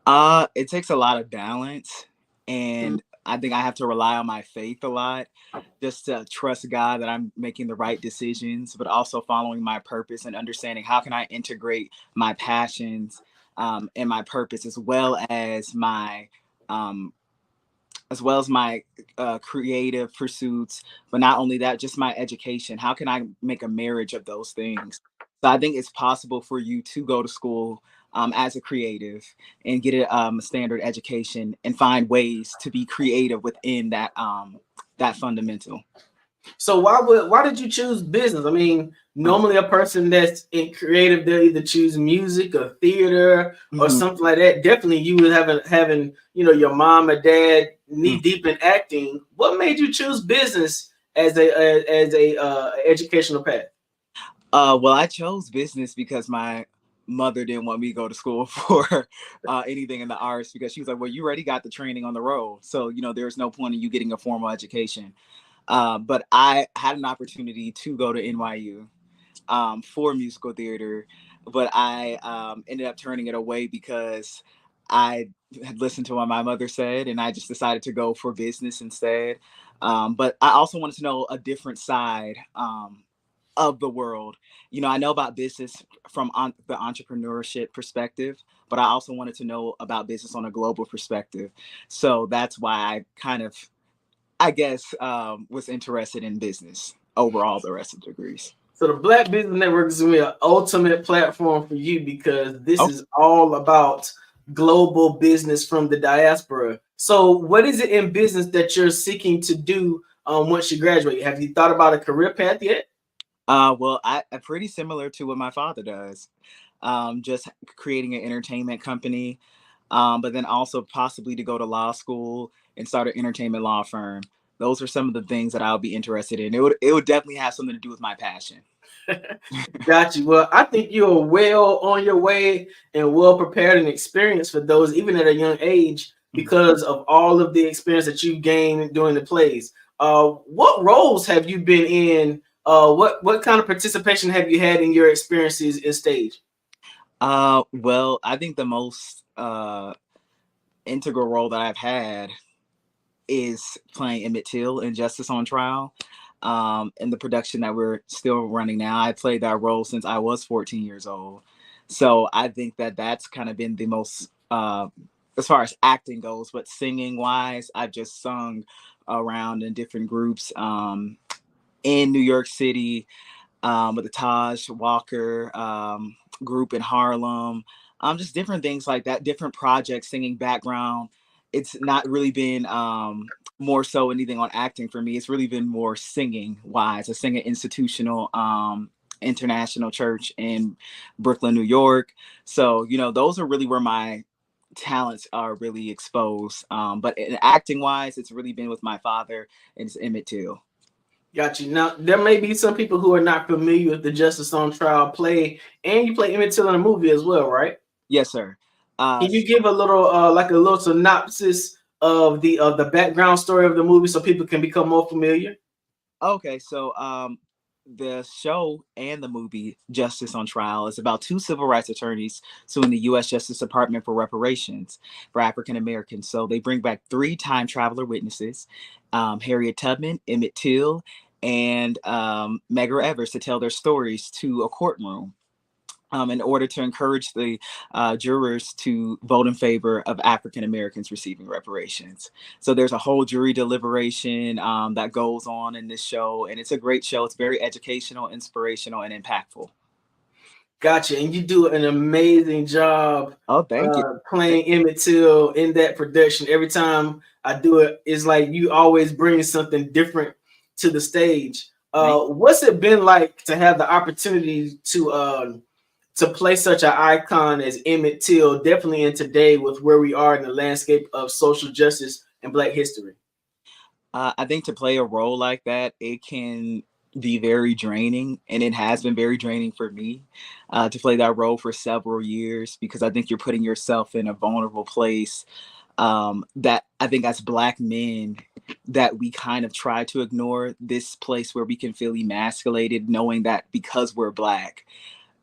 It takes a lot of balance, and I think I have to rely on my faith a lot, just to trust God that I'm making the right decisions, but also following my purpose and understanding how can I integrate my passions and my purpose as well as my creative pursuits, but not only that, just my education. How can I make a marriage of those things? So I think it's possible for you to go to school as a creative and get a standard education and find ways to be creative within that fundamental. So why did you choose business? I mean, normally a person that's in creative, they'll either choose music or theater or something like that. Definitely you would having your mom or dad knee deep in acting. What made you choose business as a educational path? Well, I chose business because my mother didn't want me to go to school for anything in the arts, because she was like, well, you already got the training on the road. So, there's no point in you getting a formal education. But I had an opportunity to go to NYU for musical theater, but I ended up turning it away because I had listened to what my mother said, and I just decided to go for business instead. But I also wanted to know a different side of the world. I know about business from the entrepreneurship perspective, but I also wanted to know about business on a global perspective. So that's why I kind of, was interested in business over all the rest of the degrees. So the Black Business Network is going to be an ultimate platform for you, because this is all about global business from the diaspora. So what is it in business that you're seeking to do once you graduate? Have you thought about a career path yet? Well, I'm pretty similar to what my father does, just creating an entertainment company, but then also possibly to go to law school and start an entertainment law firm. Those are some of the things that I'll be interested in. It would definitely have something to do with my passion. Got you. Well, I think you're well on your way and well prepared and experienced for those, even at a young age, because of all of the experience that you gained during the plays. What roles have you been in? What kind of participation have you had in your experiences in stage? Well, I think the most integral role that I've had is playing Emmett Till in Justice on Trial. In the production that we're still running now, I played that role since I was 14 years old. So I think that that's kind of been the most, as far as acting goes, but singing wise, I've just sung around in different groups in New York City with the Taj Walker group in Harlem, just different things like that, different projects, singing background. It's not really been more so anything on acting for me. It's really been more singing wise. I sing at Institutional International Church in Brooklyn, New York. So, those are really where my talents are really exposed. But in acting wise, it's really been with my father, and it's Emmett Till. Got you. Now, there may be some people who are not familiar with the Justice on Trial play, and you play Emmett Till in a movie as well, right? Yes, sir. Can you give a little synopsis of the background story of the movie so people can become more familiar? Okay, so the show and the movie Justice on Trial is about two civil rights attorneys suing the U.S. Justice Department for reparations for African Americans. So they bring back 3 time traveler witnesses, Harriet Tubman, Emmett Till, and Medgar Evers, to tell their stories to a courtroom in order to encourage the jurors to vote in favor of African Americans receiving reparations. So there's a whole jury deliberation that goes on in this show, and it's a great show. It's very educational, inspirational, and impactful. Gotcha. And you do an amazing job. Oh, thank you. Playing Emmett Till in that production. Every time I do it, it's like you always bring something different to the stage. What's it been like to have the opportunity to play such an icon as Emmett Till, definitely in today with where we are in the landscape of social justice and Black history? I think to play a role like that, it can be very draining, and it has been very draining for me to play that role for several years, because I think you're putting yourself in a vulnerable place that I think as Black men, that we kind of try to ignore this place where we can feel emasculated, knowing that because we're Black,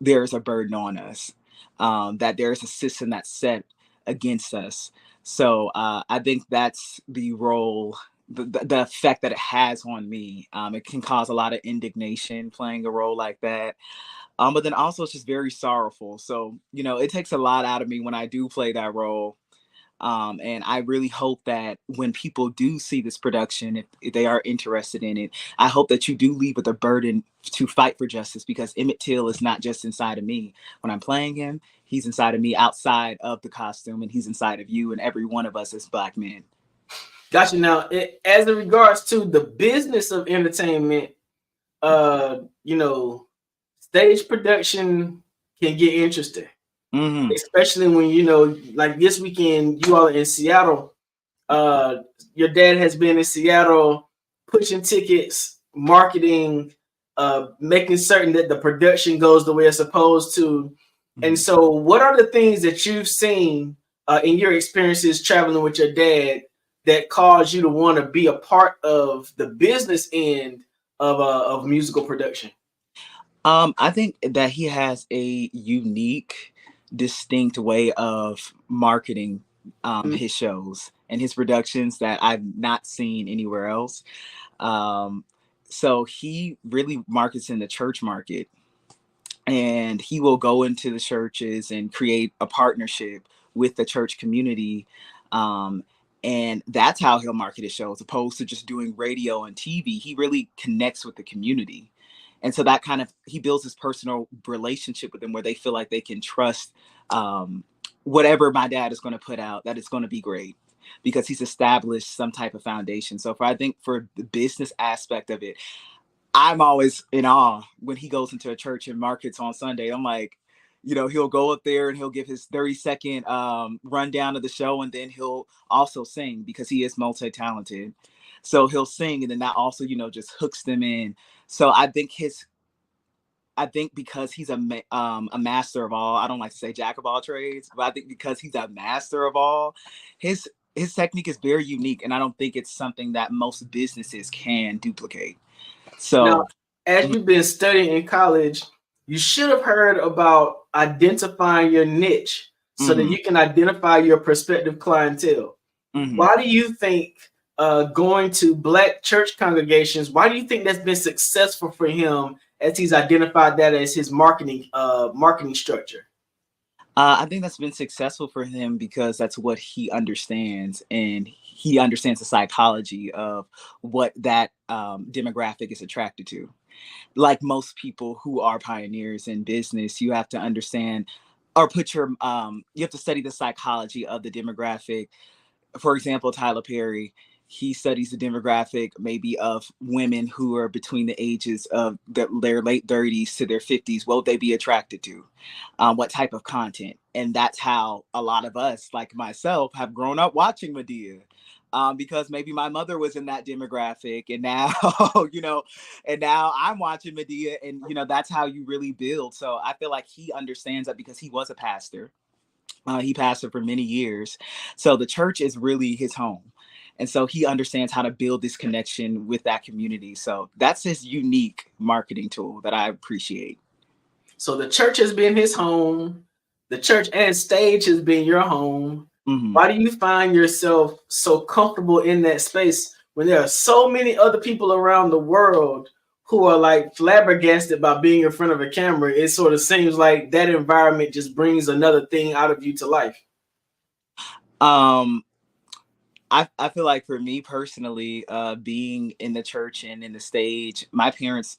there's a burden on us, that there's a system that's set against us. So I think that's the role, the effect that it has on me. It can cause a lot of indignation playing a role like that. But then also it's just very sorrowful. So, it takes a lot out of me when I do play that role. And I really hope that when people do see this production, if they are interested in it, I hope that you do leave with a burden to fight for justice, because Emmett Till is not just inside of me. When I'm playing him, he's inside of me outside of the costume, and he's inside of you and every one of us as Black men. Gotcha. Now, as in regards to the business of entertainment, stage production can get interesting. Mm-hmm. Especially when, like this weekend, you all are in Seattle. Your dad has been in Seattle pushing tickets, marketing, making certain that the production goes the way it's supposed to. Mm-hmm. And so what are the things that you've seen in your experiences traveling with your dad that caused you to want to be a part of the business end of musical production? I think that he has a unique, distinct way of marketing his shows and his productions that I've not seen anywhere else. So he really markets in the church market, and he will go into the churches and create a partnership with the church community. And that's how he'll market his shows, opposed to just doing radio and TV. He really connects with the community. And so that kind of, he builds this personal relationship with them where they feel like they can trust whatever my dad is going to put out, that it's going to be great, because he's established some type of foundation. So I think for the business aspect of it, I'm always in awe when he goes into a church and markets on Sunday. I'm like, he'll go up there and he'll give his 30-second rundown of the show, and then he'll also sing, because he is multi-talented. So he'll sing, and then that also, just hooks them in. So I think because he's a master of all, I don't like to say jack of all trades, but I think because he's a master of all, his technique is very unique, and I don't think it's something that most businesses can duplicate. So now, as you've been studying in college, you should have heard about identifying your niche so that you can identify your prospective clientele. Mm-hmm. Why do you think going to Black church congregations, why do you think that's been successful for him as he's identified that as his marketing structure? I think that's been successful for him because that's what he understands, and he understands the psychology of what that demographic is attracted to. Like most people who are pioneers in business, you have to understand or you have to study the psychology of the demographic. For example, Tyler Perry, he studies the demographic maybe of women who are between the ages of their late 30s to their 50s. What would they be attracted to? What type of content? And that's how a lot of us, like myself, have grown up watching Madea. Because maybe my mother was in that demographic, and now, and now I'm watching Madea, and, that's how you really build. So I feel like he understands that because he was a pastor. He pastored for many years. So the church is really his home. And so he understands how to build this connection with that community. So that's his unique marketing tool that I appreciate. So the church has been his home. The church and stage has been your home. Mm-hmm. Why do you find yourself so comfortable in that space when there are so many other people around the world who are like flabbergasted by being in front of a camera? It sort of seems like that environment just brings another thing out of you to life. I feel like for me personally, being in the church and in the stage, my parents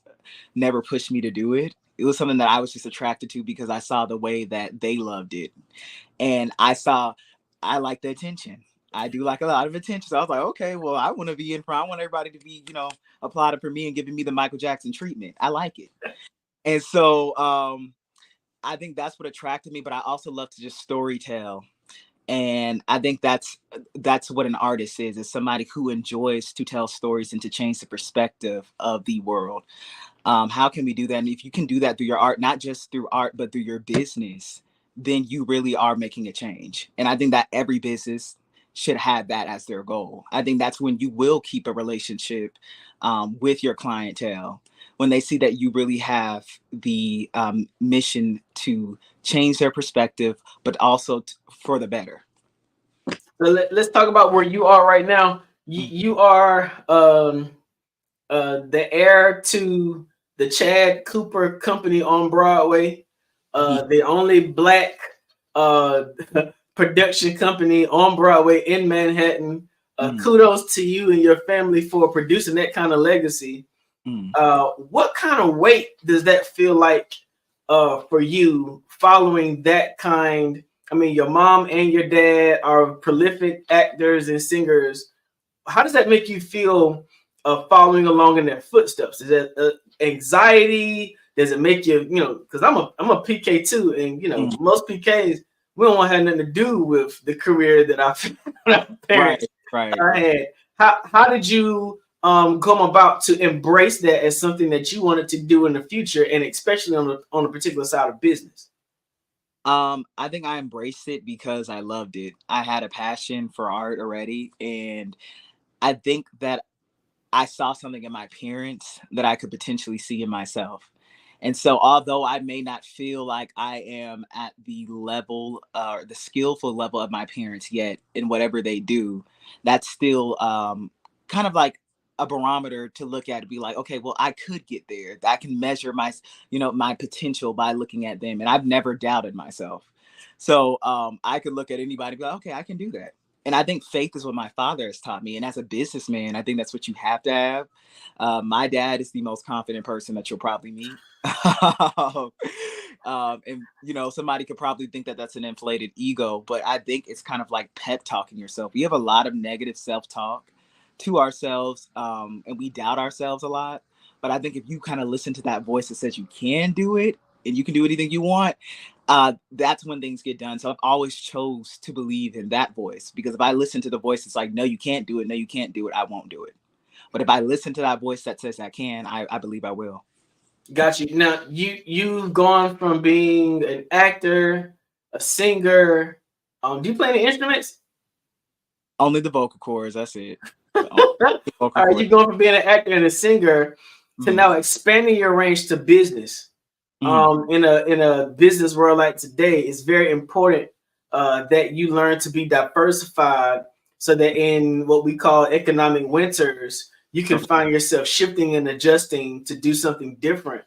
never pushed me to do it. It was something that I was just attracted to because I saw the way that they loved it. And I like the attention. I do like a lot of attention. So I was like, okay, well, I want to be in front. I want everybody to be, applauding for me and giving me the Michael Jackson treatment. I like it. And so I think that's what attracted me, but I also love to just story tell. And I think that's what an artist is somebody who enjoys to tell stories and to change the perspective of the world. How can we do that? And if you can do that through your art, not just through art, but through your business, then you really are making a change. And I think that every business should have that as their goal. I think that's when you will keep a relationship with your clientele, when they see that you really have the mission to change their perspective, but also for the better. So let's talk about where you are right now. You are the heir to the Chad Cooper Company on Broadway, the only Black production company on Broadway in Manhattan. Kudos to you and your family for producing that kind of legacy. What kind of weight does that feel like for you following that kind? I mean, your mom and your dad are prolific actors and singers. How does that make you feel following along in their footsteps? Is that anxiety? Does it make you, because I'm a PK too, and most PKs, we don't want to have nothing to do with the career that our parents had. How did you come about to embrace that as something that you wanted to do in the future, and especially on a particular side of business? I think I embraced it because I loved it. I had a passion for art already, and I think that I saw something in my parents that I could potentially see in myself. And so although I may not feel like I am at the level or the skillful level of my parents yet in whatever they do, that's still kind of like a barometer to look at and be like, okay, well, I could get there. I can measure my, my potential by looking at them. And I've never doubted myself. So I could look at anybody and be like, okay, I can do that. And I think faith is what my father has taught me. And as a businessman, I think that's what you have to have. My dad is the most confident person that you'll probably meet. And, somebody could probably think that that's an inflated ego, but I think it's kind of like pep talking yourself. We have a lot of negative self-talk to ourselves, and we doubt ourselves a lot. But I think if you kind of listen to that voice that says you can do it and you can do anything you want, that's when things get done. So I've always chose to believe in that voice, because if I listen to the voice it's like, no, you can't do it, no, you can't do it, I won't do it. But if I listen to that voice that says I can, I believe I will. Got you. Now you've gone from being an actor, a singer. Do you play any instruments? Only the vocal cords. That's it. All right, you going from being an actor and a singer to now expanding your range to business. In a business world like today, it's very important that you learn to be diversified, so that in what we call economic winters, you can find yourself shifting and adjusting to do something different.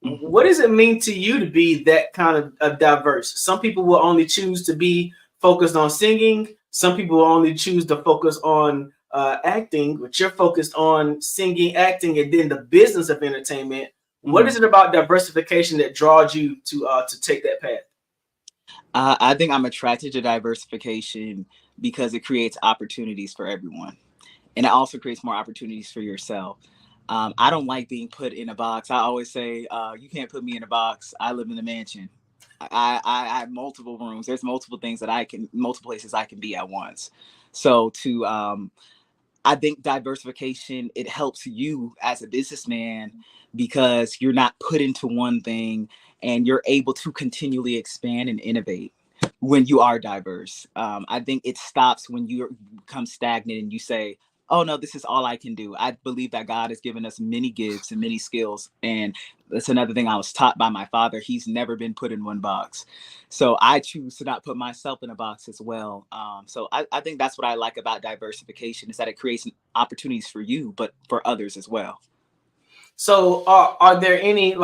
What does it mean to you to be that kind of diverse? Some people will only choose to be focused on singing. Some people will only choose to focus on acting, but you're focused on singing, acting, and then the business of entertainment. What is it about diversification that draws you to take that path? I think I'm attracted to diversification because it creates opportunities for everyone. And it also creates more opportunities for yourself. I don't like being put in a box. I always say, you can't put me in a box. I live in a mansion. I have multiple rooms. There's multiple places I can be at once. So I think diversification, it helps you as a businessman because you're not put into one thing, and you're able to continually expand and innovate when you are diverse. I think it stops when you become stagnant and you say, oh no, this is all I can do. I believe that God has given us many gifts and many skills. And that's another thing I was taught by my father. He's never been put in one box. So I choose to not put myself in a box as well. So I think that's what I like about diversification, is that it creates opportunities for you, but for others as well. So are there any,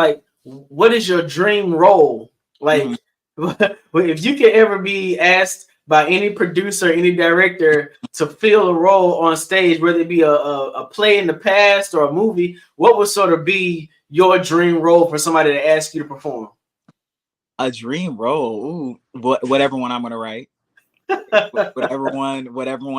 what is your dream role? If you could ever be asked by any producer, any director to fill a role on stage, whether it be a play in the past or a movie, what would sort of be your dream role for somebody to ask you to perform? A dream role? Ooh, whatever one I'm going to write. whatever one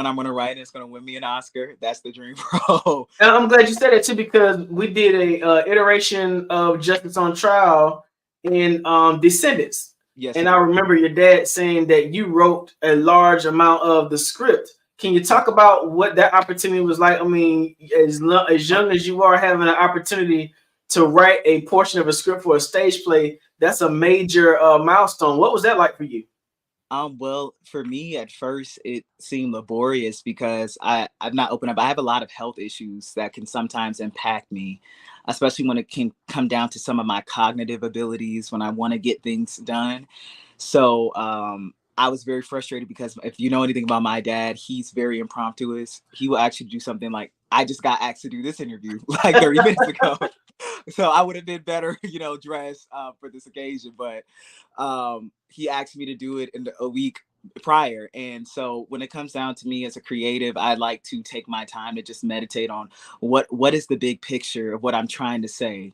I'm going to write, it's going to win me an Oscar. That's the dream role. And I'm glad you said that too, because we did a iteration of Justice on Trial in Descendants. Yes, and I remember your dad saying that you wrote a large amount of the script. Can you talk about what that opportunity was like? I mean, as young as you are, having an opportunity to write a portion of a script for a stage play, that's a major milestone. What was that like for you? Well, for me at first it seemed laborious because I've not opened up. I have a lot of health issues that can sometimes impact me, especially when it can come down to some of my cognitive abilities when I want to get things done. So I was very frustrated because if you know anything about my dad, he's very impromptuous. He will actually do something like, I just got asked to do this interview like 30 minutes ago. So I would have been better, dressed for this occasion. But he asked me to do it in a week prior. And so when it comes down to me as a creative, I like to take my time to just meditate on what is the big picture of what I'm trying to say.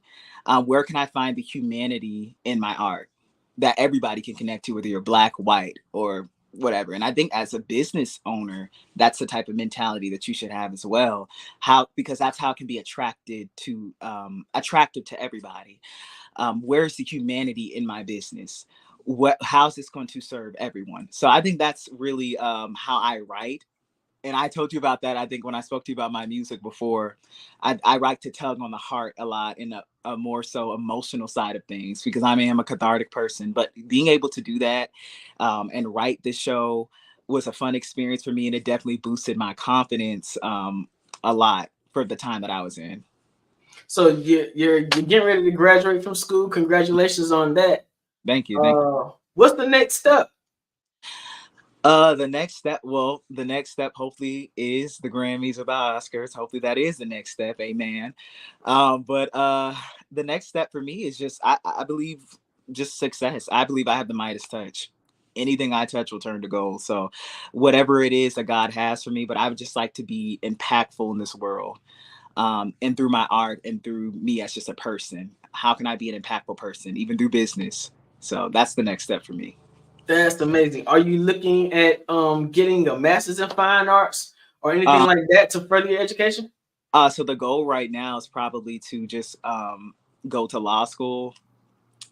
Where can I find the humanity in my art that everybody can connect to, whether you're black, white, or whatever. And I think as a business owner, that's the type of mentality that you should have as well. Because that's how it can be attractive to everybody. Where's the humanity in my business? How's this going to serve everyone? So I think that's really how I write. And I told you about that, I think, when I spoke to you about my music before. I like to tug on the heart a lot in a more so emotional side of things, because I am a cathartic person. But being able to do that and write this show was a fun experience for me. And it definitely boosted my confidence a lot for the time that I was in. So you're getting ready to graduate from school. Congratulations on that. Thank you. Thank you. What's the next step? The next step hopefully is the Grammys or the Oscars. Hopefully that is the next step. Amen. But the next step for me is just, I believe, just success. I believe I have the Midas touch. Anything I touch will turn to gold. So whatever it is that God has for me, but I would just like to be impactful in this world. And through my art and through me as just a person, how can I be an impactful person, even through business? So that's the next step for me. That's amazing. Are you looking at getting a master's in fine arts or anything like that to further your education? So the goal right now is probably to just go to law school.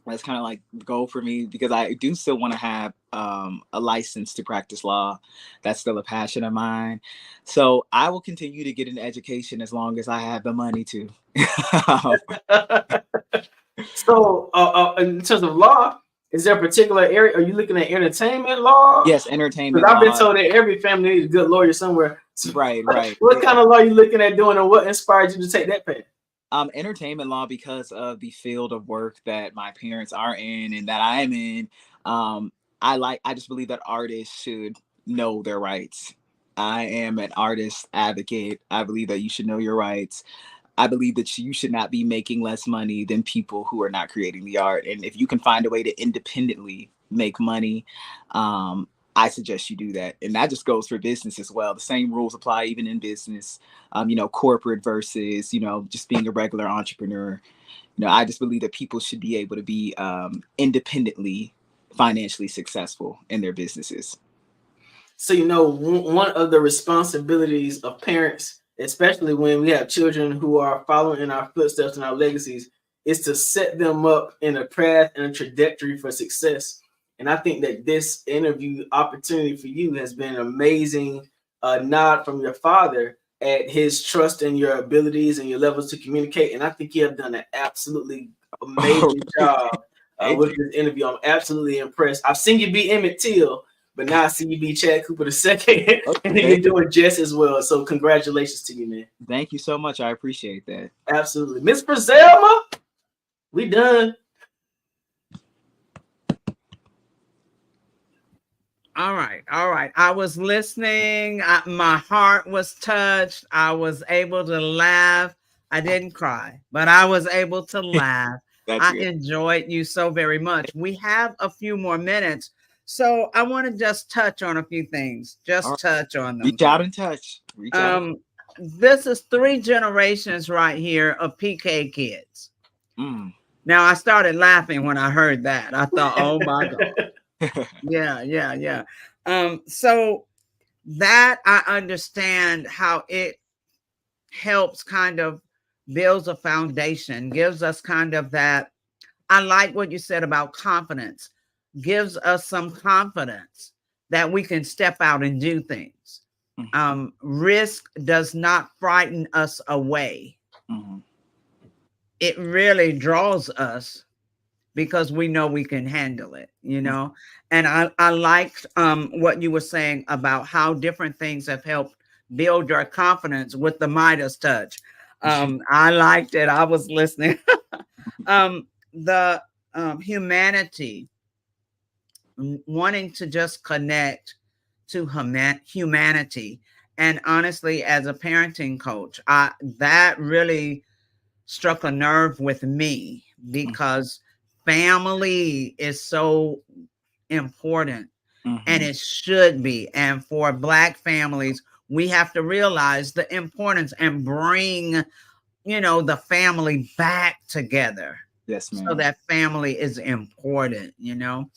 That's kind of like the goal for me, because I do still want to have a license to practice law. That's still a passion of mine. So I will continue to get an education as long as I have the money to. So in terms of law, is there a particular area? Are you looking at entertainment law? Yes, entertainment law. I've been law. told that every family needs a good lawyer somewhere. Right. What kind of law are you looking at doing, and what inspired you to take that path? Entertainment law, because of the field of work that my parents are in and that I am in. I just believe that artists should know their rights. I am an artist advocate. I believe that you should know your rights. I believe that you should not be making less money than people who are not creating the art. And if you can find a way to independently make money, I suggest you do that. And that just goes for business as well. The same rules apply even in business, corporate versus, just being a regular entrepreneur. I just believe that people should be able to be independently financially successful in their businesses. So, one of the responsibilities of parents, especially when we have children who are following in our footsteps and our legacies, is to set them up in a path and a trajectory for success. And I think that this interview opportunity for you has been an amazing nod from your father at his trust in your abilities and your levels to communicate. And I think you have done an absolutely amazing job with this interview. I'm absolutely impressed. I've seen you be Emmett Till, but now I see you be Chad Cooper II, and you're doing just as well. So congratulations to you, man. Thank you so much. I appreciate that. Absolutely. Miss Brizelma, we done. All right. I was listening. My heart was touched. I was able to laugh. I didn't cry, but I was able to laugh. I enjoyed you so very much. We have a few more minutes, so I want to just touch on a few things. Touch on them. Reach out and touch. This is 3 generations right here of PK kids. Now, I started laughing when I heard that. I thought, oh my God. Yeah. So that I understand how it helps kind of builds a foundation, gives us kind of that. I like what you said about confidence, gives us some confidence that we can step out and do things. Risk does not frighten us away. It really draws us because we know we can handle it, you know. And I liked what you were saying about how different things have helped build your confidence with the Midas touch. I liked it. I was listening. The humanity, wanting to just connect to humanity. And honestly, as a parenting coach, that really struck a nerve with me, because family is so important, and it should be. And for Black families, we have to realize the importance and bring, you know, the family back together. Yes, ma'am. So that family is important, you know.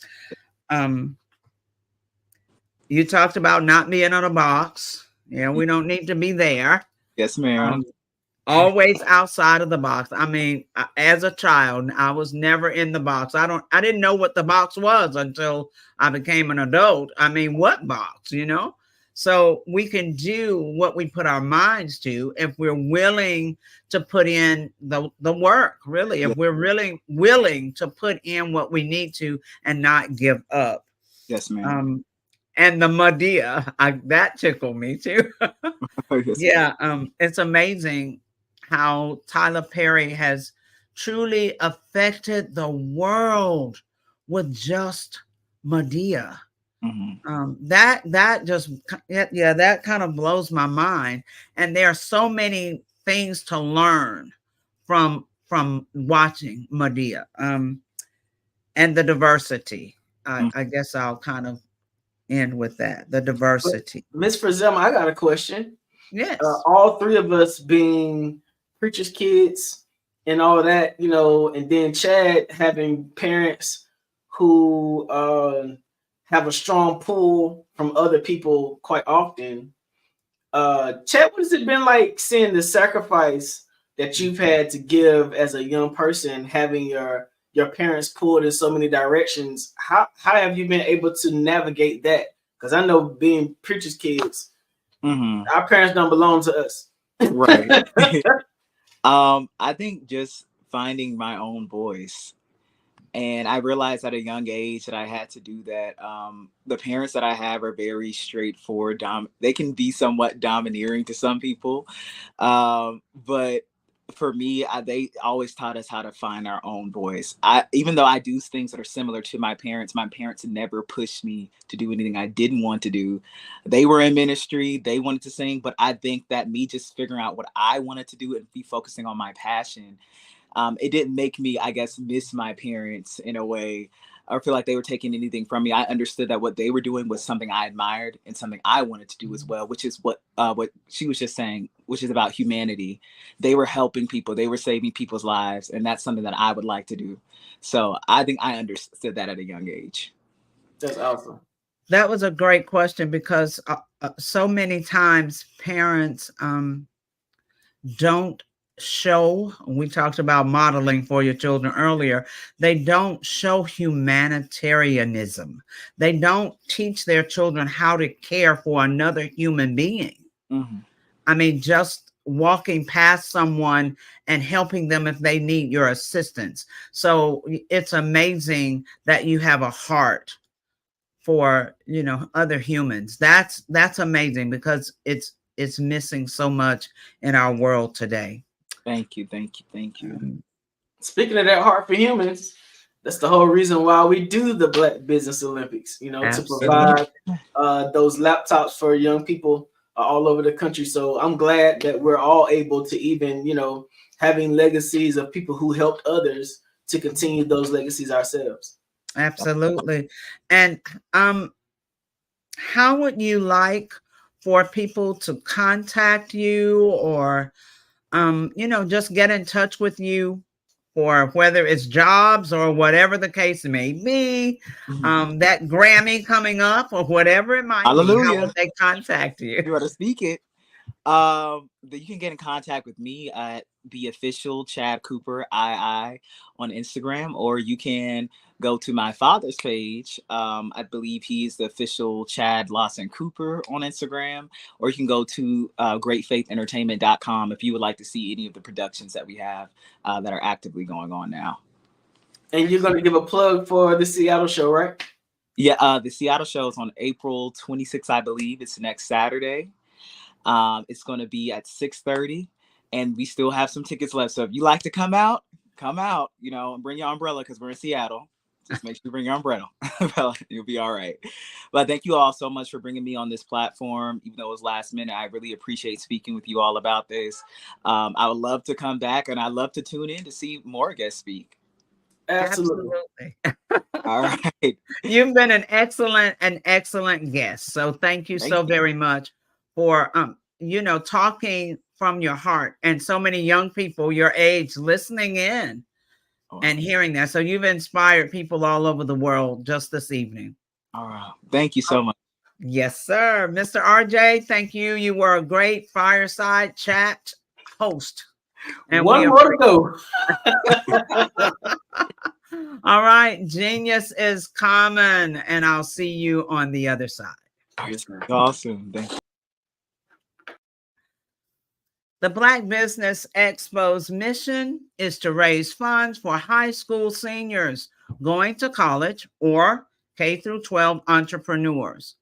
You talked about not being on a box. Yeah, we don't need to be there. Yes, ma'am. Always outside of the box. I mean, as a child, I was never in the box. I didn't know what the box was until I became an adult. I mean, what box, you know? So we can do what we put our minds to if we're willing to put in the work, really. If we're really willing to put in what we need to and not give up. Yes, ma'am. And the Madea, that tickled me too. Yes, yeah, it's amazing how Tyler Perry has truly affected the world with just Madea. That just, yeah, that kind of blows my mind. And there are so many things to learn from watching Madea, and the diversity. I guess I'll kind of end with that, the diversity. Miss Frazema, I got a question. Yes. All three of us being preachers' kids and all that, you know, and then Chad having parents who have a strong pull from other people quite often. Chad, what has it been like seeing the sacrifice that you've had to give as a young person, having your parents pulled in so many directions? How have you been able to navigate that? Because I know being preachers' kids, our parents don't belong to us. Right. I think just finding my own voice. And I realized at a young age that I had to do that. The parents that I have are very straightforward. They can be somewhat domineering to some people. But for me, they always taught us how to find our own voice. Even though I do things that are similar to my parents never pushed me to do anything I didn't want to do. They were in ministry, they wanted to sing, but I think that me just figuring out what I wanted to do and be focusing on my passion, it didn't make me, I guess, miss my parents in a way, or feel like they were taking anything from me. I understood that what they were doing was something I admired and something I wanted to do as well, which is what she was just saying, which is about humanity. They were helping people. They were saving people's lives. And that's something that I would like to do. So I think I understood that at a young age. That's awesome. That was a great question, because so many times parents don't show, we talked about modeling for your children earlier, they don't show humanitarianism. They don't teach their children how to care for another human being. I mean, just walking past someone and helping them if they need your assistance. So it's amazing that you have a heart for, you know, other humans. That's amazing, because it's missing so much in our world today. Thank you. Speaking of that heart for humans, that's the whole reason why we do the Black Business Olympics, you know, Absolutely. to provide those laptops for young people all over the country. So I'm glad that we're all able to even, you know, having legacies of people who helped others to continue those legacies ourselves. Absolutely. And how would you like for people to contact you, or you know, just get in touch with you for whether it's jobs or whatever the case may be, that Grammy coming up or whatever it might be? How would they contact you? You want to speak it? You can get in contact with me at the official Chad Cooper II on Instagram, or you can go to my father's page. I believe he's the official Chad Lawson Cooper on Instagram, or you can go to greatfaithentertainment.com if you would like to see any of the productions that we have that are actively going on now. And you're going to give a plug for the Seattle show, right? Yeah, the Seattle show is on April 26th, I believe. It's next Saturday. It's going to be at 6:30, and we still have some tickets left. So if you like to come out, and bring your umbrella because we're in Seattle. Just make sure you bring your umbrella. You'll be all right. But thank you all so much for bringing me on this platform. Even though it was last minute, I really appreciate speaking with you all about this. I would love to come back, and I'd love to tune in to see more guests speak. Absolutely. All right. You've been an excellent guest. So thank you so very much for talking from your heart, and so many young people your age listening in and hearing that. So you've inspired people all over the world just this evening. All right. Thank you so much. Yes, sir. Mr. RJ, thank you. You were a great fireside chat host. And one more to go. All right. Genius is common, and I'll see you on the other side. Awesome. Thank you. The Black Business Expo's mission is to raise funds for high school seniors going to college or K-12 entrepreneurs.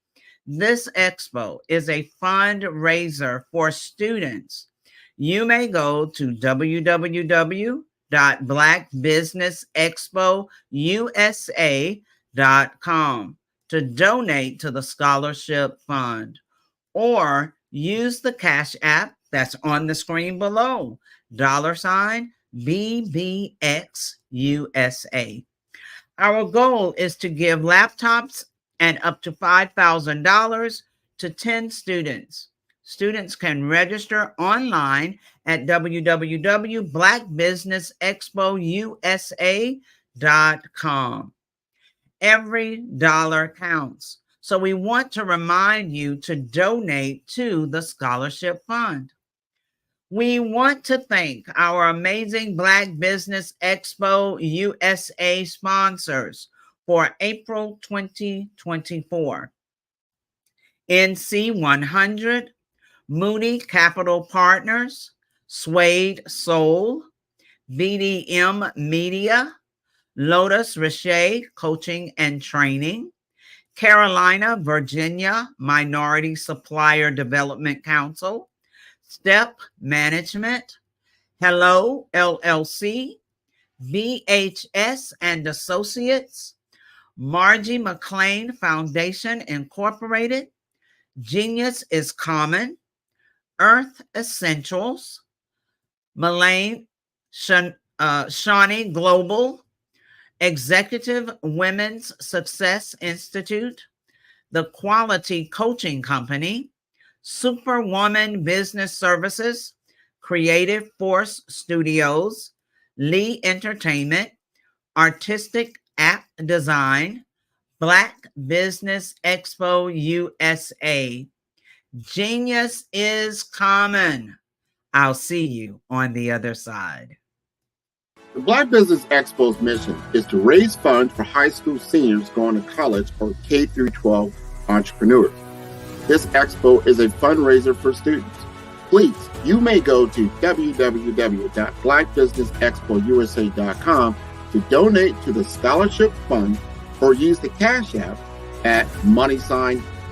This expo is a fundraiser for students. You may go to www.blackbusinessexpousa.com to donate to the scholarship fund, or use the Cash App that's on the screen below, $BBXUSA. Our goal is to give laptops and up to $5,000 to 10 students. Students can register online at www.blackbusinessexpousa.com. Every dollar counts. So we want to remind you to donate to the scholarship fund. We want to thank our amazing Black Business Expo USA sponsors for April 2024. NC100, Moody Capital Partners, Suede Soul, BDM Media, Lotus Richer Coaching and Training, Carolina, Virginia Minority Supplier Development Council, Step Management, Hello LLC, VHS and Associates, Margie McLean Foundation Incorporated, Genius is Common, Earth Essentials, Malaine Shawnee Global, Executive Women's Success Institute, The Quality Coaching Company, Superwoman Business Services, Creative Force Studios, Lee Entertainment, Artistic App Design, Black Business Expo USA. Genius is common. I'll see you on the other side. The Black Business Expo's mission is to raise funds for high school seniors going to college or K-12 entrepreneurs. This expo is a fundraiser for students. Please, you may go to www.blackbusinessexpousa.com to donate to the scholarship fund or use the Cash App at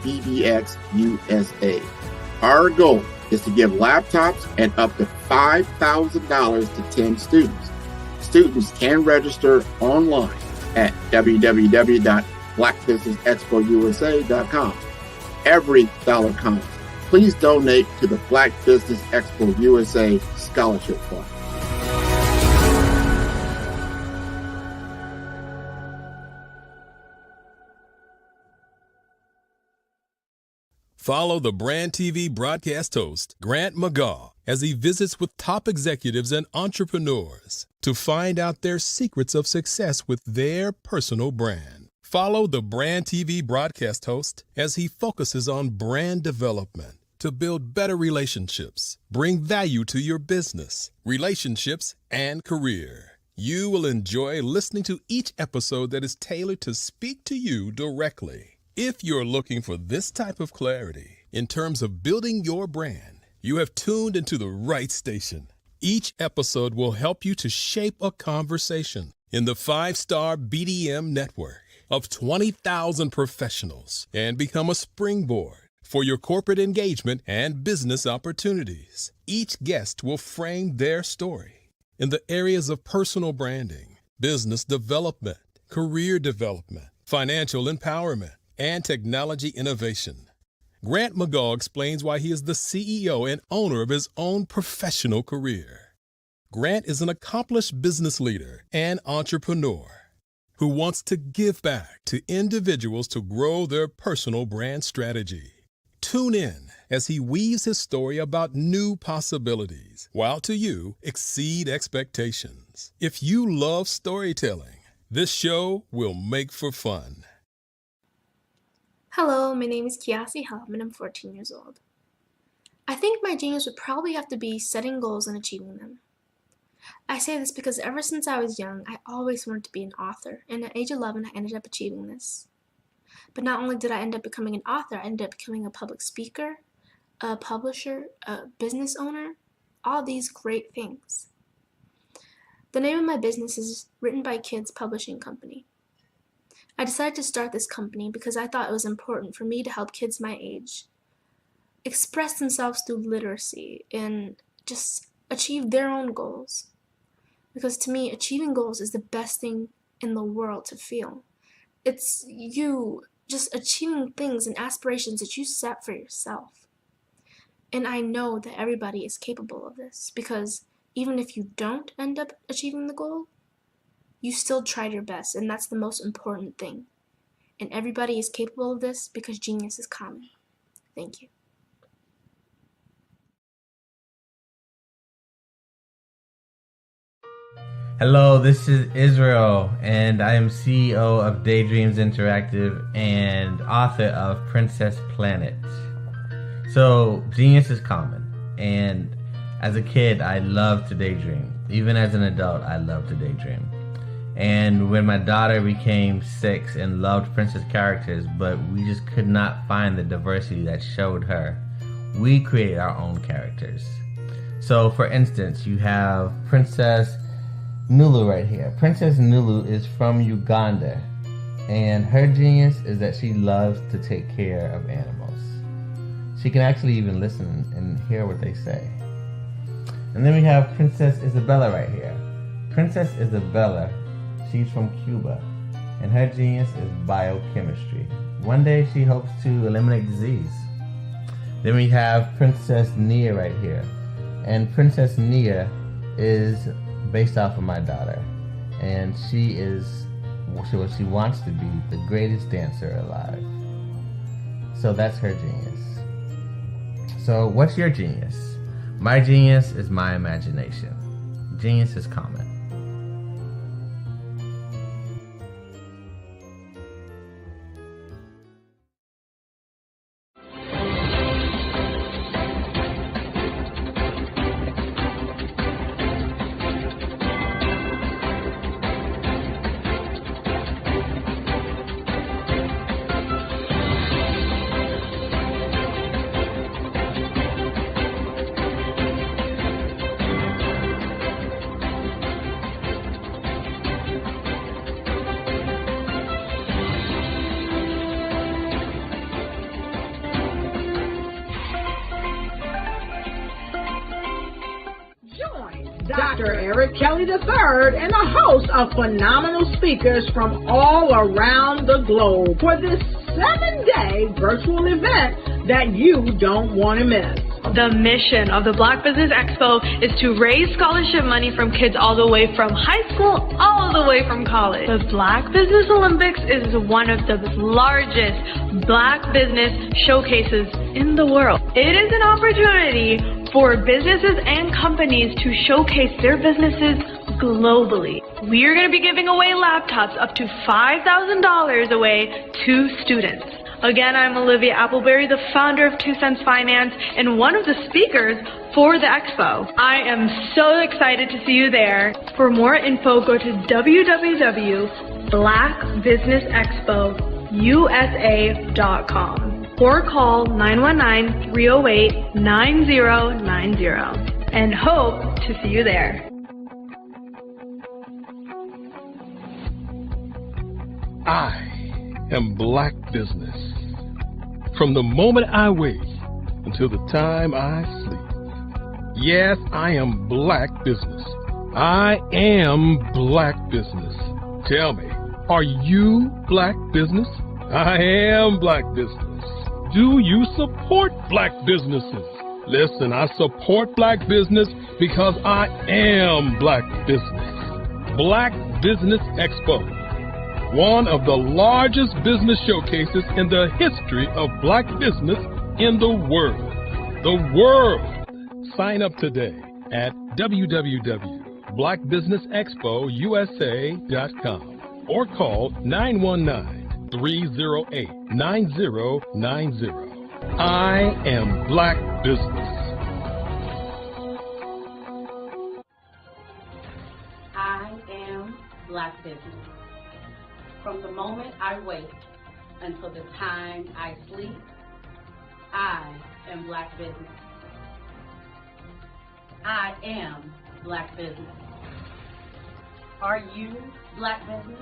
$BBXUSA. Our goal is to give laptops and up to $5,000 to 10 students. Students can register online at www.blackbusinessexpousa.com. Every dollar counts. Please donate to the Black Business Expo USA Scholarship Fund. Follow the Brand TV broadcast host, Grant McGaw, as he visits with top executives and entrepreneurs to find out their secrets of success with their personal brand. Follow the Brand TV broadcast host as he focuses on brand development to build better relationships, bring value to your business, relationships, and career. You will enjoy listening to each episode that is tailored to speak to you directly. If you're looking for this type of clarity in terms of building your brand, you have tuned into the right station. Each episode will help you to shape a conversation, in the 5-star BDM network of 20,000 professionals and become a springboard for your corporate engagement and business opportunities. Each guest will frame their story in the areas of personal branding, business development, career development, financial empowerment, and technology innovation. Grant McGaugh explains why he is the CEO and owner of his own professional career. Grant is an accomplished business leader and entrepreneur who wants to give back to individuals to grow their personal brand strategy. Tune in as he weaves his story about new possibilities, while to you exceed expectations. If you love storytelling, this show will make for fun. Hello, my name is Kiasi Helm and I'm 14 years old. I think my genius would probably have to be setting goals and achieving them. I say this because ever since I was young, I always wanted to be an author, and at age 11 I ended up achieving this. But not only did I end up becoming an author, I ended up becoming a public speaker, a publisher, a business owner, all these great things. The name of my business is Written by Kids Publishing Company. I decided to start this company because I thought it was important for me to help kids my age express themselves through literacy and just achieve their own goals. Because to me, achieving goals is the best thing in the world to feel. It's you just achieving things and aspirations that you set for yourself. And I know that everybody is capable of this, because even if you don't end up achieving the goal, you still tried your best, and that's the most important thing. And everybody is capable of this because genius is common. Thank you. Hello, this is Israel, and I am CEO of Daydreams Interactive and author of Princess Planet. So, genius is common, and as a kid, I loved to daydream. Even as an adult, I love to daydream. And when my daughter became 6 and loved princess characters, but we just could not find the diversity that showed her, we created our own characters. So, for instance, you have Princess Nulu right here. Princess Nulu is from Uganda, and her genius is that she loves to take care of animals. She can actually even listen and hear what they say. And then we have Princess Isabella right here. Princess Isabella, she's from Cuba, and her genius is biochemistry. One day she hopes to eliminate disease. Then we have Princess Nia right here, and Princess Nia is based off of my daughter, and she is what she wants to be, the greatest dancer alive. So that's her genius. So what's your genius? My genius is my imagination. Genius is common. Dr. Eric Kelly III and a host of phenomenal speakers from all around the globe for this 7-day virtual event that you don't want to miss. The mission of the Black Business Expo is to raise scholarship money from kids all the way from high school all the way from college. The Black Business Olympics is one of the largest Black business showcases in the world. It is an opportunity for businesses and companies to showcase their businesses globally. We are going to be giving away laptops up to $5,000 away to students. Again, I'm Olivia Appleberry, the founder of 2 Cents Finance and one of the speakers for the expo. I am so excited to see you there. For more info, go to www.blackbusinessexpousa.com or call 919-308-9090 and hope to see you there. I am black business. From the moment I wake until the time I sleep. Yes, I am black business. I am black business. Tell me, are you black business? I am black business. Do you support black businesses? Listen, I support black business because I am black business. Black Business Expo, one of the largest business showcases in the history of black business in the world. The world! Sign up today at www.blackbusinessexpousa.com or call 919-308-9090. I am black business. I am black business. From the moment I wake until the time I sleep, I am black business. I am black business. Are you black business?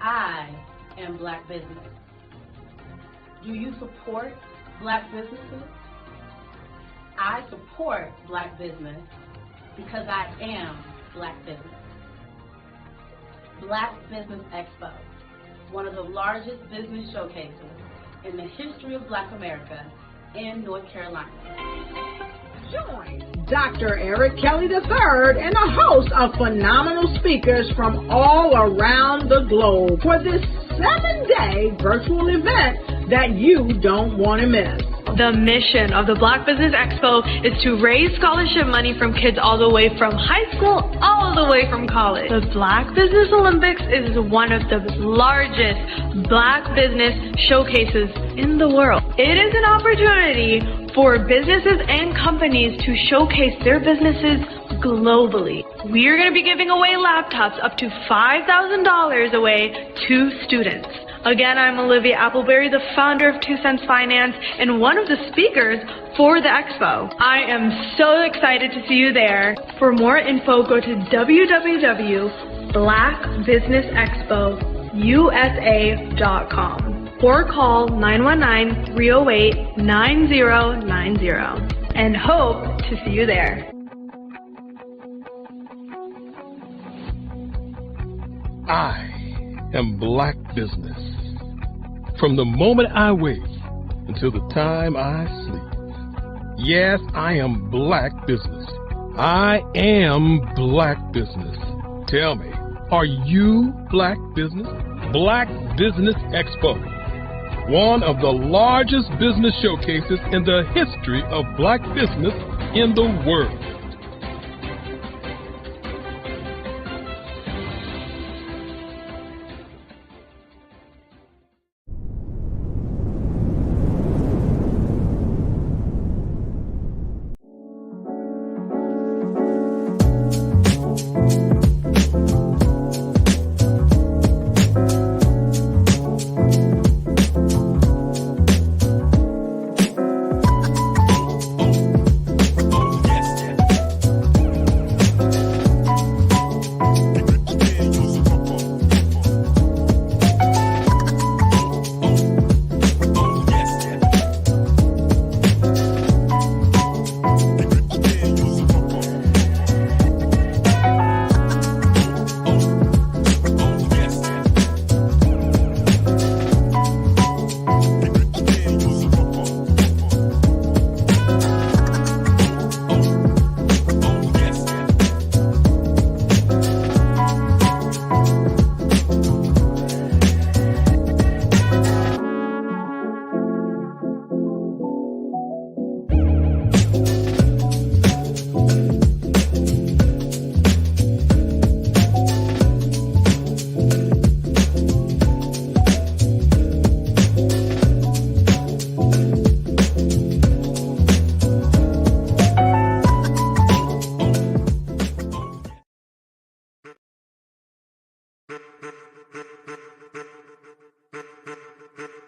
I am black business. Do you support black businesses? I support black business because I am black business. Black Business Expo, one of the largest business showcases in the history of Black America in North Carolina. Join Dr. Eric Kelly III and a host of phenomenal speakers from all around the globe for this 7-day virtual event that you don't want to miss. The mission of the Black Business Expo is to raise scholarship money from kids all the way from high school, all the way from college. The Black Business Olympics is one of the largest black business showcases in the world. It is an opportunity for businesses and companies to showcase their businesses globally. We are going to be giving away laptops up to $5,000 away to students. Again, I'm Olivia Appleberry, the founder of 2 Cents Finance and one of the speakers for the expo. I am so excited to see you there. For more info, go to www.blackbusinessexpousa.com or call 919-308-9090 and hope to see you there. I am black business. From the moment I wake until the time I sleep. Yes, I am black business. I am black business. Tell me, are you black business? Black Business Expo, one of the largest business showcases in the history of black business in the world.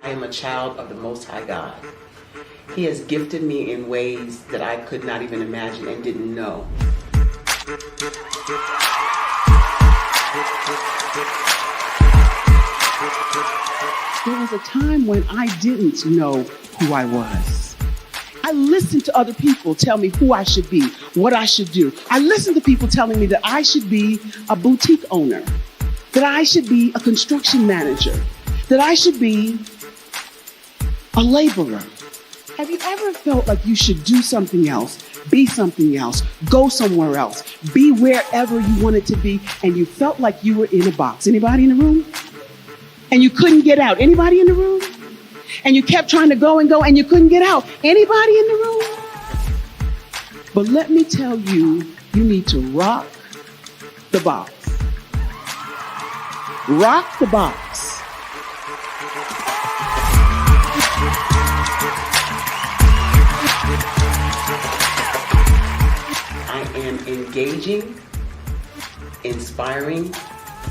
I am a child of the Most High God. He has gifted me in ways that I could not even imagine and didn't know. There was a time when I didn't know who I was. I listened to other people tell me who I should be, what I should do. I listened to people telling me that I should be a boutique owner, that I should be a construction manager, that I should be a laborer. Have you ever felt like you should do something else, be something else, go somewhere else, be wherever you wanted to be, and you felt like you were in a box? Anybody in the room? And you couldn't get out. Anybody in the room? And you kept trying to go and go and you couldn't get out. Anybody in the room? But let me tell you, you need to rock the box. Rock the box. I am engaging, inspiring,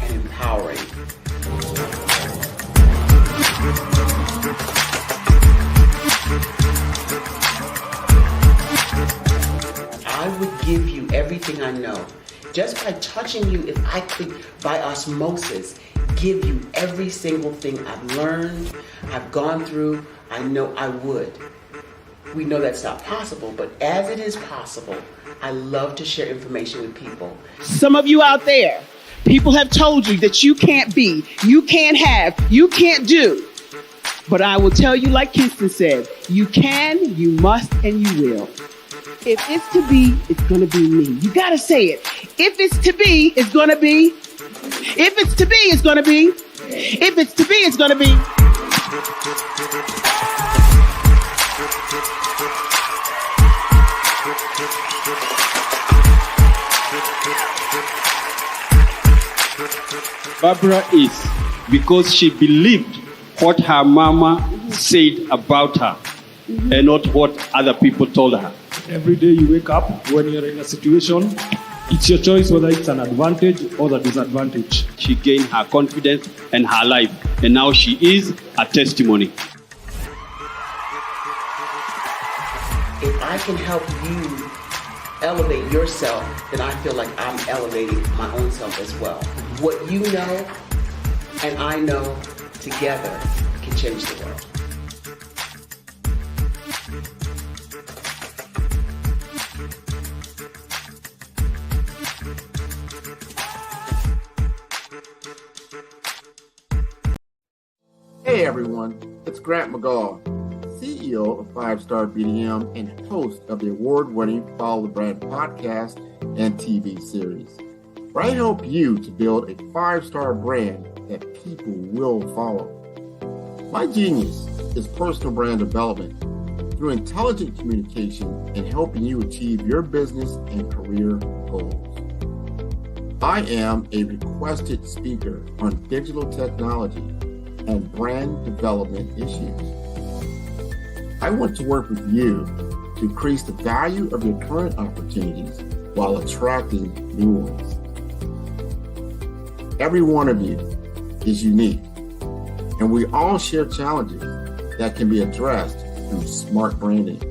and empowering. I would give you everything I know. Just by touching you, if I could, by osmosis, give you every single thing I've learned, I've gone through, I know I would. We know that's not possible, but as it is possible, I love to share information with people. Some of you out there, people have told you that you can't be, you can't have, you can't do. But I will tell you, like Kinston said, you can, you must, and you will. If it's to be, it's going to be me. You got to say it. If it's to be, it's going to be. If it's to be, it's going to be. If it's to be, it's going to be. Barbara is because she believed what her mama said about her and not what other people told her. Every day you wake up, when you're in a situation, it's your choice whether it's an advantage or the disadvantage. She gained her confidence and her life, and now she is a testimony. If I can help you elevate yourself, then I feel like I'm elevating my own self as well. What you know and I know together can change the world. Hey everyone, it's Grant McGaw, CEO of 5-Star BDM and host of the award-winning Follow the Brand podcast and TV series, where I help you to build a 5-star brand that people will follow. My genius is personal brand development through intelligent communication and helping you achieve your business and career goals. I am a requested speaker on digital technology and brand development issues. I want to work with you to increase the value of your current opportunities while attracting new ones. Every one of you is unique, and we all share challenges that can be addressed through smart branding.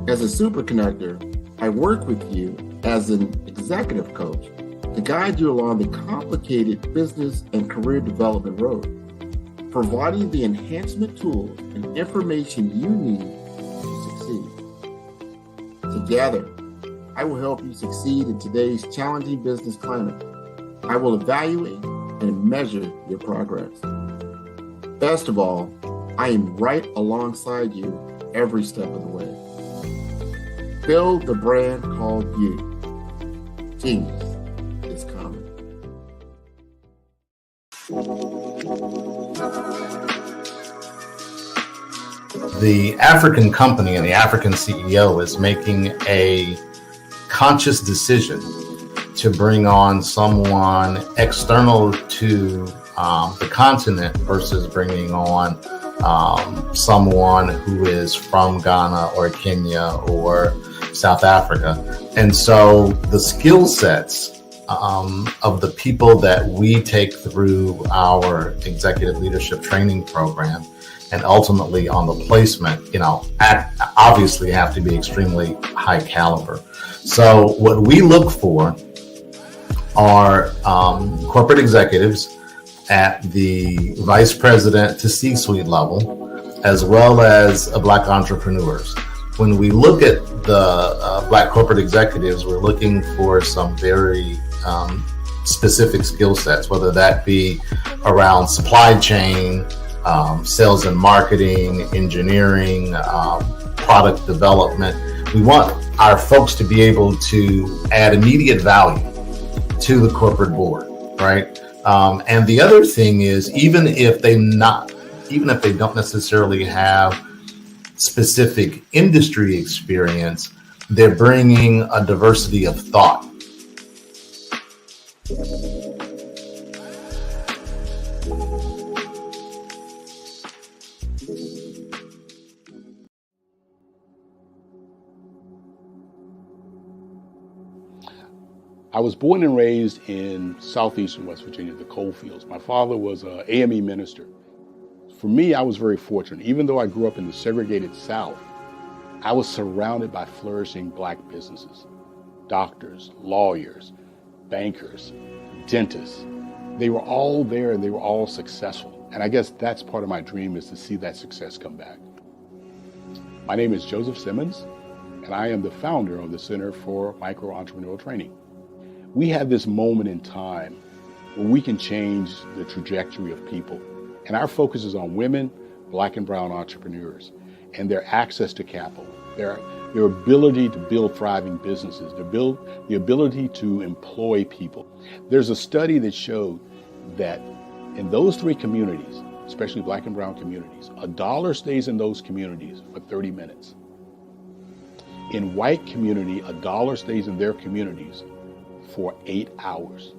As a super connector, I work with you as an executive coach to guide you along the complicated business and career development road, providing the enhancement tools and information you need to succeed. Together, I will help you succeed in today's challenging business climate. I will evaluate and measure your progress. Best of all, I am right alongside you every step of the way. Build the brand called you. Genius is coming. The African company and the African CEO is making a conscious decision to bring on someone external to the continent versus bringing on someone who is from Ghana or Kenya or South Africa. And so the skill sets of the people that we take through our executive leadership training program and ultimately on the placement, obviously have to be extremely high caliber. So what we look for are corporate executives at the vice president to C-suite level, as well as Black entrepreneurs. When we look at the Black corporate executives, we're looking for some very specific skill sets, whether that be around supply chain, sales and marketing, engineering, product development. We want our folks to be able to add immediate value to the corporate board, right? And the other thing is, even if they don't necessarily have specific industry experience, they're bringing a diversity of thought. I was born and raised in southeastern West Virginia, the coal fields. My father was an AME minister. For me, I was very fortunate. Even though I grew up in the segregated South, I was surrounded by flourishing Black businesses, doctors, lawyers, bankers, dentists. They were all there and they were all successful. And I guess that's part of my dream, is to see that success come back. My name is Joseph Simmons, and I am the founder of the Center for Micro-Entrepreneurial Training. We have this moment in time where we can change the trajectory of people. And our focus is on women, Black and brown entrepreneurs, and their access to capital, their ability to build thriving businesses, the ability to employ people. There's a study that showed that in those three communities, especially Black and brown communities, $1 stays in those communities for 30 minutes. In white community, $1 stays in their communities for 8 hours.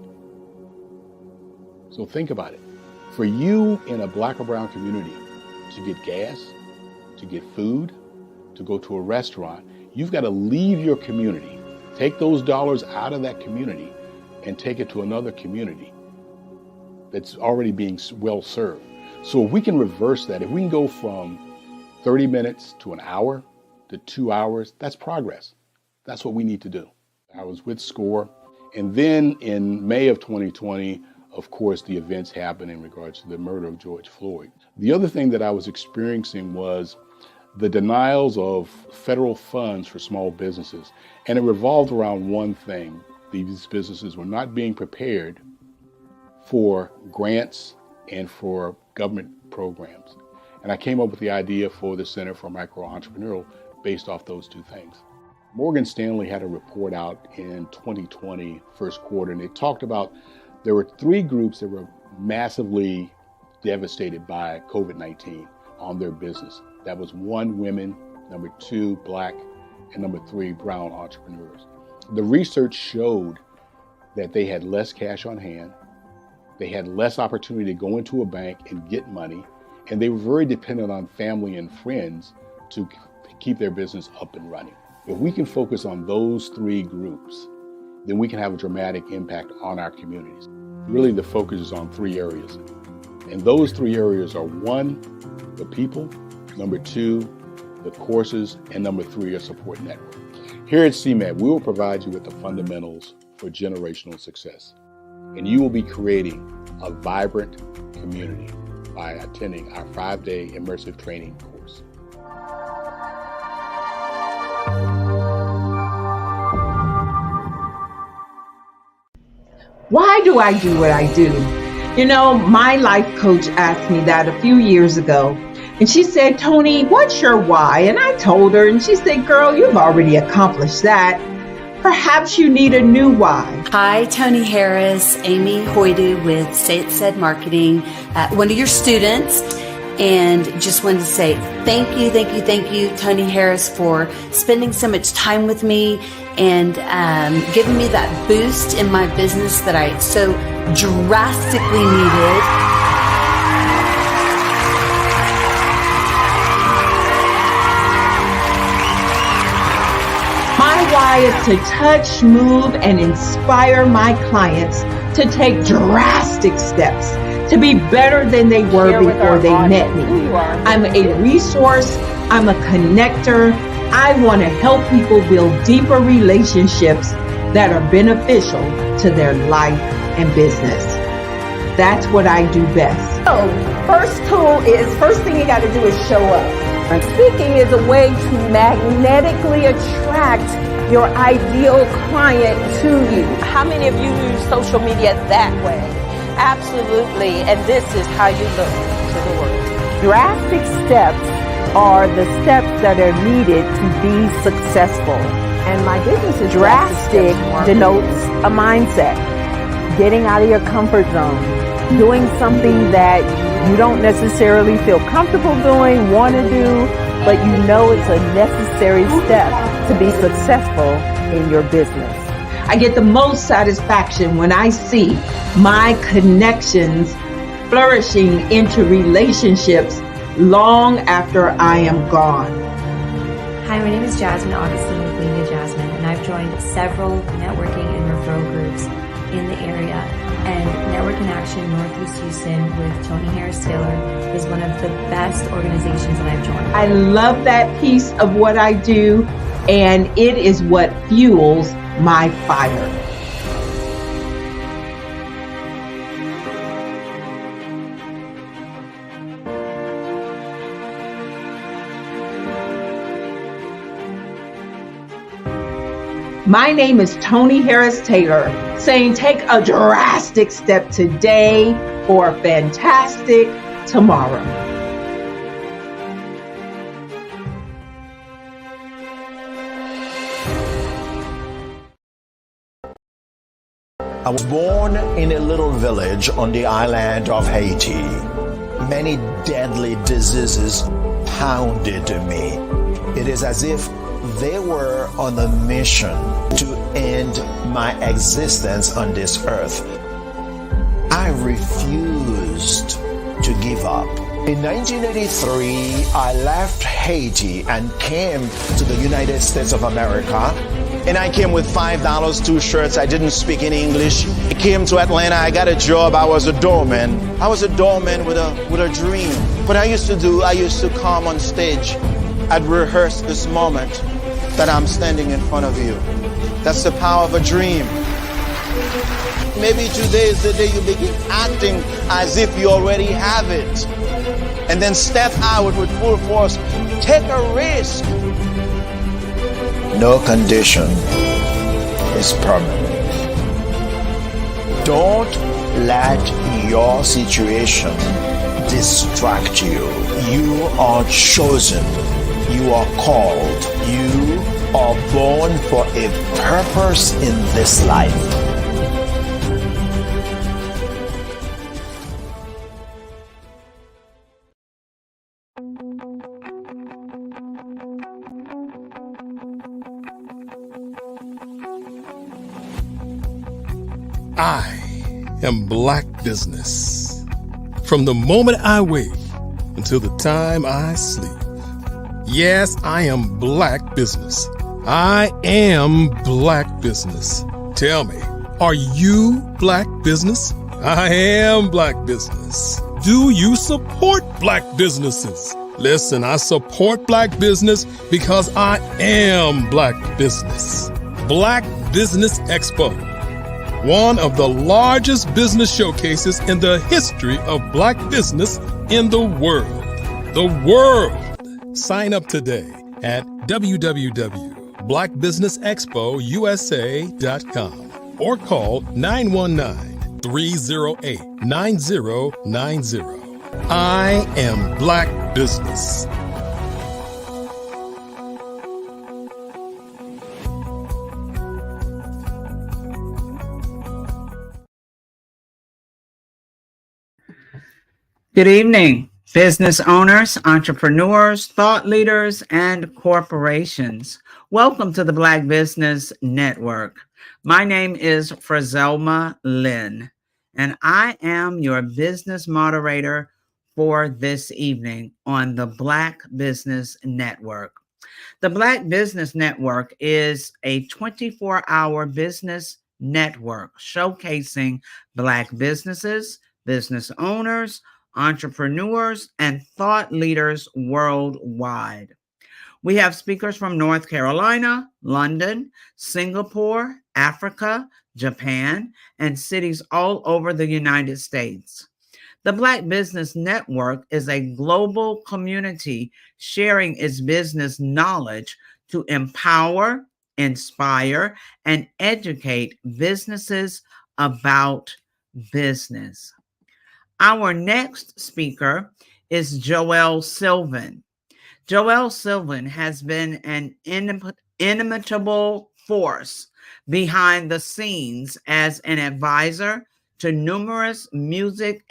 So think about it. For you in a Black or brown community to get gas, to get food, to go to a restaurant, you've got to leave your community, take those dollars out of that community and take it to another community that's already being well served. So if we can reverse that, if we can go from 30 minutes to an hour to 2 hours, that's progress. That's what we need to do. I was with SCORE. And then in May of 2020, of course, the events happened in regards to the murder of George Floyd. The other thing that I was experiencing was the denials of federal funds for small businesses. And it revolved around one thing. These businesses were not being prepared for grants and for government programs. And I came up with the idea for the Center for Micro-Entrepreneurial based off those two things. Morgan Stanley had a report out in 2020, first quarter, and they talked about there were 3 groups that were massively devastated by COVID-19 on their business. That was 1, women, number 2, Black, and number 3, brown entrepreneurs. The research showed that they had less cash on hand, they had less opportunity to go into a bank and get money, and they were very dependent on family and friends to keep their business up and running. If we can focus on those 3 groups, then we can have a dramatic impact on our communities. Really, the focus is on 3 areas. And those 3 areas are 1, the people, number 2, the courses, and number 3, a support network. Here at CMAT, we will provide you with the fundamentals for generational success. And you will be creating a vibrant community by attending our 5-day immersive training course. Why do I do what I do? You know, my life coach asked me that a few years ago. And she said, Tony, what's your why? And I told her, and she said, girl, you've already accomplished that. Perhaps you need a new why. Hi, Tony Harris, Amy Hoydu with Say It Said Marketing, one of your students. And just wanted to say thank you, Tony Harris, for spending so much time with me and giving me that boost in my business that I so drastically needed. My why is to touch, move, and inspire my clients to take drastic steps to be better than they were before they met me. I'm a resource, I'm a connector. I want to help people build deeper relationships that are beneficial to their life and business. That's what I do best. So, first thing you got to do is show up. And speaking is a way to magnetically attract your ideal client to you. How many of you use social media that way? Absolutely. And this is how you look to the world. Drastic steps are the steps that are needed to be successful. And my business is drastic denotes a mindset. Getting out of your comfort zone. Doing something that you don't necessarily feel comfortable doing, want to do, but you know it's a necessary step to be successful in your business. I get the most satisfaction when I see my connections flourishing into relationships long after I am gone. Hi, my name is Jasmine Augustine with Media Jasmine, and I've joined several networking and referral groups in the area. And Network in Action Northeast Houston with Tony Harris Taylor is one of the best organizations that I've joined. I love that piece of what I do, and it is what fuels my fire. My name is Tony Harris Taylor, saying take a drastic step today for a fantastic tomorrow. I was born in a little village on the island of Haiti. Many deadly diseases pounded me. It is as if they were on a mission to end my existence on this earth. I refused to give up. In 1983, I left Haiti and came to the United States of America. And I came with $5, 2 shirts. I didn't speak any English. I came to Atlanta. I got a job. I was a doorman. I was a doorman with a dream. What I used to come on stage. I'd rehearse this moment that I'm standing in front of you. That's the power of a dream. Maybe today is the day you begin acting as if you already have it. And then step out with full force. Take a risk. No condition is permanent. Don't let your situation distract you. You are chosen. You are called. You are born for a purpose in this life. I am Black business. From the moment I wake until the time I sleep. Yes, I am Black business. I am Black business. Tell me, are you Black business? I am Black business. Do you support Black businesses? Listen, I support Black business because I am Black business. Black Business Expo, one of the largest business showcases in the history of Black business in the world. The world. Sign up today at www.blackbusinessexpousa.com or call 919-308-9090. I am Black business. Good evening, business owners, entrepreneurs, thought leaders, and corporations. Welcome to the Black Business Network. My name is Frazelma Lynn, and I am your business moderator for this evening on the Black Business Network. The Black Business Network is a 24-hour business network showcasing Black businesses, business owners, entrepreneurs, and thought leaders worldwide. We have speakers from North Carolina, London, Singapore, Africa, Japan, and cities all over the United States. The Black Business Network is a global community sharing its business knowledge to empower, inspire, and educate businesses about business. Our next speaker is Joelle Sylvan. Joelle Sylvan has been an inimitable force behind the scenes as an advisor to numerous music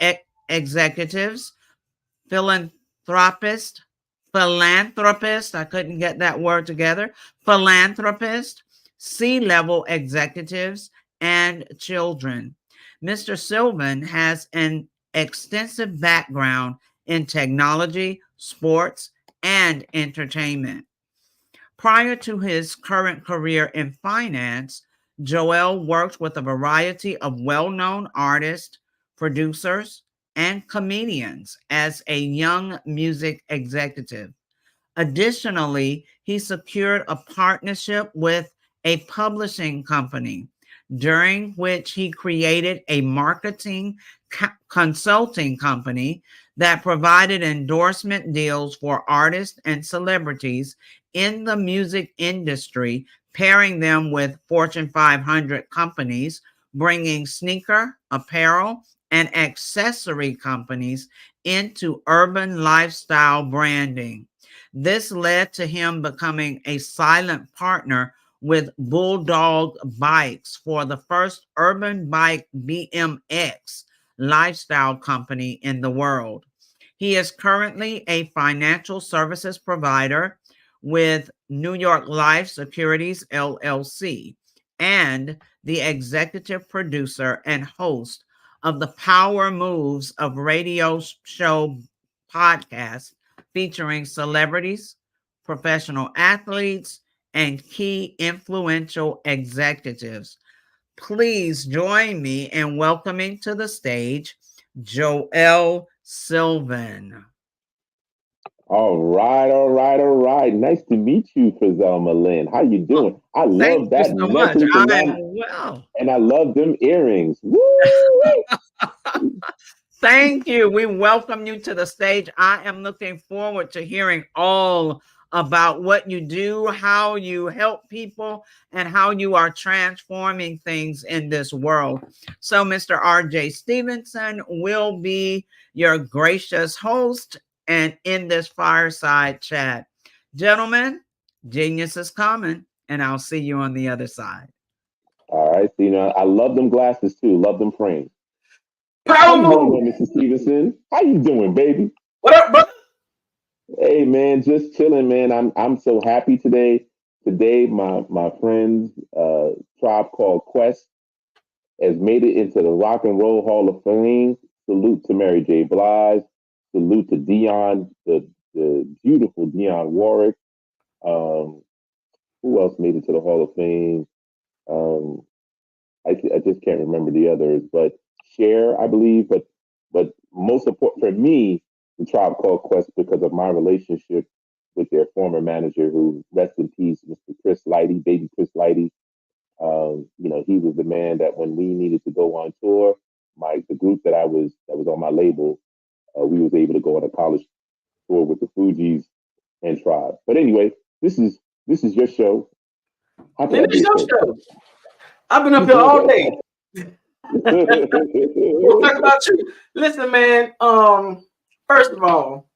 executives, philanthropists, I couldn't get that word together, philanthropists, C-level executives, and children. Mr. Sylvan has an extensive background in technology, sports, and entertainment. Prior to his current career in finance, Joelle worked with a variety of well-known artists, producers, and comedians as a young music executive. Additionally, he secured a partnership with a publishing company, during which he created a marketing consulting company that provided endorsement deals for artists and celebrities in the music industry, pairing them with Fortune 500 companies, bringing sneaker, apparel, and accessory companies into urban lifestyle branding. This led to him becoming a silent partner with Bulldog Bikes for the first urban bike BMX lifestyle company in the world. He is currently a financial services provider with New York Life Securities LLC and the executive producer and host of the Power Moves of radio show podcast featuring celebrities, professional athletes, and key influential executives. Please join me in welcoming to the stage Joelle Sylvan. All right. Nice to meet you, Frizelma Lynn. How you doing? I love that so much. and I love them earrings. Woo! Thank you. We welcome you to the stage. I am looking forward to hearing all about what you do, how you help people, and how you are transforming things in this world. So Mr. R.J. Stevenson will be your gracious host and in this fireside chat. Gentlemen, genius is coming, and I'll see you on the other side. All right. So, I love them glasses too. Love them frames. Power move, Mr. Stevenson. How you doing, baby? What up, brother? Hey, man, just chilling, man. I'm so happy today. Today, my friends, Tribe Called Quest has made it into the Rock and Roll Hall of Fame. Salute to Mary J. Blige. Salute to Dionne, the beautiful Dionne Warwick. Who else made it to the Hall of Fame? I just can't remember the others, but Cher, I believe. But most important for me, the Tribe Called Quest, because of my relationship with their former manager, who, rest in peace, Mr. Chris Lighty, baby Chris Lighty. He was the man that when we needed to go on tour, the group that was on my label, we was able to go on a college tour with the Fugees and Tribe. But anyway, this is your show. Man, it's your show. I've been up here all day. We'll talk about you. Listen, man. First of all,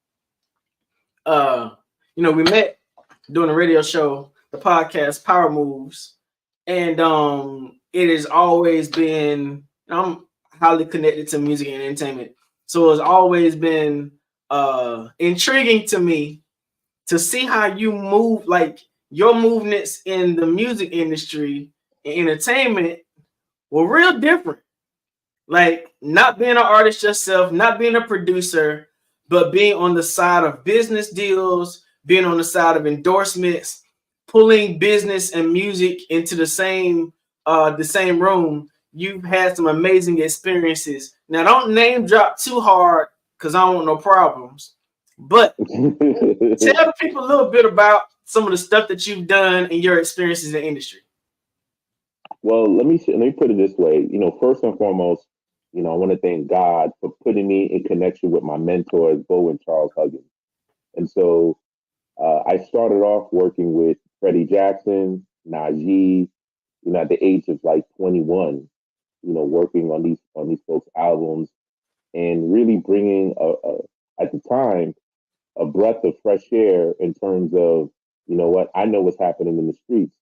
we met doing a radio show, the podcast Power Moves, and it has always been. I'm highly connected to music and entertainment, so it's always been intriguing to me to see how you move, like your movements in the music industry and entertainment were real different. Like not being an artist yourself, not being a producer, but being on the side of business deals, being on the side of endorsements, pulling business and music into the same room. You've had some amazing experiences. Now, don't name drop too hard because I don't want no problems. But tell the people a little bit about some of the stuff that you've done and your experiences in the industry? Well, let me put it this way. First and foremost, I want to thank God for putting me in connection with my mentors, Bo and Charles Huggins. And so I started off working with Freddie Jackson, Najee, at the age of like 21, working on these folks' albums and really bringing at the time a breath of fresh air in terms of, I know what's happening in the streets.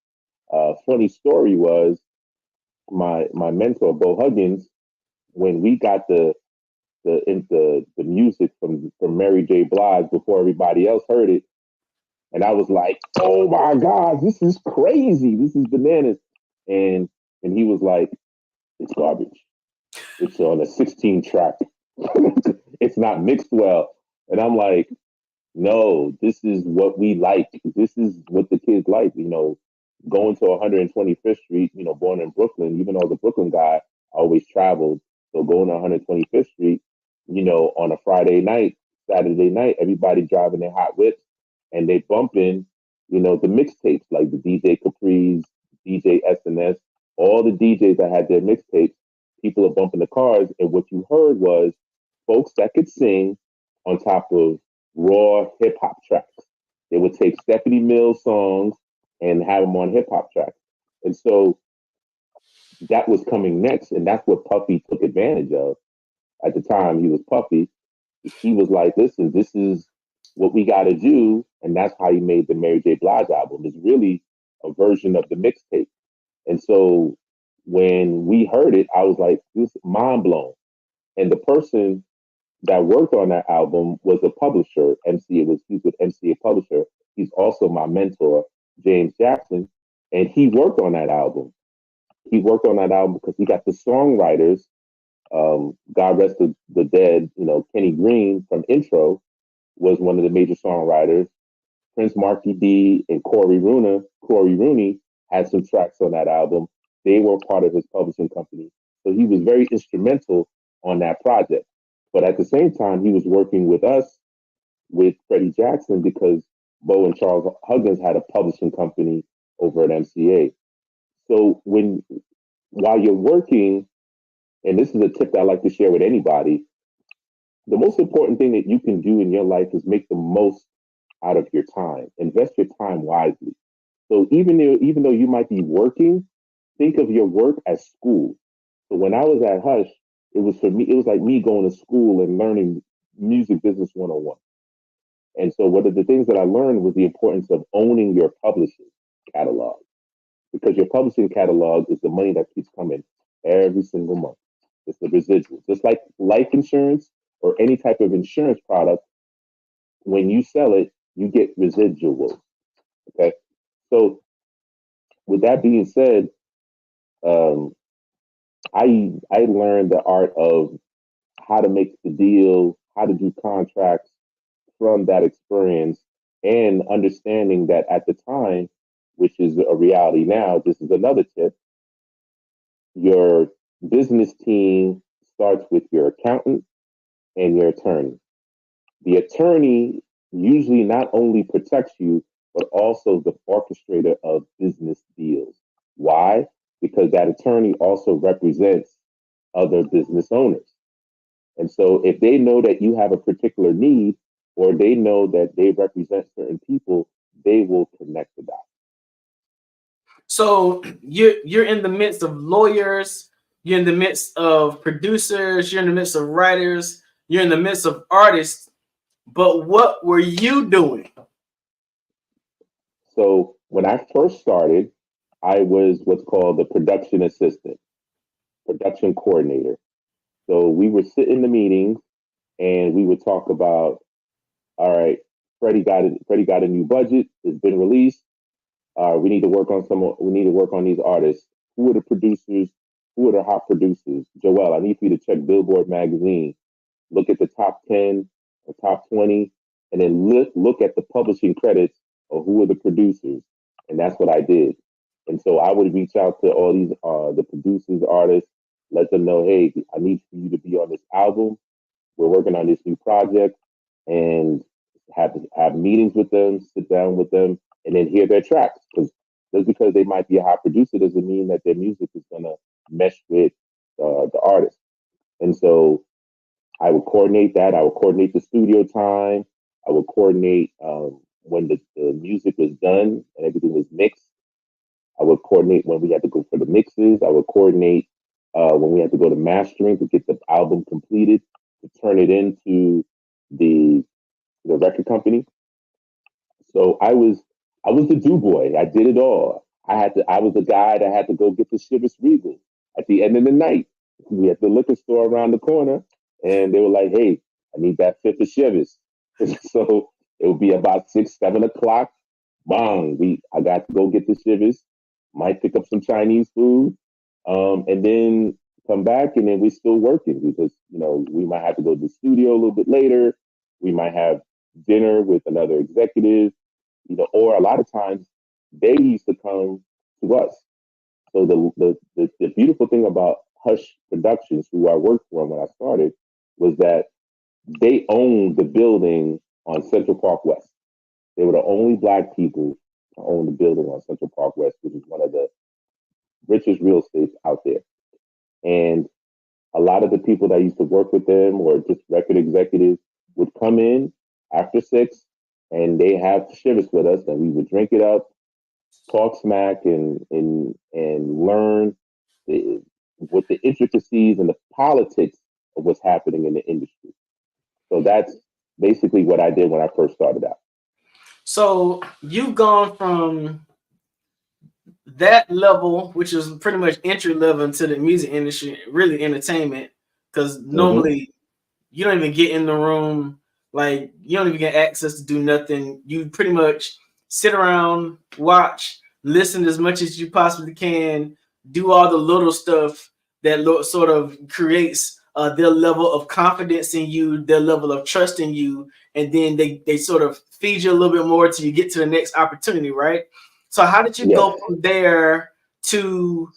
Funny story was my mentor, Bo Huggins, when we got the music from Mary J. Blige before everybody else heard it, and I was like, oh my God, this is crazy. This is bananas. And he was like, it's garbage. It's on a 16 track. It's not mixed well. And I'm like, no, this is what we like. This is what the kids like, going to 125th Street, born in Brooklyn, even though the Brooklyn guy always traveled. So going to 125th Street, on a Friday night, Saturday night, everybody driving their hot whips and they bumping, the mixtapes like the DJ Capri's, DJ SNS, all the DJs that had their mixtapes, people are bumping the cars. And what you heard was folks that could sing on top of raw hip hop tracks. They would take Stephanie Mills songs and have them on hip hop tracks. And so that was coming next. And that's what Puffy took advantage of. At the time, he was Puffy. He was like, listen, this is what we got to do. And that's how he made the Mary J. Blige album. It's really a version of the mixtape. And so when we heard it, I was like, this is mind blown. And the person that worked on that album was a publisher, he's with MC, a publisher. He's also my mentor, James Jackson, and he worked on that album. He worked on that album because he got the songwriters, God rest the dead, Kenny Green from Intro was one of the major songwriters. Prince Marky D and Corey Rooney had some tracks on that album. They were part of his publishing company. So he was very instrumental on that project. But at the same time, he was working with us, with Freddie Jackson, because Bo and Charles Huggins had a publishing company over at MCA. So while you're working, and this is a tip that I like to share with anybody, the most important thing that you can do in your life is make the most out of your time. Invest your time wisely. So even though you might be working, think of your work as school. So when I was at Hush, it was like me going to school and learning music business 101. And so one of the things that I learned was the importance of owning your publishing catalog, because your publishing catalog is the money that keeps coming every single month. It's the residual. Just like life insurance or any type of insurance product, when you sell it, you get residuals. Okay. So with that being said, I learned the art of how to make the deal, how to do contracts from that experience, and understanding that at the time, which is a reality now, this is another tip. Your business team starts with your accountant and your attorney. The attorney usually not only protects you, but also the orchestrator of business deals. Why? Because that attorney also represents other business owners. And so if they know that you have a particular need, or they know that they represent certain people, they will connect the dots. So you're in the midst of lawyers, you're in the midst of producers, you're in the midst of writers, you're in the midst of artists, but what were you doing? So when I first started, I was what's called the production assistant, production coordinator. So we would sit in the meetings and we would talk about, all right, Freddie got a new budget, it's been released. We need to work on these artists. Who are the producers? Who are the hot producers? Joel, I need for you to check Billboard magazine. Look at the top 10 or top 20, and then look at the publishing credits of who are the producers. And that's what I did. And so I would reach out to all these the producers, artists, let them know, hey, I need for you to be on this album. We're working on this new project, and have meetings with them, sit down with them, and then hear their tracks. Because just because they might be a high producer doesn't mean that their music is gonna mesh with the artist. And so I would coordinate that. I would coordinate the studio time. I would coordinate when the music was done and everything was mixed. I would coordinate when we had to go for the mixes. I would coordinate when we had to go to mastering to get the album completed, to turn it into the record company. So I was the do boy. I did it all. I was the guy that had to go get the Chivas Regal at the end of the night. We had the liquor store around the corner, and they were like, "Hey, I need that fifth of Chivas." So it would be about 6, 7 o'clock. Bang! I got to go get the Chivas. Might pick up some Chinese food, and then come back, and then we're still working because we might have to go to the studio a little bit later. We might have dinner with another executive, or a lot of times they used to come to us. So the beautiful thing about Hush Productions, who I worked for when I started, was that they owned the building on Central Park West. They were the only Black people to own the building on Central Park West, which is one of the richest real estates out there. And a lot of the people that used to work with them or just record executives would come in after 6 and they have Chivas with us, and we would drink it up, talk smack, and learn what the intricacies and the politics of what's happening in the industry. So that's basically what I did when I first started out. So you've gone from that level, which is pretty much entry level into the music industry, really entertainment, because normally you don't even get in the room, like you don't even get access to do nothing. You pretty much sit around, watch, listen as much as you possibly can, do all the little stuff that sort of creates their level of confidence in you, their level of trust in you, and then they sort of feed you a little bit more till you get to the next opportunity, right? So how did you go from there to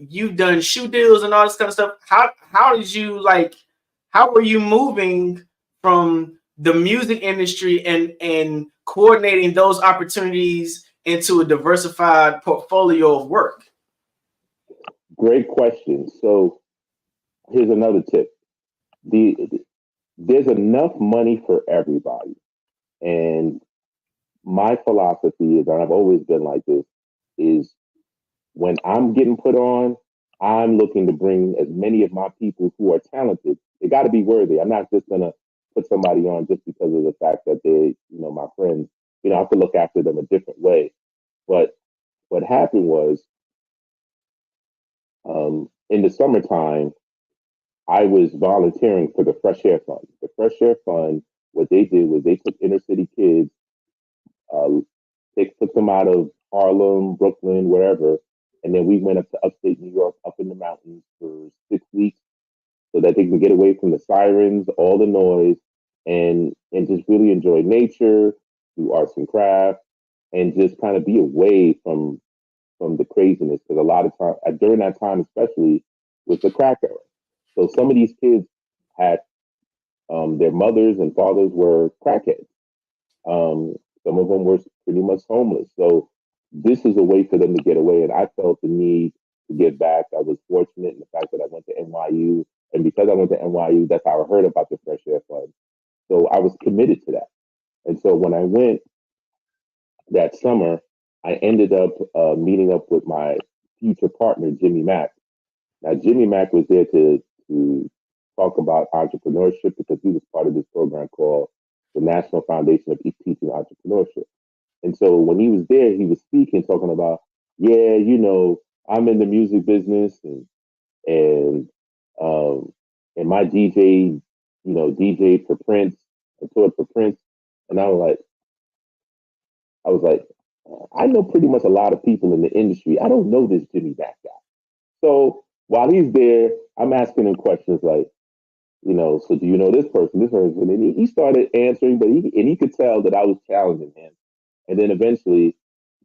you've done shoe deals and all this kind of stuff? How did you how were you moving from the music industry and coordinating those opportunities into a diversified portfolio of work? Great question. So here's another tip. There's enough money for everybody. And my philosophy is, and I've always been like this, is when I'm getting put on, I'm looking to bring as many of my people who are talented. They got to be worthy. I'm not just going to put somebody on just because of the fact that they, my friends, I have to look after them a different way. But what happened was, in the summertime, I was volunteering for the Fresh Air Fund. The Fresh Air Fund, what they did was they took inner city kids, they took them out of Harlem, Brooklyn, wherever, and then we went up to upstate New York, up in the mountains for 6 weeks, so that they can get away from the sirens, all the noise, and just really enjoy nature, do arts and crafts, and just kind of be away from the craziness. Because a lot of time, during that time especially, was the crack era. So some of these kids had their mothers and fathers were crackheads. Some of them were pretty much homeless. So this is a way for them to get away. And I felt the need to give back. I was fortunate in the fact that I went to NYU. And because I went to NYU, that's how I heard about the Fresh Air Fund. So I was committed to that. And so when I went that summer, I ended up meeting up with my future partner, Jimmy Mack. Now, Jimmy Mack was there to talk about entrepreneurship because he was part of this program called the National Foundation of Teaching Entrepreneurship. And so when he was there, he was speaking, talking about, I'm in the music business and my DJ, DJ for Prince, I toured for Prince. And I was like, I know pretty much a lot of people in the industry. I don't know this Jimmy Mack guy. So while he's there, I'm asking him questions like, so do you know this person, And he started answering, but he could tell that I was challenging him. And then eventually,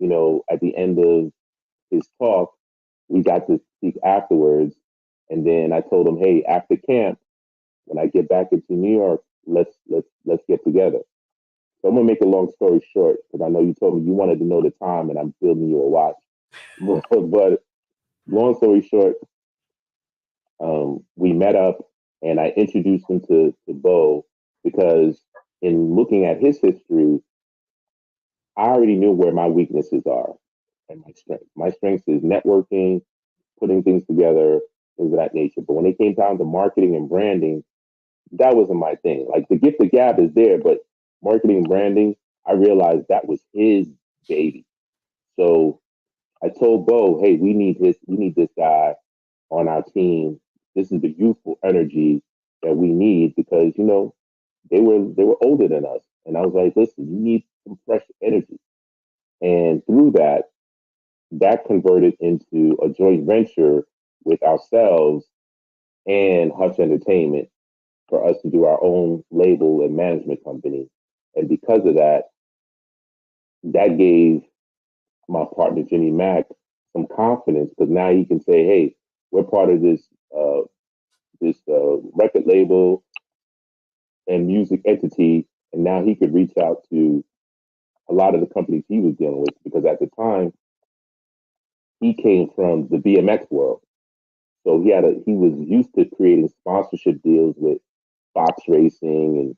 at the end of his talk, we got to speak afterwards. And then I told him, hey, after camp, when I get back into New York, let's get together. So I'm gonna make a long story short because I know you told me you wanted to know the time, and I'm building you a watch. But long story short, we met up, and I introduced him to Bo because in looking at his history, I already knew where my weaknesses are and my strength. My strength is networking, putting things together, things of that nature. But when it came down to marketing and branding, that wasn't my thing. Like the gift of gab is there, but marketing and branding, I realized that was his baby. So I told Bo, hey, we need this guy on our team. This is the youthful energy that we need because, you know, they were older than us. And I was like, listen, you need some fresh energy. And through that converted into a joint venture with ourselves and Hush Entertainment for us to do our own label and management company. And because of that, that gave my partner Jimmy Mack some confidence because now he can say, "Hey, we're part of this record label and music entity," and now he could reach out to a lot of the companies he was dealing with because at the time he came from the BMX world, so he was used to creating sponsorship deals with Fox Racing and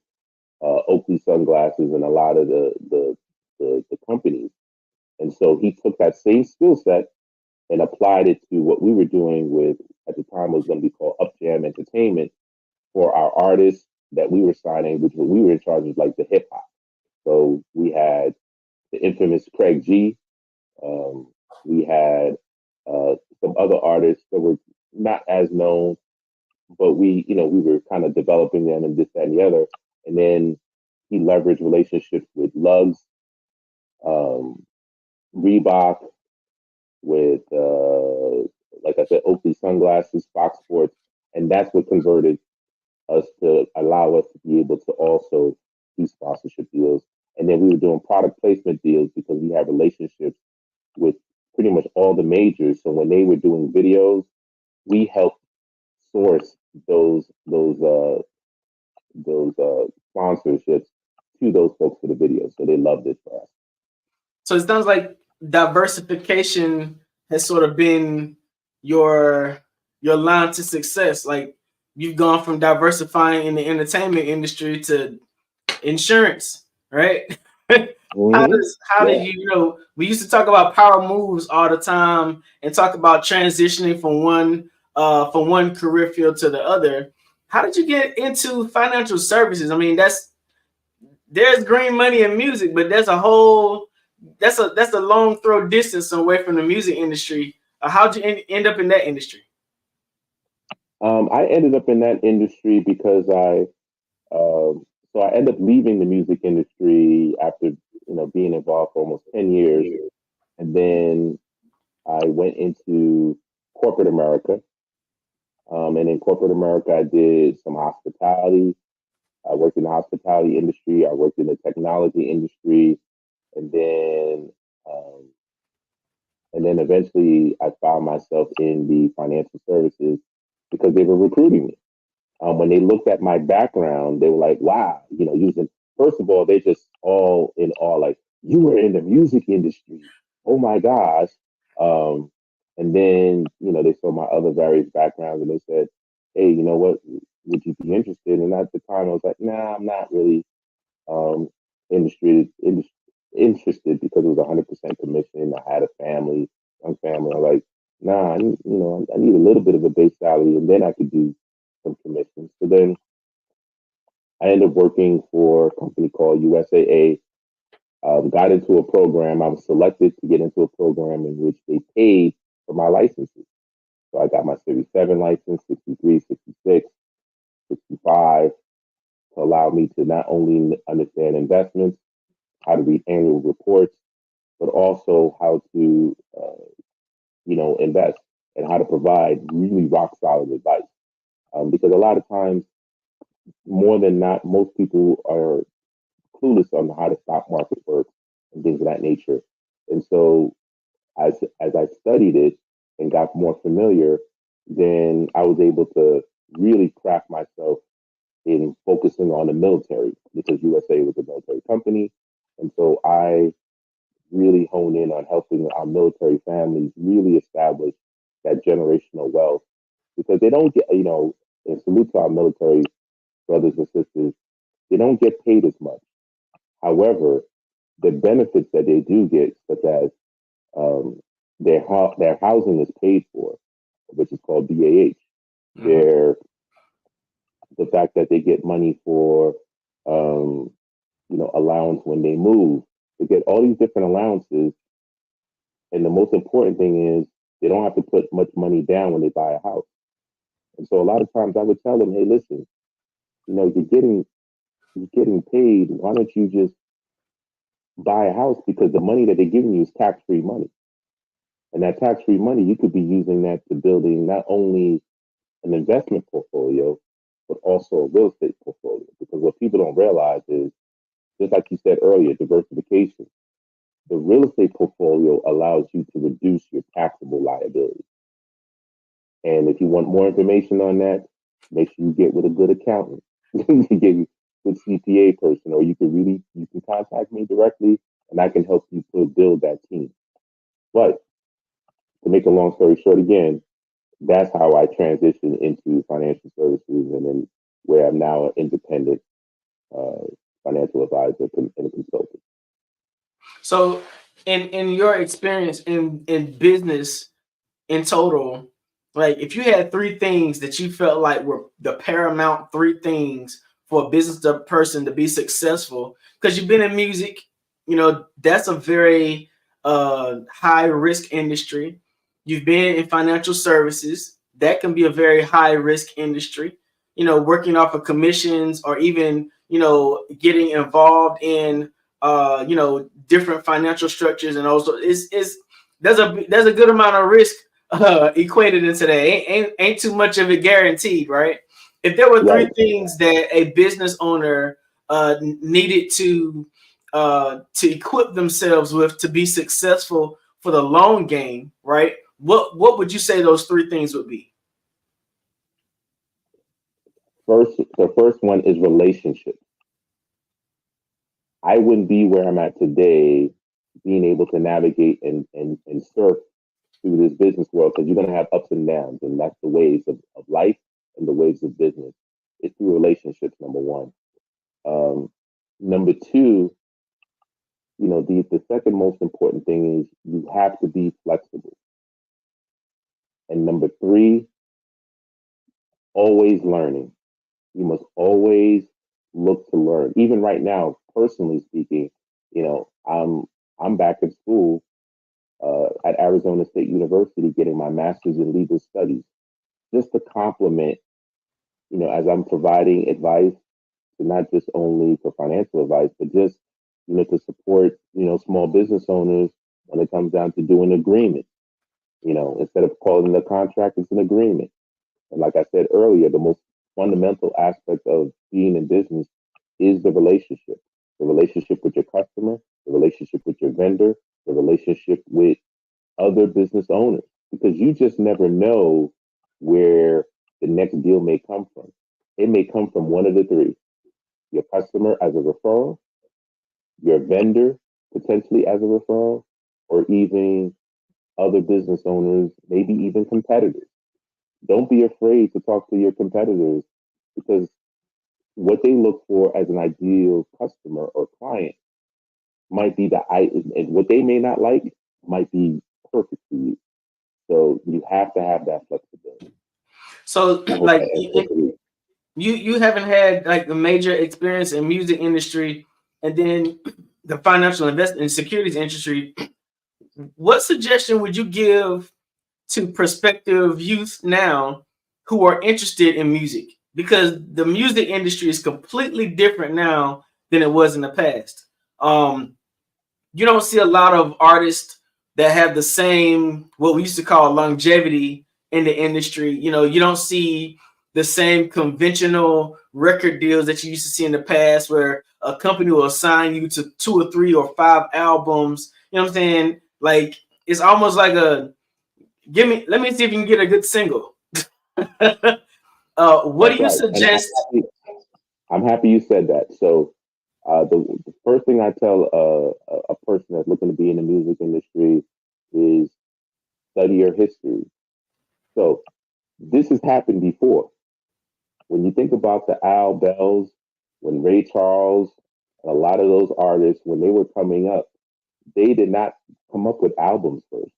Oakley Sunglasses and a lot of the companies. And so he took that same skill set and applied it to what we were doing with, at the time, was going to be called Up Jam Entertainment for our artists that we were signing, which we were in charge of like the hip hop. So we had the infamous Craig G. We had some other artists that were not as known, but we were kind of developing them and this, that, and the other. And then he leveraged relationships with Lugs, Reebok, with, like I said, Oakley Sunglasses, Fox Sports. And that's what converted us to allow us to be able to also do sponsorship deals. And then we were doing product placement deals because we had relationships with pretty much all the majors. So when they were doing videos, we helped source those sponsorships to those folks for the videos. So they loved it for us. So it sounds like diversification has sort of been your line to success. Like you've gone from diversifying in the entertainment industry to insurance, right? How did you we used to talk about power moves all the time and talk about transitioning from one career field to the other. How did you get into financial services? I mean, there's green money in music, but that's a long throw distance away from the music industry. How'd you end up in that industry? I ended up in that industry because I ended up leaving the music industry after being involved for almost 10 years, and then I went into corporate America. And in corporate America, I did some hospitality. I worked in the hospitality industry. I worked in the technology industry, and then eventually I found myself in the financial services because they were recruiting me. When they looked at my background, they were like, "Wow, first of all, they're just all in awe, like, you were in the music industry. Oh my gosh." And then, they saw my other various backgrounds and they said, "Hey, you know what? Would you be interested?" And at the time I was like, "Nah, I'm not really interested because it was 100% commission. I had a family, young family. I'm like, nah, I need a little bit of a base salary and then I could do some commissions." So then I ended up working for a company called USAA. Got into a program. I was selected to get into a program in which they paid for my licenses. So I got my Series 7 license, 63, 66, 65, to allow me to not only understand investments, how to read annual reports, but also how to, invest and how to provide really rock solid advice. Because a lot of times, more than not, most people are clueless on how the stock market works and things of that nature. And so as I studied it and got more familiar, then I was able to really craft myself in focusing on the military because USA was a military company. And so I really hone in on helping our military families really establish that generational wealth because they don't get, and salute to our military brothers and sisters, they don't get paid as much. However, the benefits that they do get, such as their housing is paid for, which is called BAH. The fact that they get money for, allowance when they move. They get all these different allowances. And the most important thing is they don't have to put much money down when they buy a house. And so a lot of times I would tell them, hey, listen, you're getting paid. Why don't you just buy a house? Because the money that they're giving you is tax-free money. And that tax-free money, you could be using that to building not only an investment portfolio, but also a real estate portfolio. Because what people don't realize is, just like you said earlier, diversification. The real estate portfolio allows you to reduce your taxable liability. And if you want more information on that, make sure you get with a good accountant, you get a good CPA person, or you can contact me directly and I can help you build that team. But to make a long story short again, that's how I transitioned into financial services and then where I'm now an independent financial advisor and a consultant. So in your experience in business in total, like if you had three things that you felt like were the paramount three things for a business person to be successful, because you've been in music, that's a very high risk industry. You've been in financial services, that can be a very high risk industry, working off of commissions or even, getting involved in, different financial structures. And also there's a good amount of risk equated into that. Ain't too much of it guaranteed, right? If there were three things that a business owner needed to equip themselves with to be successful for the long game, right? What would you say those three things would be? The first one is relationship. I wouldn't be where I'm at today being able to navigate and surf through this business world, because you're going to have ups and downs, and that's the waves of life and the waves of business. It's through relationships, number one. Number two, the second most important thing is you have to be flexible. And number three, always learning. You must always look to learn. Even right now, personally speaking, I'm back in school at Arizona State University getting my master's in legal studies, just to complement, as I'm providing advice, to not just only for financial advice, but just, to support, small business owners when it comes down to doing agreements. Instead of calling it a contract, it's an agreement. And like I said earlier, the most fundamental aspect of being in business is the relationship with your customer, the relationship with your vendor, the relationship with other business owners, because you just never know where the next deal may come from. It may come from one of the three: your customer as a referral, your vendor potentially as a referral, or even other business owners, maybe even competitors. Don't be afraid to talk to your competitors, because what they look for as an ideal customer or client might be and what they may not like might be perfect for you. So you have to have that flexibility. So like you haven't had like the major experience in music industry and then the financial investment and securities industry. What suggestion would you give to prospective youth now who are interested in music? Because the music industry is completely different now than it was in the past. You don't see a lot of artists that have the same, what we used to call longevity in the industry. You don't see the same conventional record deals that you used to see in the past, where a company will assign you to 2 or 3 or 5 albums. You know what I'm saying? Like, it's almost like let me see if you can get a good single. What do you suggest? I'm happy you said that. So the first thing I tell a person that's looking to be in the music industry is study your history. So this has happened before. When you think about the Al Bells, when Ray Charles, a lot of those artists, when they were coming up, they did not come up with albums first.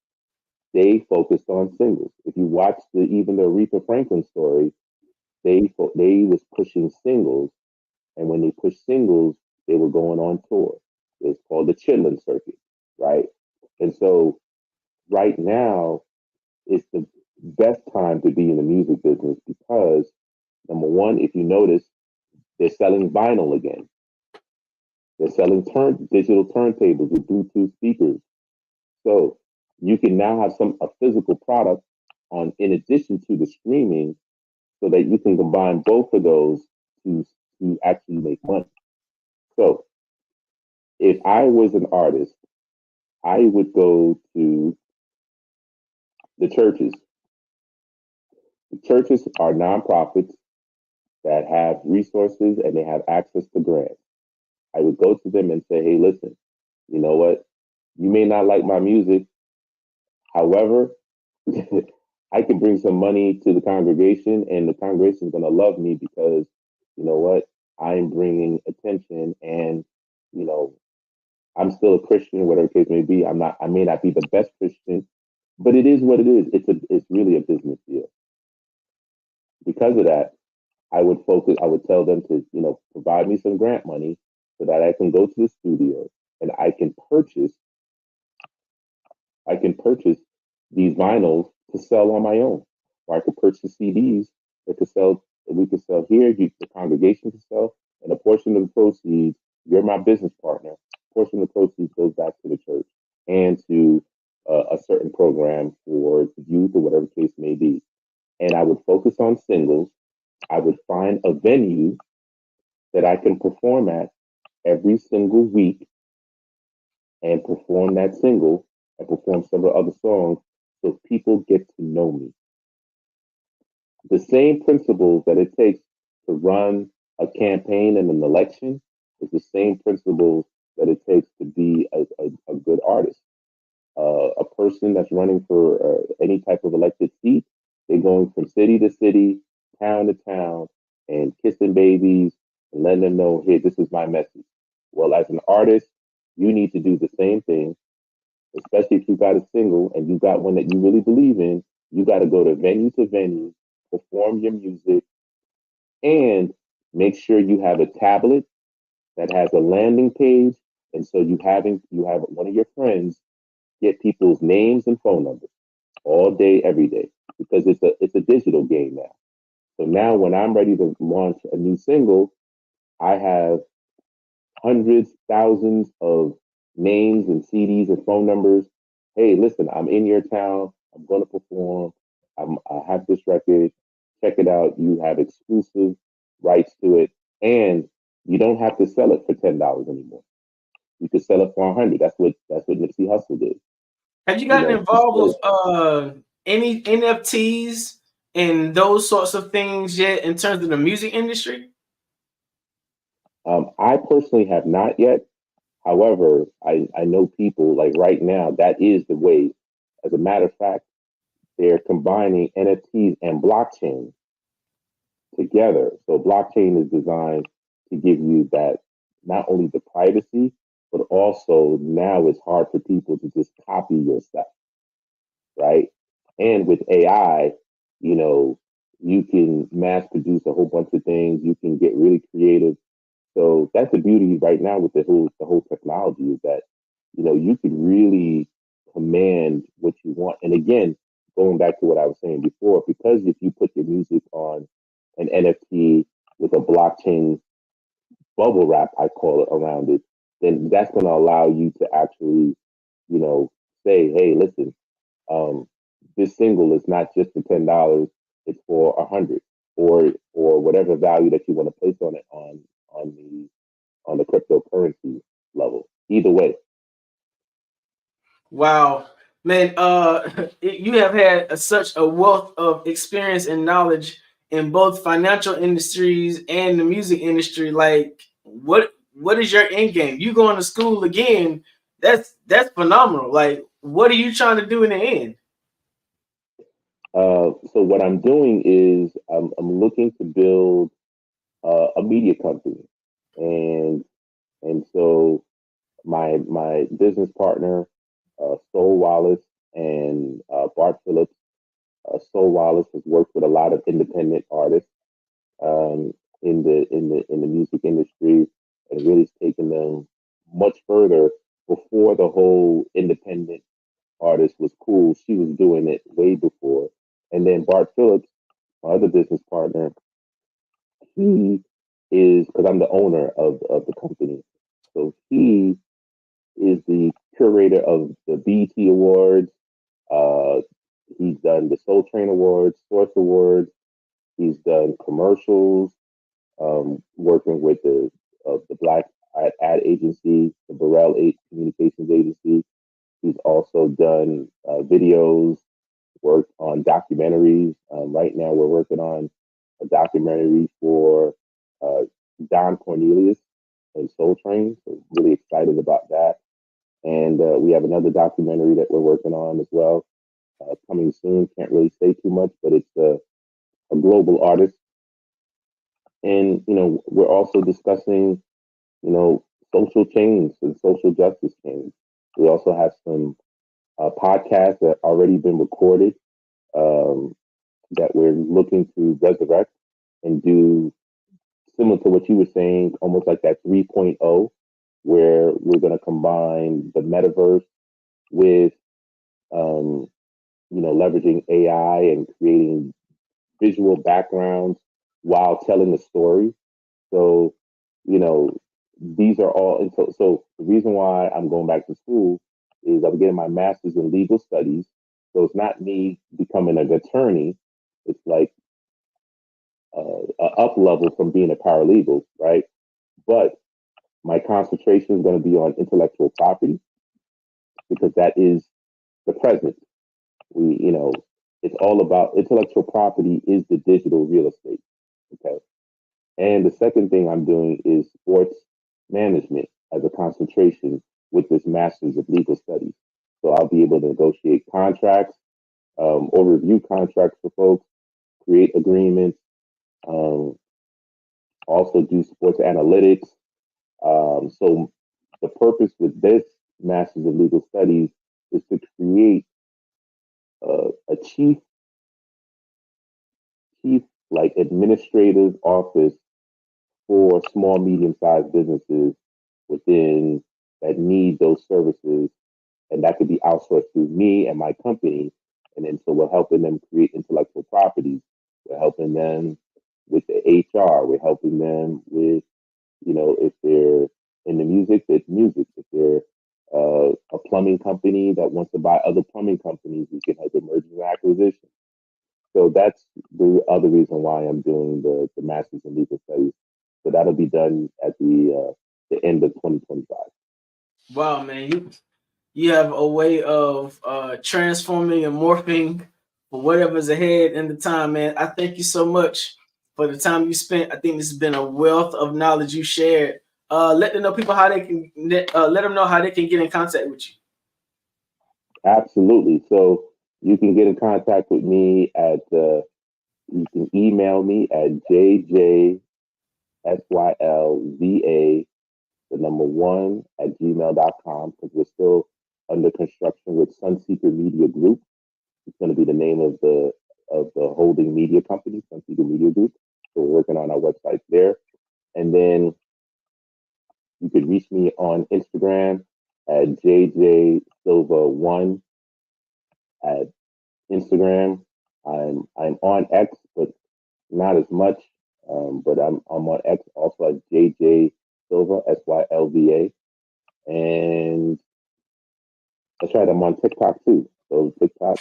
They focused on singles. If you watch even the Aretha Franklin story, they was pushing singles, and when they pushed singles, they were going on tour. It's called the Chitlin Circuit, right? And so right now, it's the best time to be in the music business because number one, if you notice, they're selling vinyl again. They're selling digital turntables with Bluetooth speakers. So you can now have a physical product on in addition to the streaming, so that you can combine both of those to actually make money. So if I was an artist, I would go to the churches. The churches are nonprofits that have resources and they have access to grants. I would go to them and say, hey, listen, you know what? You may not like my music. However, I can bring some money to the congregation and the congregation is going to love me because, you know what? I'm bringing attention and, you know, I'm still a Christian, whatever the case may be. I may not be the best Christian, but it is what it is. It's really a business deal. Because of that, I would tell them to, you know, provide me some grant money so that I can go to the studio and I can purchase these vinyls to sell on my own. Or I could purchase CDs that we could sell here, the congregation can sell, and a portion of the proceeds, you're my business partner, a portion of the proceeds goes back to the church and to a certain program for youth or whatever the case may be. And I would focus on singles. I would find a venue that I can perform at every single week and perform that single and perform several other songs so people get to know me. The same principles that it takes to run a campaign and an election is the same principles that it takes to be a good artist. A person that's running for any type of elected seat, they're going from city to city, town to town, and kissing babies and letting them know, hey, this is my message. Well, as an artist, you need to do the same thing, especially if you got a single and you got one that you really believe in. You got to go to venue, perform your music, and make sure you have a tablet that has a landing page. And so you have one of your friends get people's names and phone numbers all day, every day, because it's a digital game now. So now when I'm ready to launch a new single, I have hundreds, thousands of names and CDs and phone numbers. Hey, listen, I'm in your town. I'm going to perform. I have this record. Check it out. You have exclusive rights to it. And you don't have to sell it for $10 anymore. You could sell it for $100. That's what Nipsey Hussle did. Have you gotten involved with any NFTs and those sorts of things yet in terms of the music industry? I personally have not yet. However, I know people like right now, that is the way. As a matter of fact, they're combining NFTs and blockchain together. So blockchain is designed to give you that, not only the privacy, but also now it's hard for people to just copy your stuff, right? And with AI, you know, you can mass produce a whole bunch of things. You can get really creative. So that's the beauty right now with the whole technology is that, you know, you can really command what you want. And again, going back to what I was saying before, because if you put your music on an NFT with a blockchain bubble wrap, I call it, around it, then that's going to allow you to actually, you know, say, hey, listen, this single is not just for $10, it's for $100 or whatever value that you want to place on it on the cryptocurrency level. Either way. Wow, man, you have had such a wealth of experience and knowledge in both financial industries and the music industry. Like, what is your end game? You going to school again? That's phenomenal. Like, what are you trying to do in the end? So what I'm doing is I'm looking to build a media company, and so my business partner, Soul Wallace, and Bart Phillips. Soul Wallace has worked with a lot of independent artists in the music industry, and really taken them much further. Before the whole independent artist was cool, she was doing it way before. And then Bart Phillips, my other business partner, he is, because I'm the owner of the company, so he is the curator of the BET Awards. He's done the Soul Train Awards, Source Awards. He's done commercials, working with the Black ad agency, the Burrell Communications Agency. He's also done videos, worked on documentaries. Right now, we're working on a documentary for Don Cornelius and Soul Train. So really excited about that. And we have another documentary that we're working on as well, coming soon. Can't really say too much, but it's a global artist. And, we're also discussing, social change and social justice change. We also have some podcasts that already been recorded that we're looking to resurrect and do similar to what you were saying, almost like that 3.0, where we're going to combine the metaverse with, leveraging AI and creating visual backgrounds while telling a story. So, these are all, and so the reason why I'm going back to school is I'm getting my master's in legal studies. So it's not me becoming an attorney. It's like a up level from being a paralegal, right? But my concentration is going to be on intellectual property, because that is the present. It's all about intellectual property is the digital real estate. Okay. And the second thing I'm doing is sports management as a concentration with this master's of legal studies. So I'll be able to negotiate contracts, or review contracts for folks, create agreements, also do sports analytics. So the purpose with this master's of legal studies is to create a chief like administrative office for small, medium-sized businesses within that need those services, and that could be outsourced through me and my company. And then so we're helping them create intellectual properties. We're helping them with the HR. We're helping them with, if they're in the music, it's music. If they're a plumbing company that wants to buy other plumbing companies, we can help with mergers and acquisitions. So that's the other reason why I'm doing the master's in legal studies. So that'll be done at the end of 2025. Wow, man, you have a way of transforming and morphing for whatever's ahead in the time, man. I thank you so much for the time you spent. I think this has been a wealth of knowledge you shared. Let them know people how they can let them know how they can get in contact with you. Absolutely. So you can get in contact with me at you can email me at jjsylva1@gmail.com, because we're still under construction with Sunseeker Media Group. It's going to be the name of the holding media company, Sunseeker Media Group. So we're working on our website there. And then you could reach me on Instagram at jjsilva1 at Instagram. I'm on X, but not as much. But I'm on X also at JJ Silva, SYLVA. And that's right, I'm on TikTok too. So TikTok,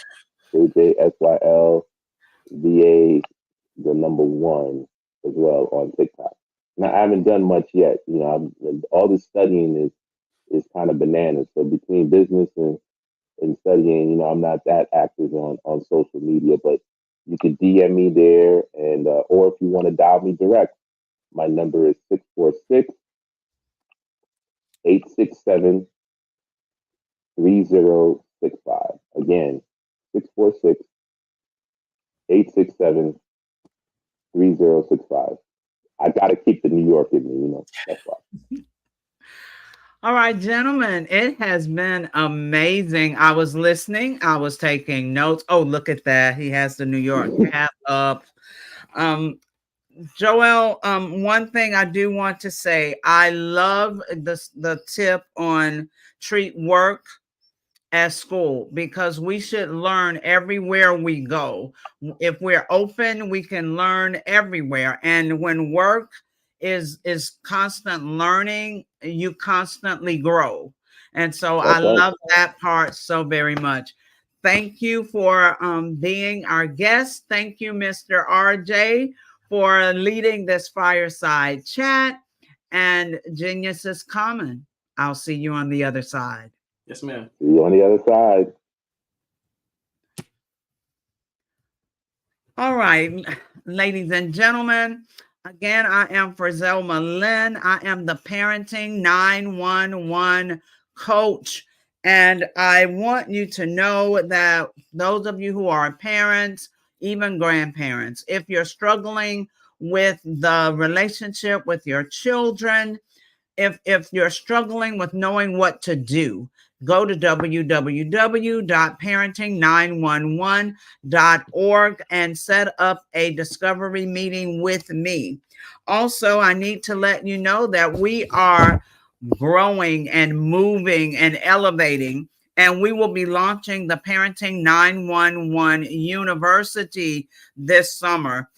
JJSYLVA, the number 1 as well on TikTok. Now I haven't done much yet. All this studying is kind of bananas. So between business and studying, I'm not that active on social media, but You can DM me there, and or if you want to dial me direct, my number is 646-867-3065. Again, 646-867-3065. I got to keep the New York in me, that's why. All right, gentlemen, it has been amazing. I was listening. I was taking notes. Oh, look at that. He has the New York cap up. Joel, one thing I do want to say, I love the tip on treat work as school, because we should learn everywhere we go. If we're open, we can learn everywhere. And when work is constant learning, you constantly grow. And so I love that part so very much. Thank you for being our guest. Thank you, Mr. RJ, for leading this fireside chat. And Genius is Common. I'll see you on the other side. Yes, ma'am. See you on the other side. All right, ladies and gentlemen, again, I am Frizelma Lynn. I am the Parenting 911 coach. And I want you to know that those of you who are parents, even grandparents, if you're struggling with the relationship with your children, if you're struggling with knowing what to do, go to www.parenting911.org and set up a discovery meeting with me. Also, I need to let you know that we are growing and moving and elevating, and we will be launching the Parenting 911 University this summer.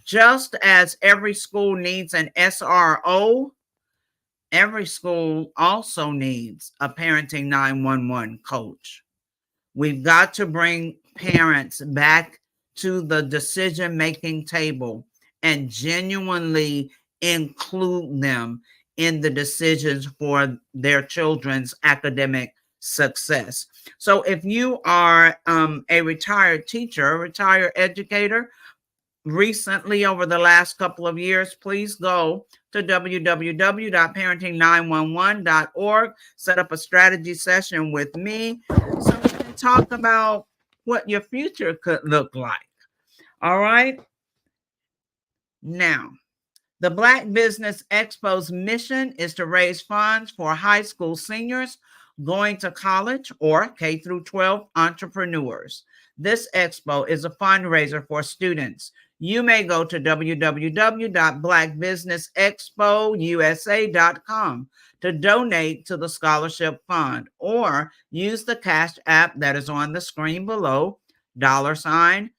Just as every school needs an SRO, every school also needs a Parenting 911 coach. We've got to bring parents back to the decision-making table and genuinely include them in the decisions for their children's academic success. So if you are a retired teacher, a retired educator, recently over the last couple of years, please go to www.parenting911.org, set up a strategy session with me so we can talk about what your future could look like. All right. Now, the Black Business Expo's mission is to raise funds for high school seniors going to college or K through 12 entrepreneurs. This expo is a fundraiser for students. You may go to www.blackbusinessexpousa.com to donate to the scholarship fund, or use the Cash App that is on the screen below, $BBXUSA.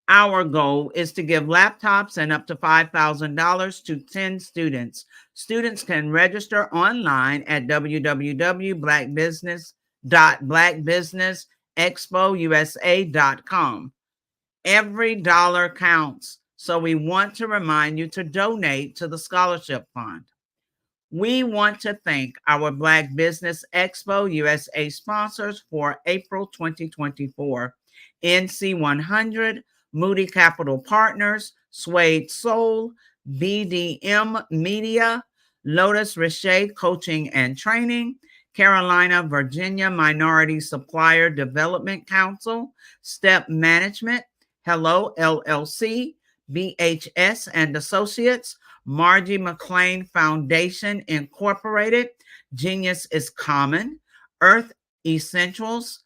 Our goal is to give laptops and up to $5,000 to 10 students. Students can register online at www.blackbusiness.blackbusinessexpousa.com. Every dollar counts, so we want to remind you to donate to the scholarship fund. We want to thank our Black Business Expo USA sponsors for April 2024. NC 100, Moody Capital Partners, Suede Soul, BDM Media, Lotus Richer Coaching and Training, Carolina, Virginia Minority Supplier Development Council, Step Management, Hello LLC, BHS and Associates, Margie McLean Foundation Incorporated, Genius is Common, Earth Essentials,